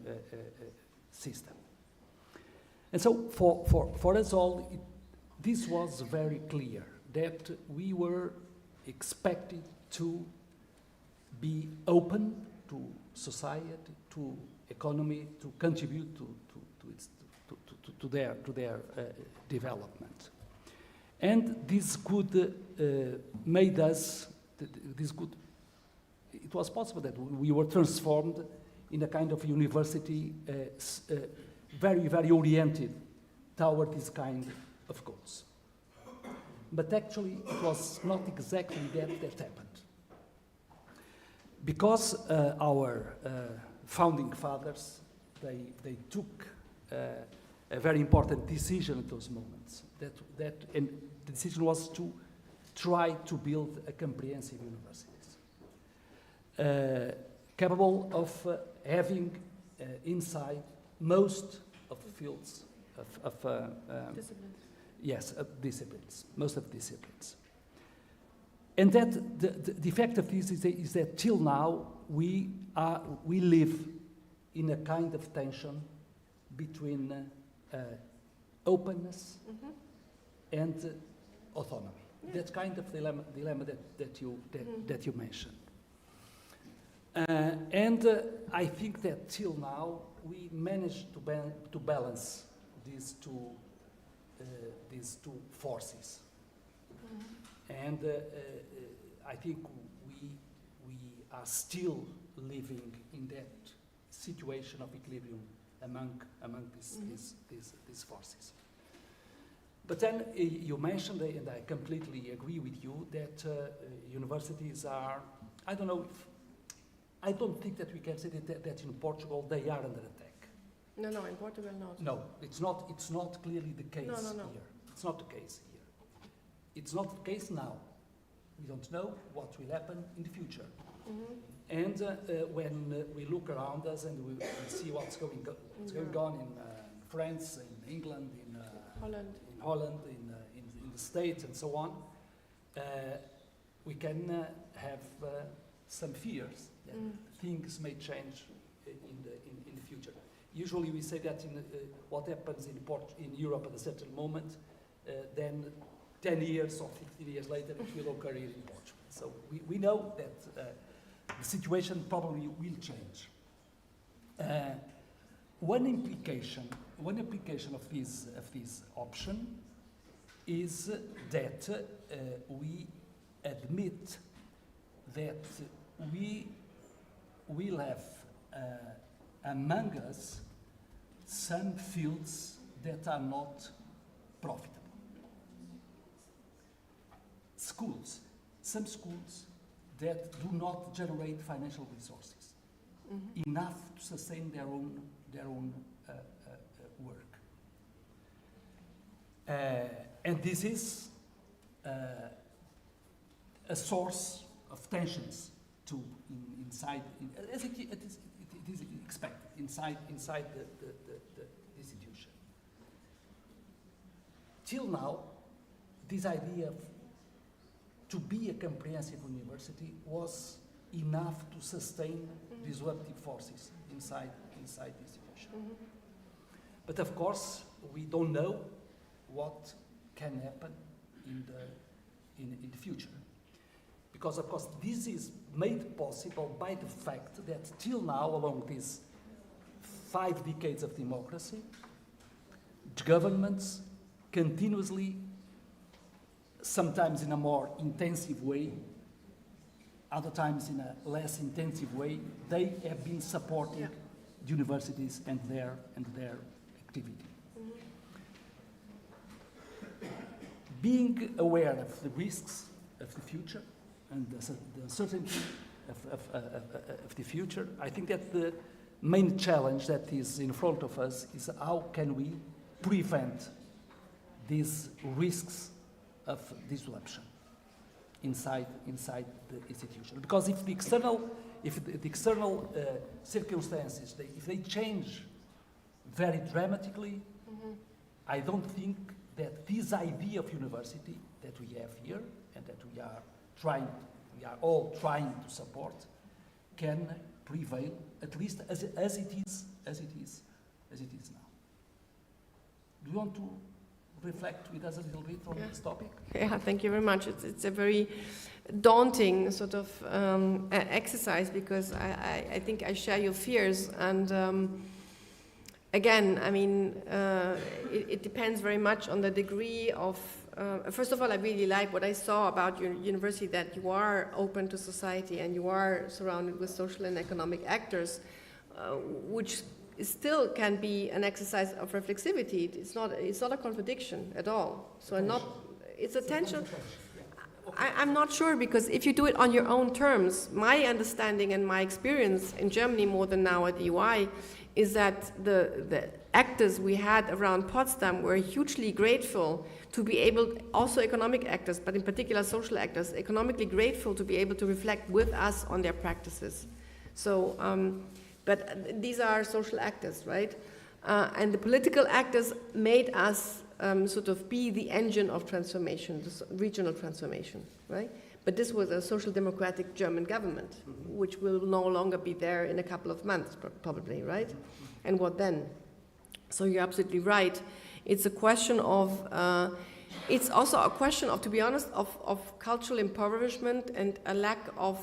system. And so for us all, this was very clear that we were expected to be open to society, to economy, to contribute to their development. And this could made us, it was possible that we were transformed in a kind of university very, very oriented toward this kind of goals. But actually, it was not exactly that happened. Because our founding fathers, they took a very important decision at those moments. And the decision was to try to build a comprehensive universities, capable of having inside most of the fields of Disciplines. Yes, disciplines, most of the disciplines. And that the effect of this is that till now we live in a kind of tension between openness and autonomy. That kind of dilemma that you mentioned. I think that till now we managed to balance these two forces. And I think we are still living in that situation of equilibrium among these forces. But then you mentioned, and I completely agree with you, that universities are, I don't think that we can say that in Portugal they are under attack. No, in Portugal not. No, it's not clearly the case No. here. It's not the case here. It's not the case now. We don't know what will happen in the future. And when we look around us and we see what's going on in France, in England, in Holland, in the States, and so on, we can have some fears that things may change in the future. Usually we say that what happens in Europe at a certain moment, then 10 years or 15 years later it will occur here in Portugal. So we know that the situation probably will change. One implication of this option is that we admit that we will have among us some fields that are not profitable. Some schools that do not generate financial resources enough to sustain their own work. And this is a source of tensions too as it is expected inside the institution. Till now, this idea to be a comprehensive university was enough to sustain disruptive forces inside the institution. But of course, we don't know what can happen in the future. Because of course, this is made possible by the fact that till now, along these 5 decades of democracy, the governments continuously, sometimes in a more intensive way, other times in a less intensive way, they have been supporting the universities and their activity. Being aware of the risks of the future and the uncertainty of the future, I think that the main challenge that is in front of us is how can we prevent these risks of disruption inside the institution. Because if the external circumstances, if they change very dramatically, I don't think that this idea of university that we have here and that we are all trying to support can prevail, at least as it is now. Do you want to reflect with us a little bit on this topic? Yeah, thank you very much. It's a very daunting sort of exercise because I think I share your fears and again, I mean, it depends very much on the degree of, first of all, I really like what I saw about your university, that you are open to society and you are surrounded with social and economic actors, which still can be an exercise of reflexivity. It's not a contradiction at all. So it's a tension. I'm not sure, because if you do it on your own terms, my understanding and my experience in Germany more than now at the UI is that the actors we had around Potsdam were hugely grateful to be able, also economic actors, but in particular social actors, economically grateful to be able to reflect with us on their practices. So, but these are social actors, right? And the political actors made us sort of be the engine of transformation, this regional transformation, right? But this was a social democratic German government, which will no longer be there in a couple of months, probably, right? And what then? So you're absolutely right. It's a question of it's also a question of, to be honest, of cultural impoverishment and a lack of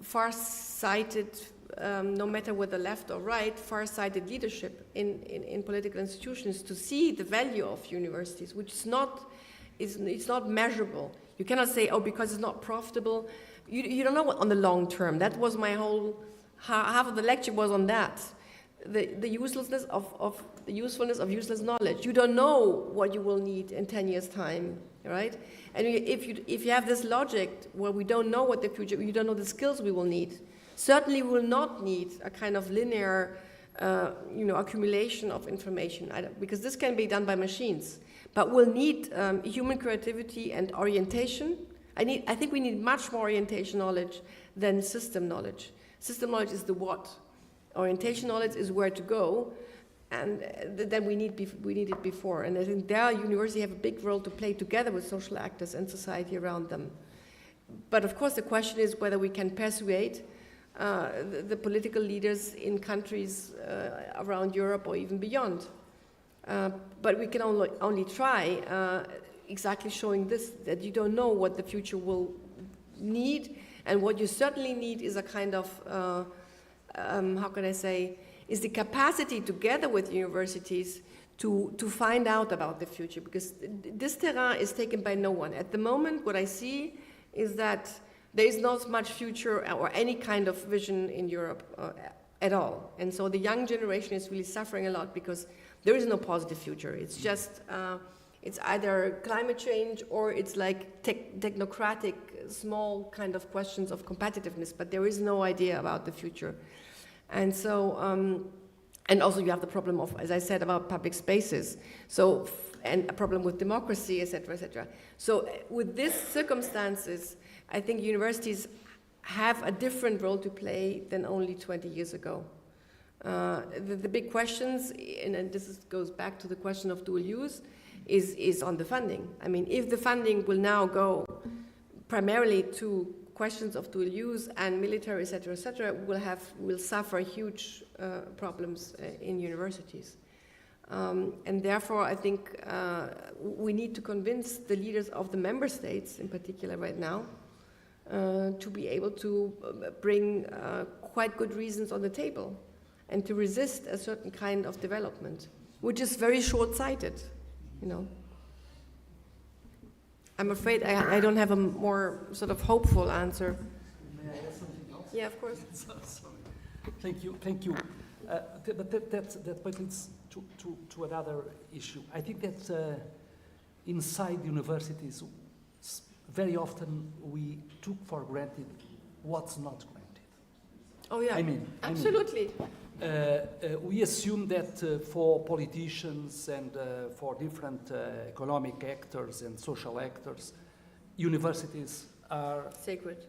far-sighted, no matter whether left or right, far-sighted leadership in political institutions to see the value of universities, which is not, it's not measurable. You cannot say, oh, because it's not profitable. You don't know what on the long term. That was my whole, half of the lecture was on that. The uselessness of the usefulness of useless knowledge. You don't know what you will need in 10 years' time, right? And if you have this logic where we don't know what the future, you don't know the skills we will need. Certainly, we will not need a kind of linear, accumulation of information, because this can be done by machines. But we'll need human creativity and orientation. I think we need much more orientation knowledge than system knowledge. System knowledge is the what. Orientation knowledge is where to go, and then we need it before. And I think there, universities have a big role to play together with social actors and society around them. But of course, the question is whether we can persuade the political leaders in countries around Europe or even beyond. But we can only try exactly showing this, that you don't know what the future will need, and what you certainly need is a kind of how can I say, is the capacity together with universities to find out about the future, because this terrain is taken by no one. At the moment, what I see is that there is not much future or any kind of vision in Europe at all. And so the young generation is really suffering a lot because there is no positive future. It's just, it's either climate change or it's like technocratic, small kind of questions of competitiveness, but there is no idea about the future. And so, and also you have the problem of, as I said, about public spaces. So, and a problem with democracy, et cetera, et cetera. So with these circumstances, I think universities have a different role to play than only 20 years ago. The big questions, and this goes back to the question of dual use, is on the funding. I mean, if the funding will now go primarily to questions of dual use and military, et cetera, will suffer huge problems in universities. And therefore, I think we need to convince the leaders of the member states, in particular right now, to be able to bring quite good reasons on the table and to resist a certain kind of development, which is very short-sighted, you know. I'm afraid I don't have a more sort of hopeful answer. May I add something else? Yeah, of course. Sorry. Thank you. But that point leads to another issue. I think that inside universities, very often we took for granted what's not granted. Oh yeah, absolutely. We assume that for politicians and for different economic actors and social actors, universities are sacred.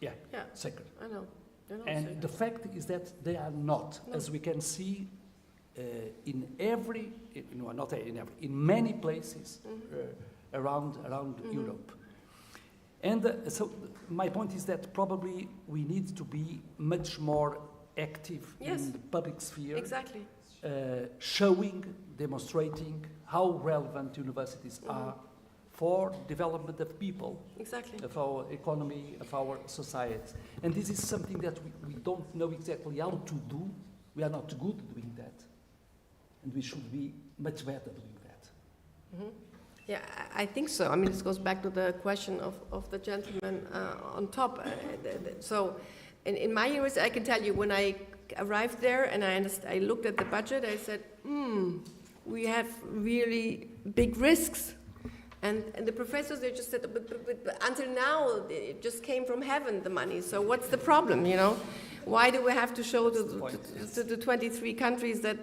Yeah, sacred. I know. And sacred. the fact is that they are not, as we can see in many places around Europe. And so my point is that probably we need to be much more active in the public sphere, exactly. Showing, demonstrating how relevant universities are for development of people, exactly, of our economy, of our society. And this is something that we don't know exactly how to do. We are not good at doing that, and we should be much better doing that. Yeah, I think so. I mean, this goes back to the question of the gentleman on top. So in my university, I can tell you, when I arrived there and I looked at the budget, I said, we have really big risks. And the professors, they just said, but until now, it just came from heaven, the money. So what's the problem, you know? Why do we have to show to the 23 countries that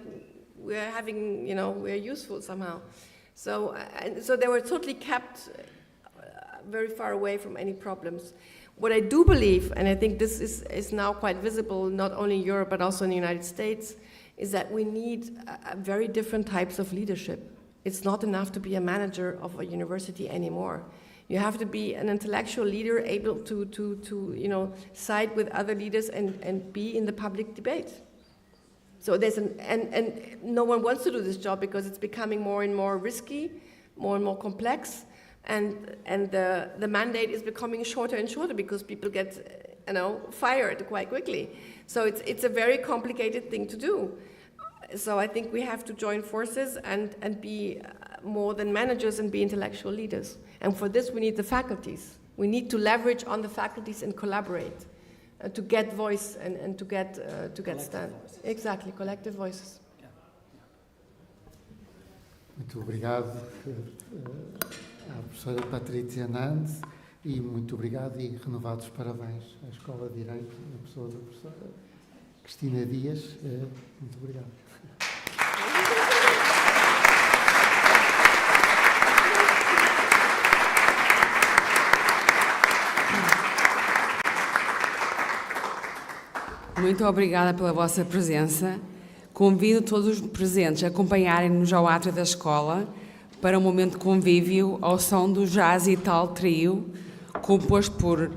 we're having, you know, we're useful somehow? So they were totally kept very far away from any problems. What I do believe, and I think this is now quite visible, not only in Europe, but also in the United States, is that we need very different types of leadership. It's not enough to be a manager of a university anymore. You have to be an intellectual leader, able to you know, side with other leaders and be in the public debate. So there's and no one wants to do this job because it's becoming more and more risky, more and more complex, and the mandate is becoming shorter and shorter because people get fired quite quickly. So it's a very complicated thing to do. So I think we have to join forces and be more than managers and be intellectual leaders. And for this we need the faculties. We need to leverage on the faculties and collaborate to get voice and to get stand. Voices. Exactly, collective voices. Muito obrigado à professora Patrizia Nanz e muito obrigado e renovados parabéns à Escola de Direito, na pessoa da professora Cristina Dias. Muito obrigado. Muito obrigada pela vossa presença. Convido todos os presentes a acompanharem-nos ao átrio da escola para um momento de convívio ao som do Jazz e Tal Trio, composto por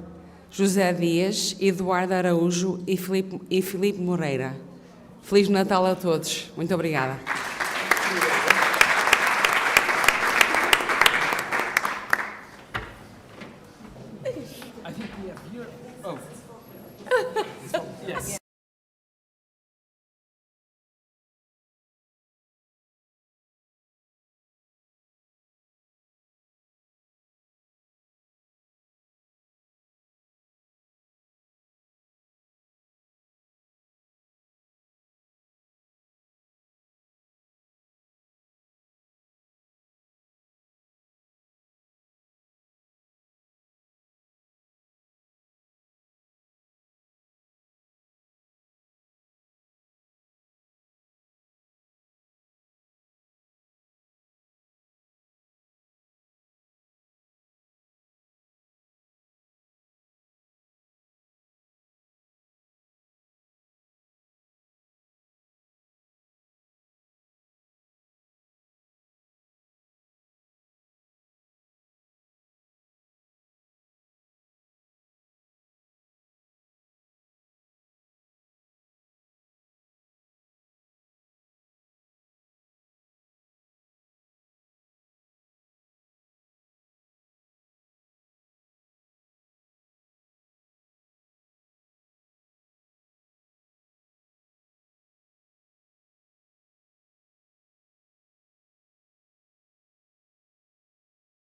José Dias, Eduardo Araújo e Filipe Moreira. Feliz Natal a todos. Muito obrigada.